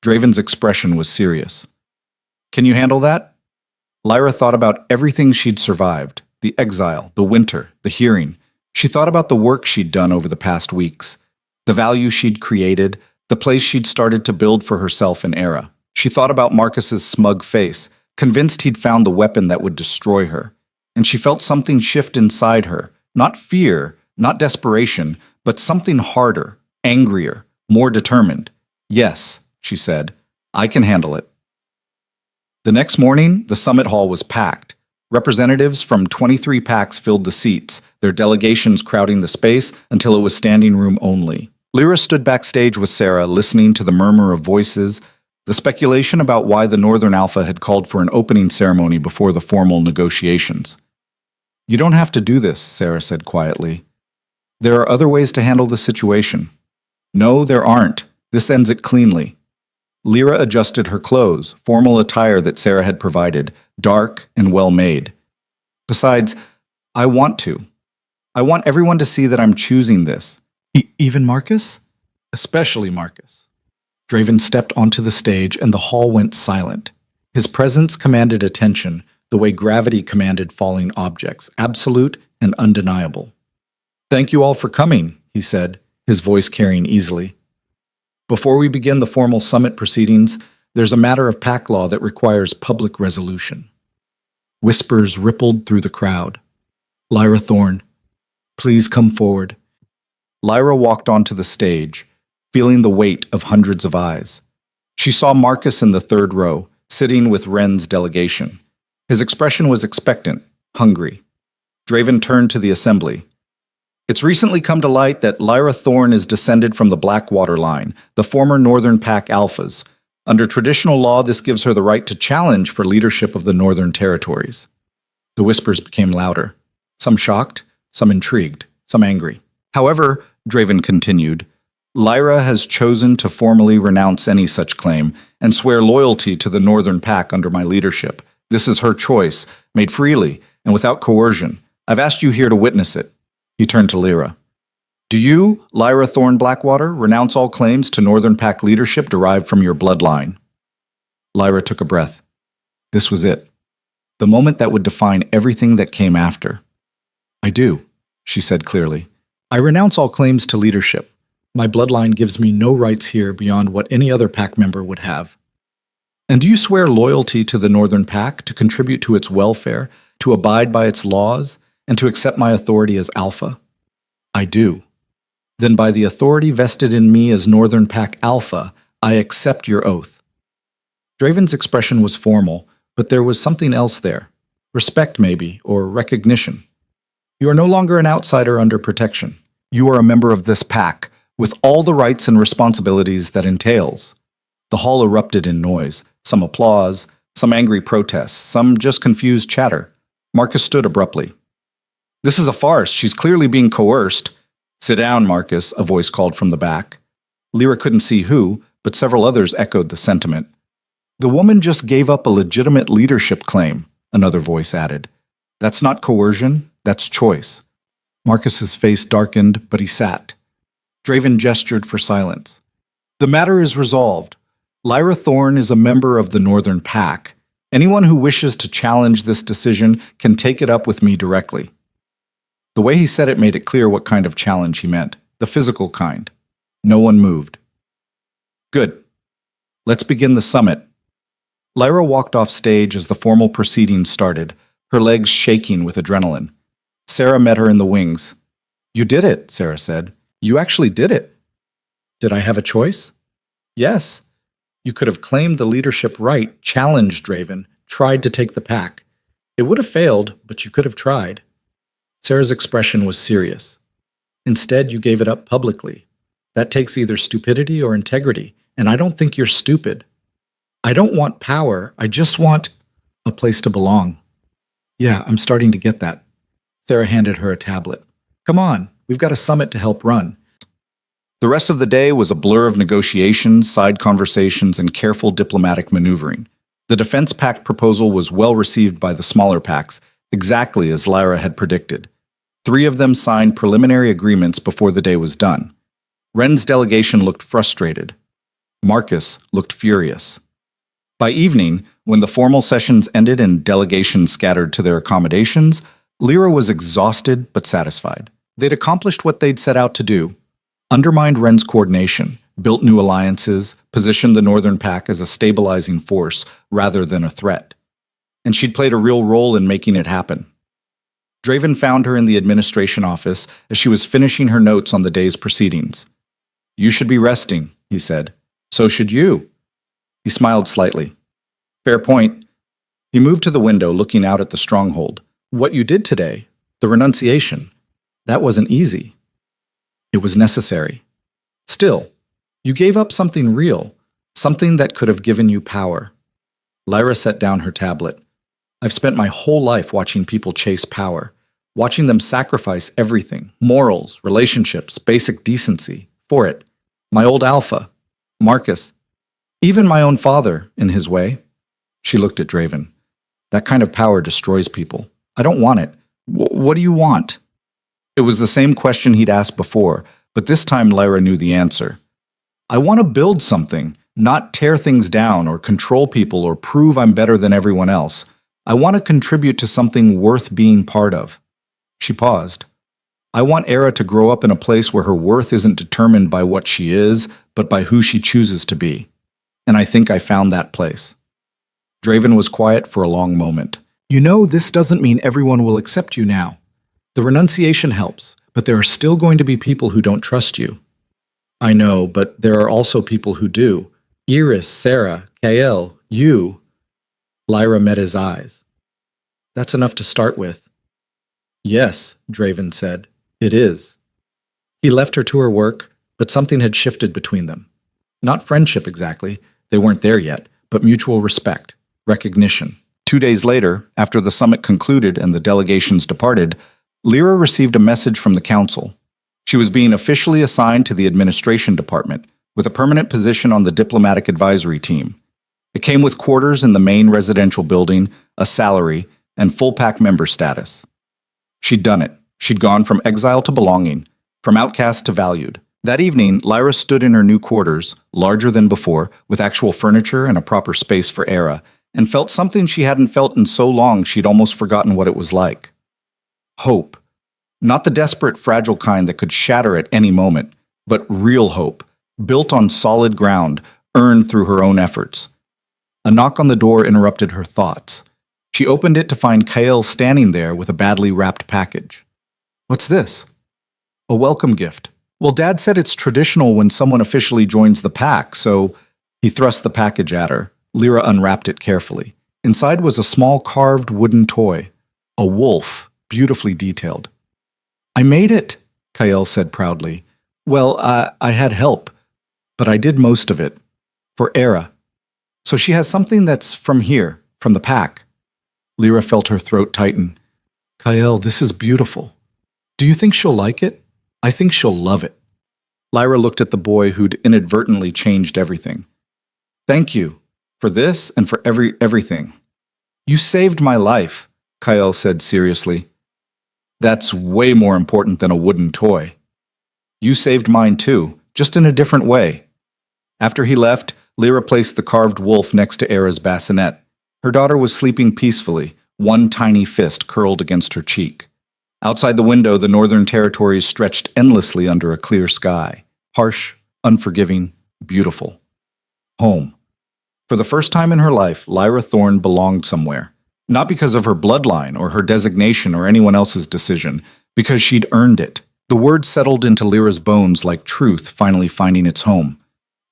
Draven's expression was serious. Can you handle that? Lyra thought about everything she'd survived. The exile, the winter, the hearing. She thought about the work she'd done over the past weeks. The value she'd created, the place she'd started to build for herself and Era. She thought about Marcus's smug face, convinced he'd found the weapon that would destroy her. And she felt something shift inside her. Not fear, not desperation, but something harder, angrier, more determined. Yes, she said, I can handle it. The next morning, the summit hall was packed. Representatives from 23 packs filled the seats, their delegations crowding the space until it was standing room only. Lyra stood backstage with Sarah, listening to the murmur of voices, the speculation about why the Northern Alpha had called for an opening ceremony before the formal negotiations. You don't have to do this, Sarah said quietly. There are other ways to handle the situation. No, there aren't. This ends it cleanly. Lyra adjusted her clothes, formal attire that Sarah had provided, dark and well-made. Besides, I want to. I want everyone to see that I'm choosing this. Even Marcus? Especially Marcus. Draven stepped onto the stage and the hall went silent. His presence commanded attention, the way gravity commanded falling objects, absolute and undeniable. Thank you all for coming, he said, his voice carrying easily. Before we begin the formal summit proceedings, there's a matter of pack law that requires public resolution. Whispers rippled through the crowd. Lyra Thorne, please come forward. Lyra walked onto the stage, feeling the weight of hundreds of eyes. She saw Marcus in the third row, sitting with Wren's delegation. His expression was expectant, hungry. Draven turned to the assembly. It's recently come to light that Lyra Thorne is descended from the Blackwater line, the former Northern Pack Alphas. Under traditional law, this gives her the right to challenge for leadership of the Northern Territories. The whispers became louder, some shocked, some intrigued, some angry. However, Draven continued, Lyra has chosen to formally renounce any such claim and swear loyalty to the Northern Pack under my leadership. This is her choice, made freely and without coercion. I've asked you here to witness it. He turned to Lyra. Do you, Lyra Thorne Blackwater, renounce all claims to Northern Pack leadership derived from your bloodline? Lyra took a breath. This was it. The moment that would define everything that came after. I do, she said clearly. I renounce all claims to leadership. My bloodline gives me no rights here beyond what any other pack member would have. And do you swear loyalty to the Northern Pack, to contribute to its welfare, to abide by its laws, and to accept my authority as Alpha? I do. Then by the authority vested in me as Northern Pack Alpha, I accept your oath. Draven's expression was formal, but there was something else there. Respect, maybe, or recognition. You are no longer an outsider under protection. You are a member of this pack, with all the rights and responsibilities that entails. The hall erupted in noise, some applause, some angry protests, some just confused chatter. Marcus stood abruptly. This is a farce. She's clearly being coerced. Sit down, Marcus, a voice called from the back. Lyra couldn't see who, but several others echoed the sentiment. The woman just gave up a legitimate leadership claim, another voice added. That's not coercion, that's choice. Marcus's face darkened, but he sat. Draven gestured for silence. The matter is resolved. Lyra Thorne is a member of the Northern Pack. Anyone who wishes to challenge this decision can take it up with me directly. The way he said it made it clear what kind of challenge he meant. the physical kind. No one moved. Good. Let's begin the summit. Lyra walked off stage as the formal proceedings started, her legs shaking with adrenaline. Sarah met her in the wings. You did it, Sarah said. You actually did it. Did I have a choice? Yes. You could have claimed the leadership right, challenged Draven, tried to take the pack. It would have failed, but you could have tried. Sarah's expression was serious. Instead, you gave it up publicly. That takes either stupidity or integrity, and I don't think you're stupid. I don't want power, I just want a place to belong. Yeah, I'm starting to get that. Sarah handed her a tablet. Come on, we've got a summit to help run. The rest of the day was a blur of negotiations, side conversations, and careful diplomatic maneuvering. The defense pact proposal was well received by the smaller packs, exactly as Lyra had predicted. 3 of them signed preliminary agreements before the day was done. Ren's delegation looked frustrated. Marcus looked furious. By evening, when the formal sessions ended and delegations scattered to their accommodations, Lyra was exhausted but satisfied. They'd accomplished what they'd set out to do, undermined Ren's coordination, built new alliances, positioned the Northern Pack as a stabilizing force rather than a threat. And she'd played a real role in making it happen. Draven found her in the administration office as she was finishing her notes on the day's proceedings. You should be resting, he said. So should you. He smiled slightly. Fair point. He moved to the window, looking out at the stronghold. What you did today, the renunciation, that wasn't easy. It was necessary. Still, you gave up something real, something that could have given you power. Lyra set down her tablet. I've spent my whole life watching people chase power, watching them sacrifice everything, morals, relationships, basic decency, for it. My old alpha, Marcus, even my own father, in his way. She looked at Draven. That kind of power destroys people. I don't want it. What do you want? It was the same question he'd asked before, but this time Lyra knew the answer. I want to build something, not tear things down or control people or prove I'm better than everyone else. I want to contribute to something worth being part of. She paused. I want Era to grow up in a place where her worth isn't determined by what she is, but by who she chooses to be. And I think I found that place. Draven was quiet for a long moment. You know, this doesn't mean everyone will accept you now. The renunciation helps, but there are still going to be people who don't trust you. I know, but there are also people who do. Iris, Sarah, Kael, you. Lyra met his eyes. That's enough to start with. Yes, Draven said. It is. He left her to her work, but something had shifted between them. Not friendship exactly, they weren't there yet, but mutual respect, recognition. 2 days later, after the summit concluded and the delegations departed, Lyra received a message from the council. She was being officially assigned to the administration department, with a permanent position on the diplomatic advisory team. It came with quarters in the main residential building, a salary, and full pack member status. She'd done it. She'd gone from exile to belonging, from outcast to valued. That evening, Lyra stood in her new quarters, larger than before, with actual furniture and a proper space for Era, and felt something she hadn't felt in so long she'd almost forgotten what it was like. Hope. Not the desperate, fragile kind that could shatter at any moment, but real hope, built on solid ground, earned through her own efforts. A knock on the door interrupted her thoughts. She opened it to find Kael standing there with a badly wrapped package. What's this? A welcome gift. Well, Dad said it's traditional when someone officially joins the pack, so he thrust the package at her. Lyra unwrapped it carefully. Inside was a small carved wooden toy. A wolf, beautifully detailed. I made it, Kael said proudly. Well, I had help, but I did most of it. For Era. So she has something that's from here, from the pack. Lyra felt her throat tighten. Kael, this is beautiful. Do you think she'll like it? I think she'll love it. Lyra looked at the boy who'd inadvertently changed everything. Thank you, for this and for everything. You saved my life, Kael said seriously. That's way more important than a wooden toy. You saved mine too, just in a different way. After he left, Lyra placed the carved wolf next to Era's bassinet. Her daughter was sleeping peacefully, one tiny fist curled against her cheek. Outside the window, the Northern Territories stretched endlessly under a clear sky. Harsh, unforgiving, beautiful. Home. For the first time in her life, Lyra Thorne belonged somewhere. Not because of her bloodline or her designation or anyone else's decision, because she'd earned it. The word settled into Lyra's bones like truth finally finding its home.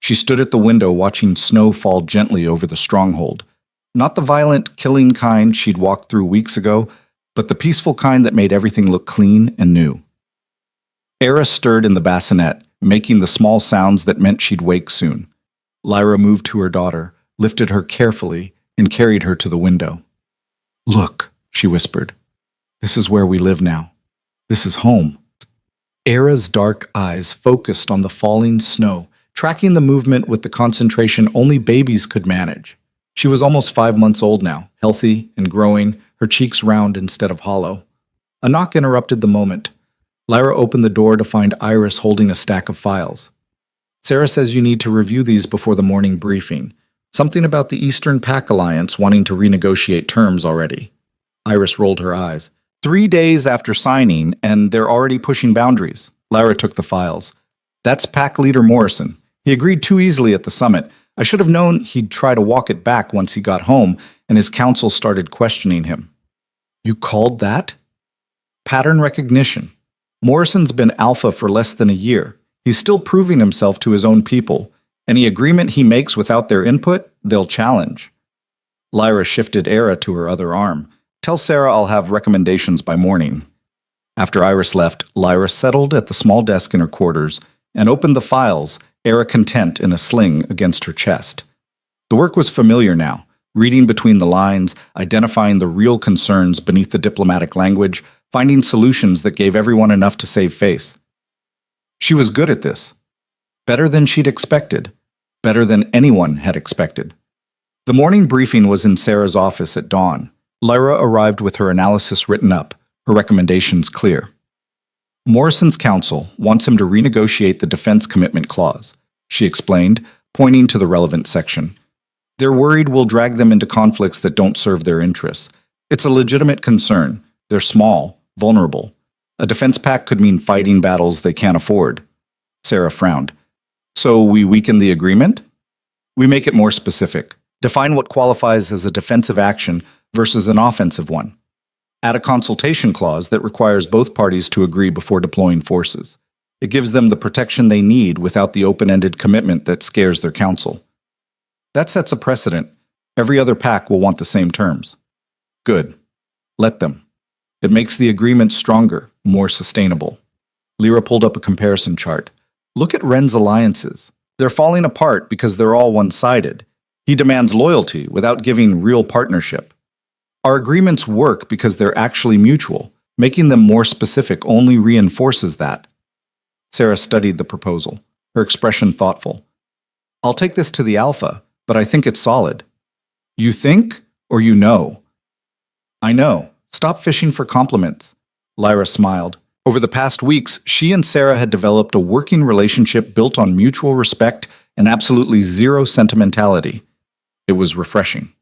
She stood at the window watching snow fall gently over the stronghold. Not the violent, killing kind she'd walked through weeks ago, but the peaceful kind that made everything look clean and new. Era stirred in the bassinet, making the small sounds that meant she'd wake soon. Lyra moved to her daughter, lifted her carefully, and carried her to the window. "Look," she whispered. "This is where we live now. This is home." Era's dark eyes focused on the falling snow, tracking the movement with the concentration only babies could manage. She was almost 5 months old now, healthy and growing, her cheeks round instead of hollow. A knock interrupted the moment. Lyra opened the door to find Iris holding a stack of files. "Sarah says you need to review these before the morning briefing. Something about the Eastern Pac Alliance wanting to renegotiate terms already." Iris rolled her eyes. 3 days after signing, and they're already pushing boundaries. Lyra took the files. "That's Pac leader Morrison. He agreed too easily at the summit. I should have known he'd try to walk it back once he got home, and his council started questioning him." "You called that?" "Pattern recognition. Morrison's been alpha for less than a year. He's still proving himself to his own people. Any agreement he makes without their input, they'll challenge." Lyra shifted Era to her other arm. "Tell Sarah I'll have recommendations by morning." After Iris left, Lyra settled at the small desk in her quarters and opened the files, Era content in a sling against her chest. The work was familiar now, reading between the lines, identifying the real concerns beneath the diplomatic language, finding solutions that gave everyone enough to save face. She was good at this. Better than she'd expected. Better than anyone had expected. The morning briefing was in Sarah's office at dawn. Lyra arrived with her analysis written up, her recommendations clear. Morrison's counsel wants him to renegotiate the defense commitment clause, she explained, pointing to the relevant section. "They're worried we'll drag them into conflicts that don't serve their interests. It's a legitimate concern. They're small, vulnerable. A defense pact could mean fighting battles they can't afford." Sarah frowned. "So we weaken the agreement?" "We make it more specific. Define what qualifies as a defensive action versus an offensive one. Add a consultation clause that requires both parties to agree before deploying forces. It gives them the protection they need without the open-ended commitment that scares their council. That sets a precedent. Every other pack will want the same terms." "Good. Let them. It makes the agreement stronger, more sustainable." Lyra pulled up a comparison chart. "Look at Ren's alliances. They're falling apart because they're all one-sided. He demands loyalty without giving real partnership. Our agreements work because they're actually mutual. Making them more specific only reinforces that." Sarah studied the proposal, her expression thoughtful. "I'll take this to the Alpha, but I think it's solid." "You think, or you know?" "I know. Stop fishing for compliments." Lyra smiled. Over the past weeks, she and Sarah had developed a working relationship built on mutual respect and absolutely zero sentimentality. It was refreshing.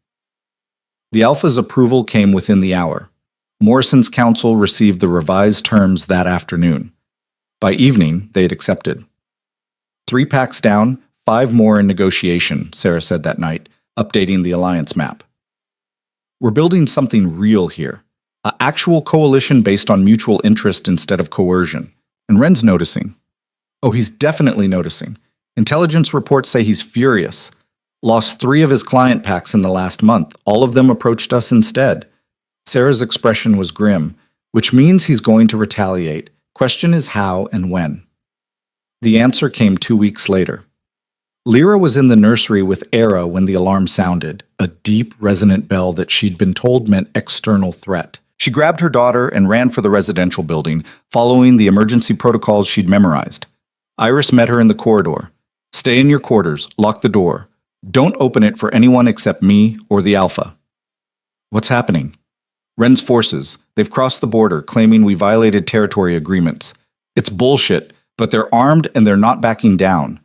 The Alpha's approval came within the hour. Morrison's council received the revised terms that afternoon. By evening, they had accepted. 3 packs down, 5 more in negotiation, Sarah said that night, updating the alliance map. "We're building something real here. An actual coalition based on mutual interest instead of coercion. And Ren's noticing." "Oh, he's definitely noticing. Intelligence reports say he's furious. Lost 3 of his client packs in the last month. All of them approached us instead." Sarah's expression was grim, "which means he's going to retaliate. Question is how and when." The answer came 2 weeks later. Lyra was in the nursery with Era when the alarm sounded, a deep, resonant bell that she'd been told meant external threat. She grabbed her daughter and ran for the residential building, following the emergency protocols she'd memorized. Iris met her in the corridor. "Stay in your quarters. Lock the door. Don't open it for anyone except me or the Alpha." "What's happening?" "Ren's forces. They've crossed the border, claiming we violated territory agreements. It's bullshit, but they're armed and they're not backing down."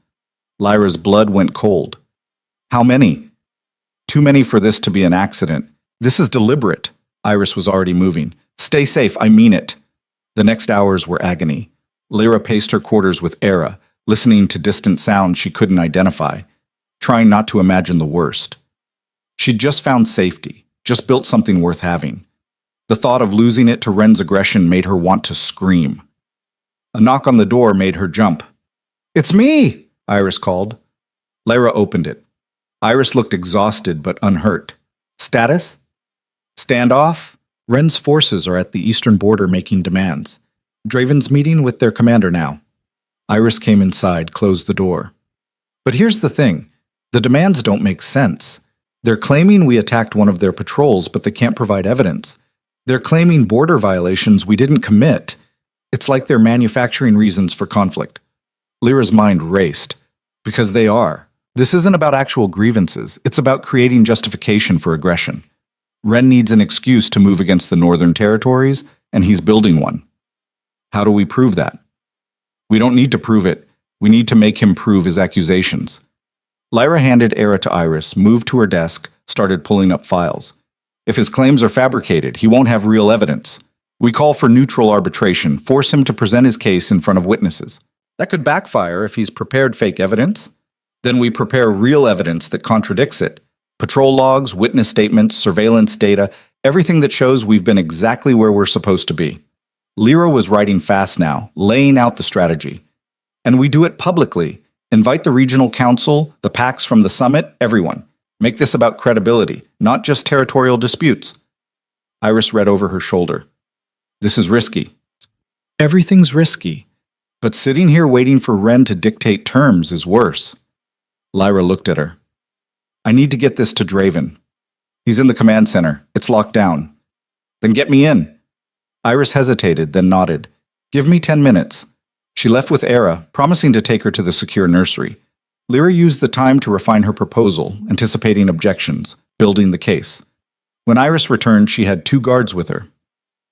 Lyra's blood went cold. "How many?" "Too many for this to be an accident. This is deliberate." Iris was already moving. "Stay safe, I mean it." The next hours were agony. Lyra paced her quarters with Era, listening to distant sounds she couldn't identify, trying not to imagine the worst. She'd just found safety, just built something worth having. The thought of losing it to Ren's aggression made her want to scream. A knock on the door made her jump. "It's me!" Iris called. Lyra opened it. Iris looked exhausted but unhurt. "Status?" "Standoff? Ren's forces are at the eastern border making demands. Draven's meeting with their commander now." Iris came inside, closed the door. "But here's the thing. The demands don't make sense. They're claiming we attacked one of their patrols, but they can't provide evidence. They're claiming border violations we didn't commit. It's like they're manufacturing reasons for conflict." Lyra's mind raced. Because they are. This isn't about actual grievances. It's about creating justification for aggression. Ren needs an excuse to move against the Northern Territories, and he's building one. How do we prove that? We don't need to prove it. We need to make him prove his accusations. Lyra handed Era to Iris, moved to her desk, started pulling up files. If his claims are fabricated, he won't have real evidence. We call for neutral arbitration, force him to present his case in front of witnesses. That could backfire if he's prepared fake evidence. Then we prepare real evidence that contradicts it. Patrol logs, witness statements, surveillance data, everything that shows we've been exactly where we're supposed to be. Lyra was writing fast now, laying out the strategy. And we do it publicly. Invite the regional council, the PACs from the summit, everyone. Make this about credibility, not just territorial disputes. Iris read over her shoulder. This is risky. Everything's risky. But sitting here waiting for Ren to dictate terms is worse. Lyra looked at her. I need to get this to Draven. He's in the command center. It's locked down. Then get me in. Iris hesitated, then nodded. Give me 10 minutes. She left with Era, promising to take her to the secure nursery. Lyra used the time to refine her proposal, anticipating objections, building the case. When Iris returned, she had 2 guards with her.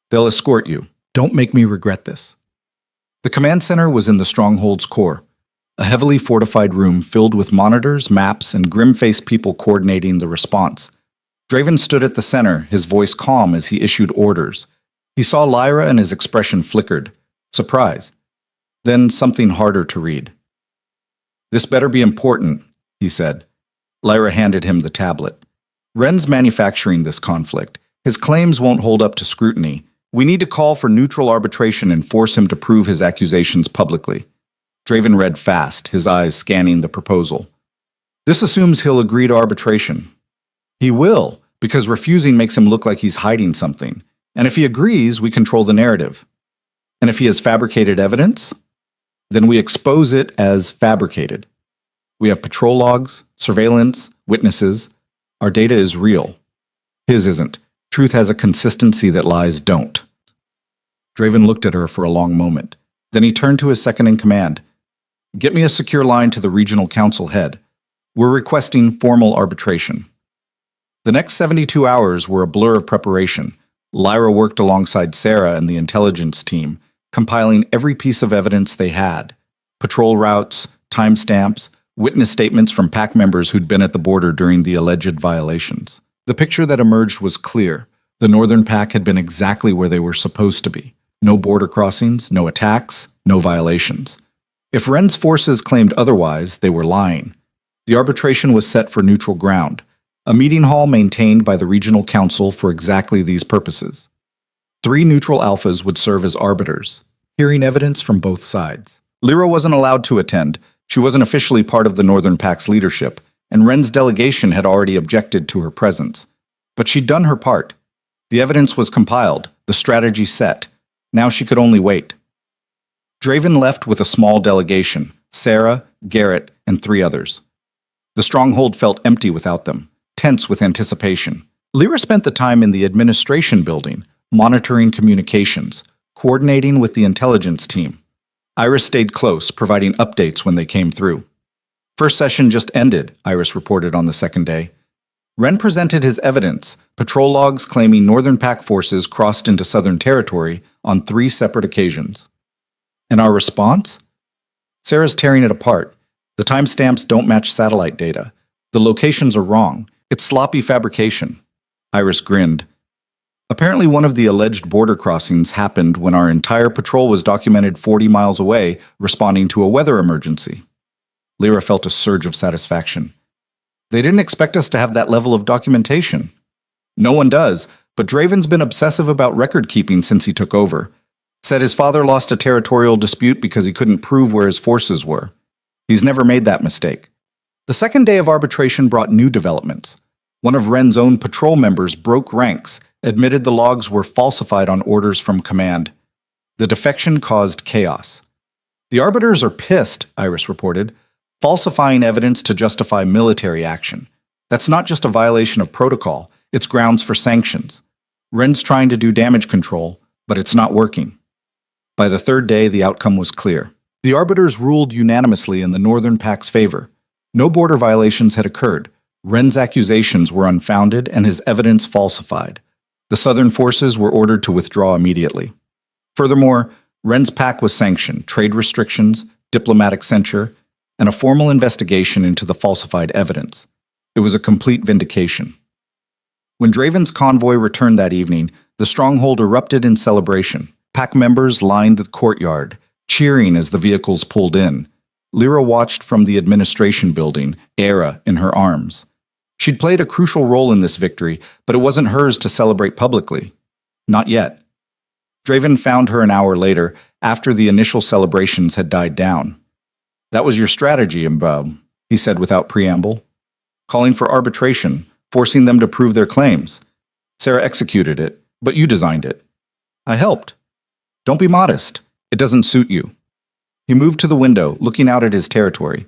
They'll escort you. Don't make me regret this. The command center was in the Stronghold's core, a heavily fortified room filled with monitors, maps, and grim-faced people coordinating the response. Draven stood at the center, his voice calm as he issued orders. He saw Lyra and his expression flickered. Surprise. Then something harder to read. This better be important, he said. Lyra handed him the tablet. Ren's manufacturing this conflict. His claims won't hold up to scrutiny. We need to call for neutral arbitration and force him to prove his accusations publicly. Draven read fast, his eyes scanning the proposal. This assumes he'll agree to arbitration. He will, because refusing makes him look like he's hiding something. And if he agrees, we control the narrative. And if he has fabricated evidence, then we expose it as fabricated. We have patrol logs, surveillance, witnesses. Our data is real. His isn't. Truth has a consistency that lies don't. Draven looked at her for a long moment. Then he turned to his second-in-command. Get me a secure line to the regional council head. We're requesting formal arbitration. The next 72 hours were a blur of preparation. Lyra worked alongside Sarah and the intelligence team, compiling every piece of evidence they had. Patrol routes, timestamps, witness statements from PAC members who'd been at the border during the alleged violations. The picture that emerged was clear. The Northern PAC had been exactly where they were supposed to be. No border crossings, no attacks, no violations. If Ren's forces claimed otherwise, they were lying. The arbitration was set for neutral ground, a meeting hall maintained by the regional council for exactly these purposes. 3 neutral alphas would serve as arbiters, hearing evidence from both sides. Lyra wasn't allowed to attend. She wasn't officially part of the Northern PAC's leadership, and Ren's delegation had already objected to her presence. But she'd done her part. The evidence was compiled, the strategy set. Now she could only wait. Draven left with a small delegation, Sarah, Garrett, and 3 others. The stronghold felt empty without them, tense with anticipation. Lyra spent the time in the administration building, monitoring communications, coordinating with the intelligence team. Iris stayed close, providing updates when they came through. First session just ended, Iris reported on the second day. Ren presented his evidence, patrol logs claiming Northern PAC forces crossed into Southern Territory on 3 separate occasions. And our response? Sarah's tearing it apart. The timestamps don't match satellite data. The locations are wrong. It's sloppy fabrication. Iris grinned. Apparently, one of the alleged border crossings happened when our entire patrol was documented 40 miles away, responding to a weather emergency. Lyra felt a surge of satisfaction. They didn't expect us to have that level of documentation. No one does, but Draven's been obsessive about record keeping since he took over. Said his father lost a territorial dispute because he couldn't prove where his forces were. He's never made that mistake. The second day of arbitration brought new developments. One of Wren's own patrol members broke ranks, admitted the logs were falsified on orders from command. The defection caused chaos. The arbiters are pissed, Iris reported, falsifying evidence to justify military action. That's not just a violation of protocol, it's grounds for sanctions. Wren's trying to do damage control, but it's not working. By the third day, the outcome was clear. The arbiters ruled unanimously in the Northern Pact's favor. No border violations had occurred. Wren's accusations were unfounded and his evidence falsified. The Southern forces were ordered to withdraw immediately. Furthermore, Wren's pack was sanctioned, trade restrictions, diplomatic censure, and a formal investigation into the falsified evidence. It was a complete vindication. When Draven's convoy returned that evening, the stronghold erupted in celebration. Pack members lined the courtyard, cheering as the vehicles pulled in. Lyra watched from the administration building, Era in her arms. She'd played a crucial role in this victory, but it wasn't hers to celebrate publicly. Not yet. Draven found her an hour later, after the initial celebrations had died down. "That was your strategy, Imbaum," he said without preamble. "Calling for arbitration, forcing them to prove their claims. Sarah executed it, but you designed it. I helped. Don't be modest. It doesn't suit you." He moved to the window, looking out at his territory.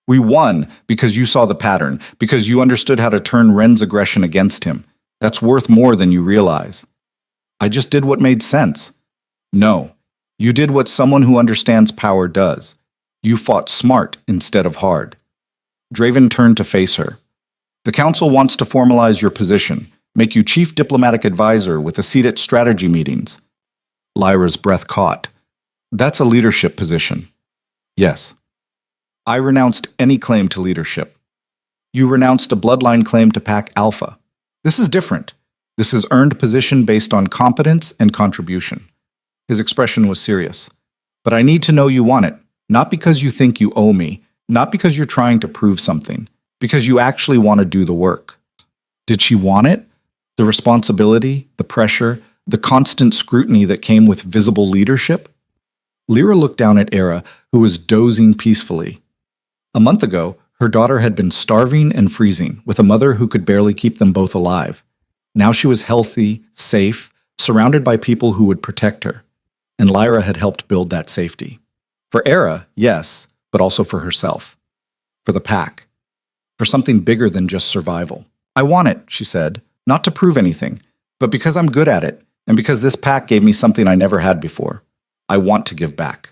"We won because you saw the pattern, because you understood how to turn Wren's aggression against him. That's worth more than you realize." "I just did what made sense." "No, you did what someone who understands power does. You fought smart instead of hard." Draven turned to face her. "The Council wants to formalize your position, make you Chief Diplomatic Advisor with a seat at strategy meetings." Lyra's breath caught. "That's a leadership position." "Yes." "I renounced any claim to leadership. You renounced a bloodline claim to Pack Alpha. This is different. This is earned position based on competence and contribution." His expression was serious. "But I need to know you want it, not because you think you owe me, not because you're trying to prove something, because you actually want to do the work." Did she want it? The responsibility, the pressure, the constant scrutiny that came with visible leadership? Lyra looked down at Era, who was dozing peacefully. A month ago, her daughter had been starving and freezing, with a mother who could barely keep them both alive. Now she was healthy, safe, surrounded by people who would protect her. And Lyra had helped build that safety. For Era, yes, but also for herself. For the pack. For something bigger than just survival. "I want it," she said, "not to prove anything, but because I'm good at it, and because this pack gave me something I never had before. I want to give back."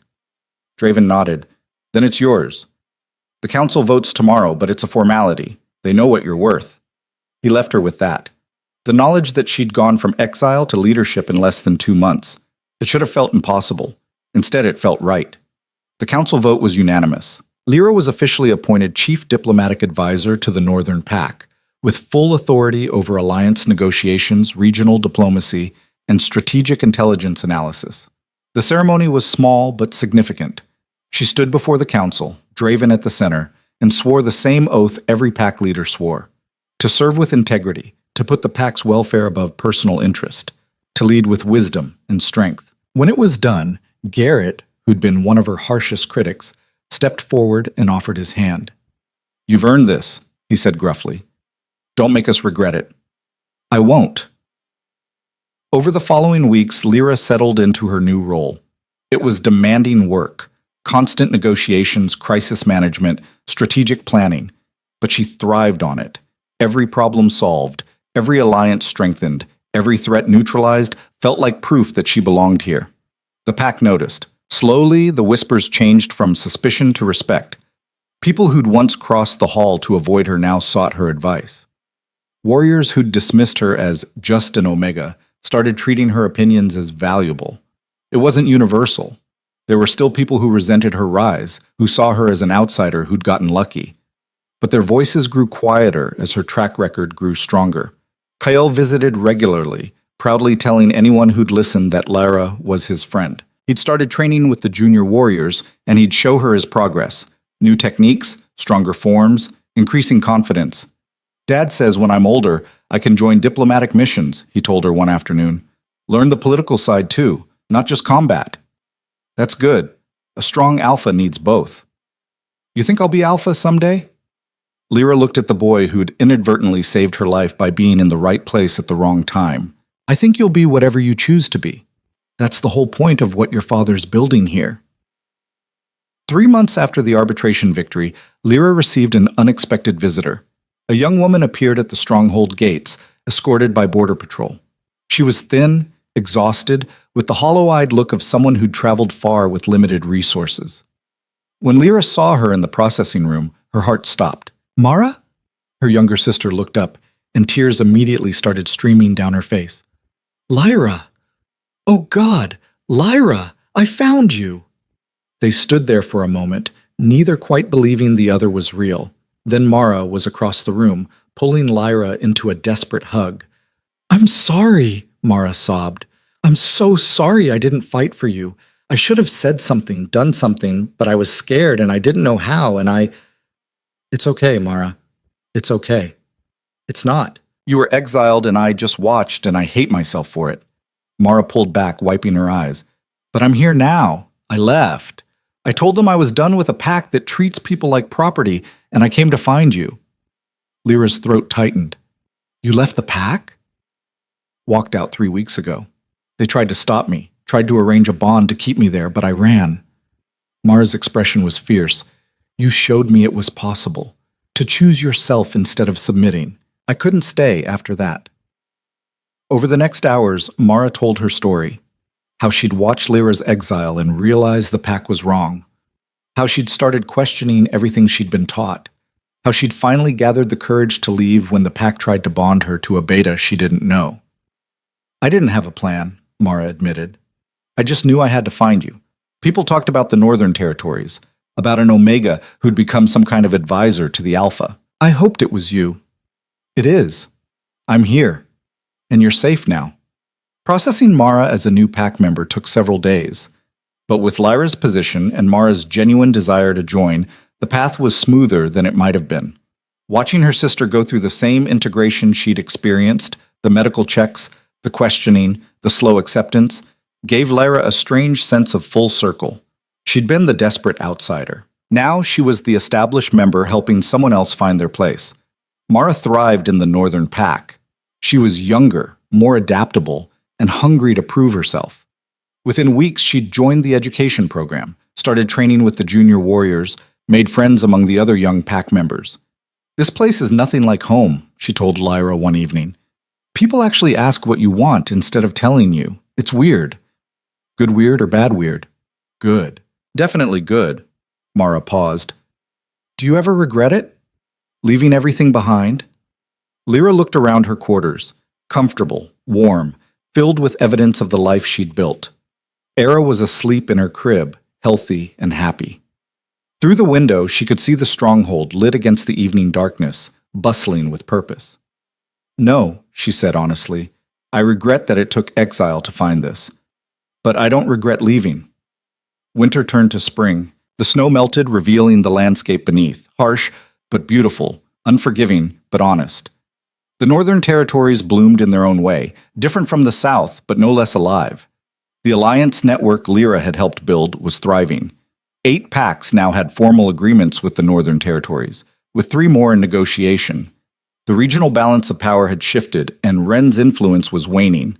Draven nodded. "Then it's yours. The Council votes tomorrow, but it's a formality. They know what you're worth." He left her with that. The knowledge that she'd gone from exile to leadership in less than 2 months. It should have felt impossible. Instead, it felt right. The Council vote was unanimous. Lyra was officially appointed Chief Diplomatic Advisor to the Northern Pack, with full authority over alliance negotiations, regional diplomacy, and strategic intelligence analysis. The ceremony was small but significant. She stood before the Council, Draven at the center, and swore the same oath every pack leader swore. To serve with integrity, to put the pack's welfare above personal interest, to lead with wisdom and strength. When it was done, Garrett, who'd been one of her harshest critics, stepped forward and offered his hand. "You've earned this," he said gruffly. "Don't make us regret it." "I won't." Over the following weeks, Lyra settled into her new role. It was demanding work, constant negotiations, crisis management, strategic planning, but she thrived on it. Every problem solved, every alliance strengthened, every threat neutralized, felt like proof that she belonged here. The pack noticed. Slowly, the whispers changed from suspicion to respect. People who'd once crossed the hall to avoid her now sought her advice. Warriors who'd dismissed her as just an Omega started treating her opinions as valuable. It wasn't universal. There were still people who resented her rise, who saw her as an outsider who'd gotten lucky. But their voices grew quieter as her track record grew stronger. Kyle visited regularly, proudly telling anyone who'd listen that Lyra was his friend. He'd started training with the junior warriors, and he'd show her his progress. New techniques, stronger forms, increasing confidence. Dad says when I'm older, I can join diplomatic missions, he told her one afternoon. Learn the political side too, not just combat. That's good. A strong alpha needs both. You think I'll be alpha someday? Lyra looked at the boy who'd inadvertently saved her life by being in the right place at the wrong time. I think you'll be whatever you choose to be. That's the whole point of what your father's building here. 3 months after the arbitration victory, Lyra received an unexpected visitor. A young woman appeared at the stronghold gates, escorted by Border Patrol. She was thin, exhausted, with the hollow-eyed look of someone who'd traveled far with limited resources. When Lyra saw her in the processing room, her heart stopped. Mara? Her younger sister looked up, and tears immediately started streaming down her face. Lyra! Oh God, Lyra! I found you! They stood there for a moment, neither quite believing the other was real. Then Mara was across the room, pulling Lyra into a desperate hug. I'm sorry, Mara sobbed. I'm so sorry I didn't fight for you. I should have said something, done something, but I was scared and I didn't know how, and It's okay, Mara. It's okay. It's not. You were exiled and I just watched and I hate myself for it. Mara pulled back, wiping her eyes. But I'm here now. I left. I told them I was done with a pact that treats people like property, and I came to find you. Lyra's throat tightened. You left the pack? Walked out 3 weeks ago. They tried to stop me, tried to arrange a bond to keep me there, but I ran. Mara's expression was fierce. You showed me it was possible, to choose yourself instead of submitting. I couldn't stay after that. Over the next hours, Mara told her story. How she'd watched Lyra's exile and realized the pack was wrong. How she'd started questioning everything she'd been taught. How she'd finally gathered the courage to leave when the pack tried to bond her to a beta she didn't know. I didn't have a plan, Mara admitted. I just knew I had to find you. People talked about the Northern Territories, about an Omega who'd become some kind of advisor to the Alpha. I hoped it was you. It is. I'm here. And you're safe now. Processing Mara as a new pack member took several days. But with Lyra's position and Mara's genuine desire to join, the path was smoother than it might have been. Watching her sister go through the same integration she'd experienced, the medical checks, the questioning, the slow acceptance, gave Lyra a strange sense of full circle. She'd been the desperate outsider. Now she was the established member helping someone else find their place. Mara thrived in the Northern Pack. She was younger, more adaptable, and hungry to prove herself. Within weeks, she'd joined the education program, started training with the junior warriors, made friends among the other young pack members. This place is nothing like home, she told Lyra one evening. People actually ask what you want instead of telling you. It's weird. Good weird or bad weird? Good. Definitely good. Mara paused. Do you ever regret it? Leaving everything behind? Lyra looked around her quarters, comfortable, warm, filled with evidence of the life she'd built. Era was asleep in her crib, healthy and happy. Through the window, she could see the stronghold lit against the evening darkness, bustling with purpose. No, she said honestly, I regret that it took exile to find this. But I don't regret leaving. Winter turned to spring. The snow melted, revealing the landscape beneath, harsh but beautiful, unforgiving but honest. The Northern Territories bloomed in their own way, different from the South, but no less alive. The alliance network Lyra had helped build was thriving. 8 packs now had formal agreements with the Northern Territories, with 3 more in negotiation. The regional balance of power had shifted, and Ren's influence was waning.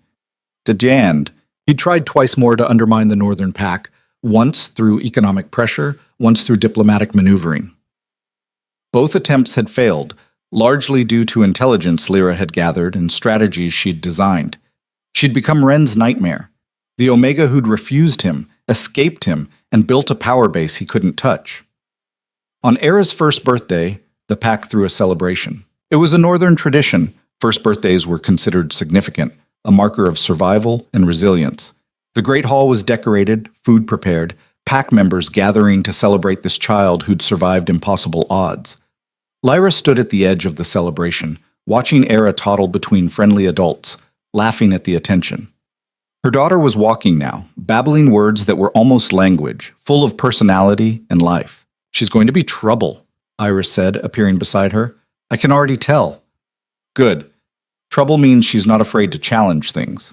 Dejand, he'd tried twice more to undermine the Northern Pack, once through economic pressure, once through diplomatic maneuvering. Both attempts had failed, largely due to intelligence Lyra had gathered and strategies she'd designed. She'd become Ren's nightmare. The Omega who'd refused him, escaped him, and built a power base he couldn't touch. On Era's first birthday, the pack threw a celebration. It was a Northern tradition. First birthdays were considered significant, a marker of survival and resilience. The Great Hall was decorated, food prepared, pack members gathering to celebrate this child who'd survived impossible odds. Lyra stood at the edge of the celebration, watching Era toddle between friendly adults, laughing at the attention. Her daughter was walking now, babbling words that were almost language, full of personality and life. "She's going to be trouble," Iris said, appearing beside her. "I can already tell." "Good. Trouble means she's not afraid to challenge things."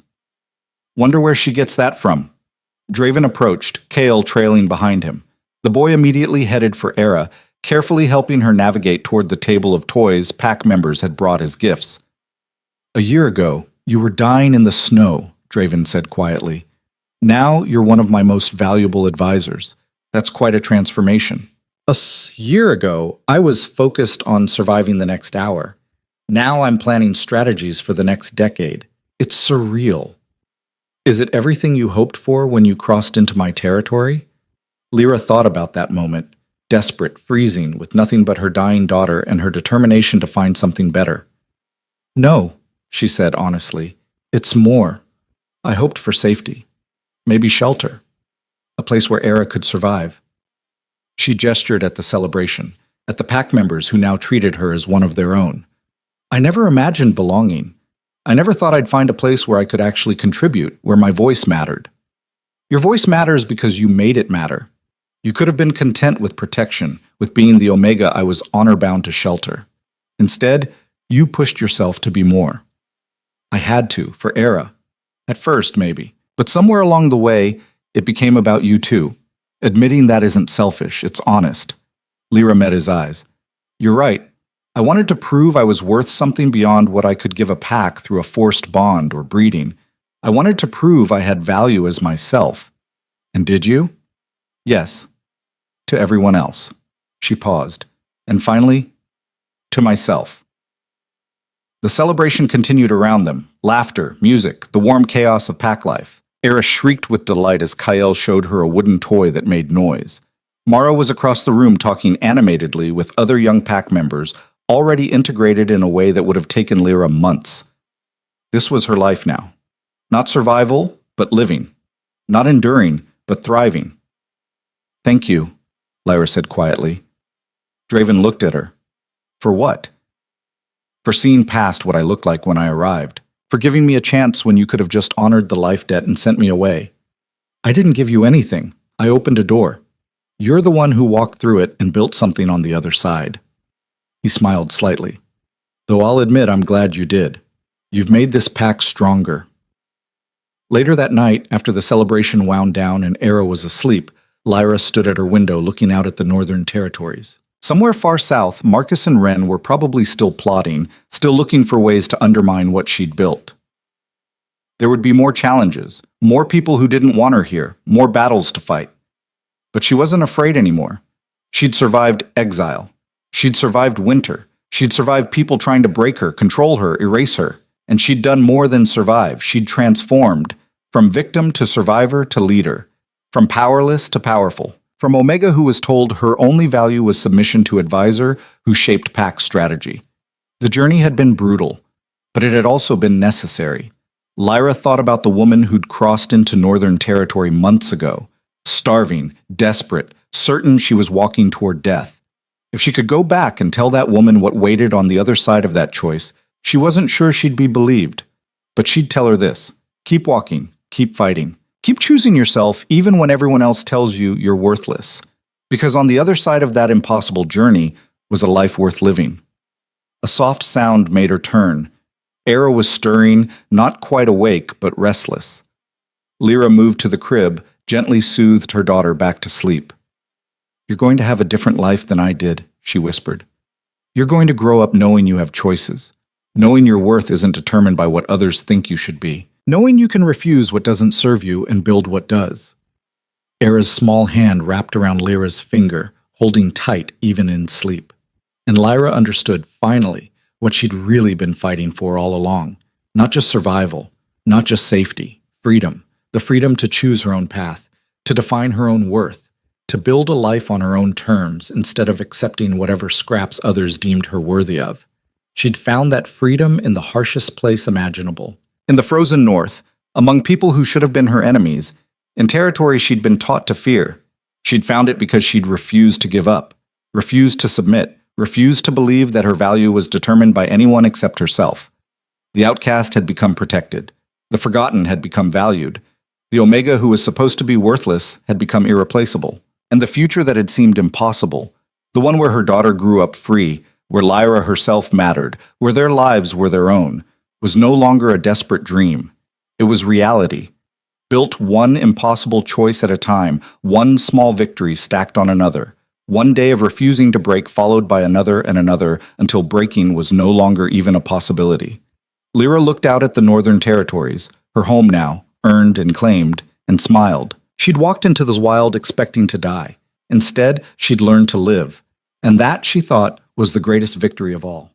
"Wonder where she gets that from." Draven approached, Kale trailing behind him. The boy immediately headed for Era, carefully helping her navigate toward the table of toys pack members had brought as gifts. "A year ago, you were dying in the snow," Draven said quietly. "Now you're one of my most valuable advisors. That's quite a transformation." "A year ago, I was focused on surviving the next hour. Now I'm planning strategies for the next decade. It's surreal." "Is it everything you hoped for when you crossed into my territory?" Lyra thought about that moment, desperate, freezing, with nothing but her dying daughter and her determination to find something better. "No," she said honestly. "It's more. I hoped for safety. Maybe shelter. A place where Era could survive." She gestured at the celebration, at the pack members who now treated her as one of their own. "I never imagined belonging. I never thought I'd find a place where I could actually contribute, where my voice mattered." "Your voice matters because you made it matter. You could have been content with protection, with being the Omega I was honor-bound to shelter. Instead, you pushed yourself to be more." "I had to, for Era. At first, maybe. But somewhere along the way, it became about you too. Admitting that isn't selfish, it's honest." Lyra met his eyes. "You're right. I wanted to prove I was worth something beyond what I could give a pack through a forced bond or breeding. I wanted to prove I had value as myself. And did you?" "Yes. To everyone else." She paused. "And finally, to myself." The celebration continued around them. Laughter, music, the warm chaos of pack life. Era shrieked with delight as Kael showed her a wooden toy that made noise. Mara was across the room talking animatedly with other young pack members, already integrated in a way that would have taken Lyra months. This was her life now. Not survival, but living. Not enduring, but thriving. "Thank you," Lyra said quietly. Draven looked at her. "For what?" "For seeing past what I looked like when I arrived. For giving me a chance when you could have just honored the life debt and sent me away. I didn't give you anything. I opened a door. You're the one who walked through it and built something on the other side." He smiled slightly. "Though I'll admit I'm glad you did. You've made this pack stronger." Later that night, after the celebration wound down and Era was asleep, Lyra stood at her window looking out at the northern territories. Somewhere far south, Marcus and Ren were probably still plotting, still looking for ways to undermine what she'd built. There would be more challenges, more people who didn't want her here, more battles to fight. But she wasn't afraid anymore. She'd survived exile. She'd survived winter. She'd survived people trying to break her, control her, erase her. And she'd done more than survive. She'd transformed, from victim to survivor to leader, from powerless to powerful. From Omega who was told her only value was submission to advisor who shaped pack's strategy. The journey had been brutal, but it had also been necessary. Lyra thought about the woman who'd crossed into Northern Territory months ago, starving, desperate, certain she was walking toward death. If she could go back and tell that woman what waited on the other side of that choice, she wasn't sure she'd be believed. But she'd tell her this: keep walking, keep fighting. Keep choosing yourself even when everyone else tells you you're worthless. Because on the other side of that impossible journey was a life worth living. A soft sound made her turn. Era was stirring, not quite awake, but restless. Lyra moved to the crib, gently soothed her daughter back to sleep. "You're going to have a different life than I did," she whispered. "You're going to grow up knowing you have choices, knowing your worth isn't determined by what others think you should be. Knowing you can refuse what doesn't serve you and build what does." Era's small hand wrapped around Lyra's finger, holding tight even in sleep. And Lyra understood, finally, what she'd really been fighting for all along. Not just survival, not just safety, freedom. The freedom to choose her own path, to define her own worth, to build a life on her own terms instead of accepting whatever scraps others deemed her worthy of. She'd found that freedom in the harshest place imaginable. In the frozen north, among people who should have been her enemies, in territory she'd been taught to fear. She'd found it because she'd refused to give up, refused to submit, refused to believe that her value was determined by anyone except herself. The outcast had become protected. The forgotten had become valued. The Omega who was supposed to be worthless had become irreplaceable. And the future that had seemed impossible, the one where her daughter grew up free, where Lyra herself mattered, where their lives were their own, was no longer a desperate dream. It was reality. Built one impossible choice at a time, one small victory stacked on another. One day of refusing to break followed by another and another until breaking was no longer even a possibility. Lyra looked out at the Northern Territories, her home now, earned and claimed, and smiled. She'd walked into this wild expecting to die. Instead, she'd learned to live. And that, she thought, was the greatest victory of all.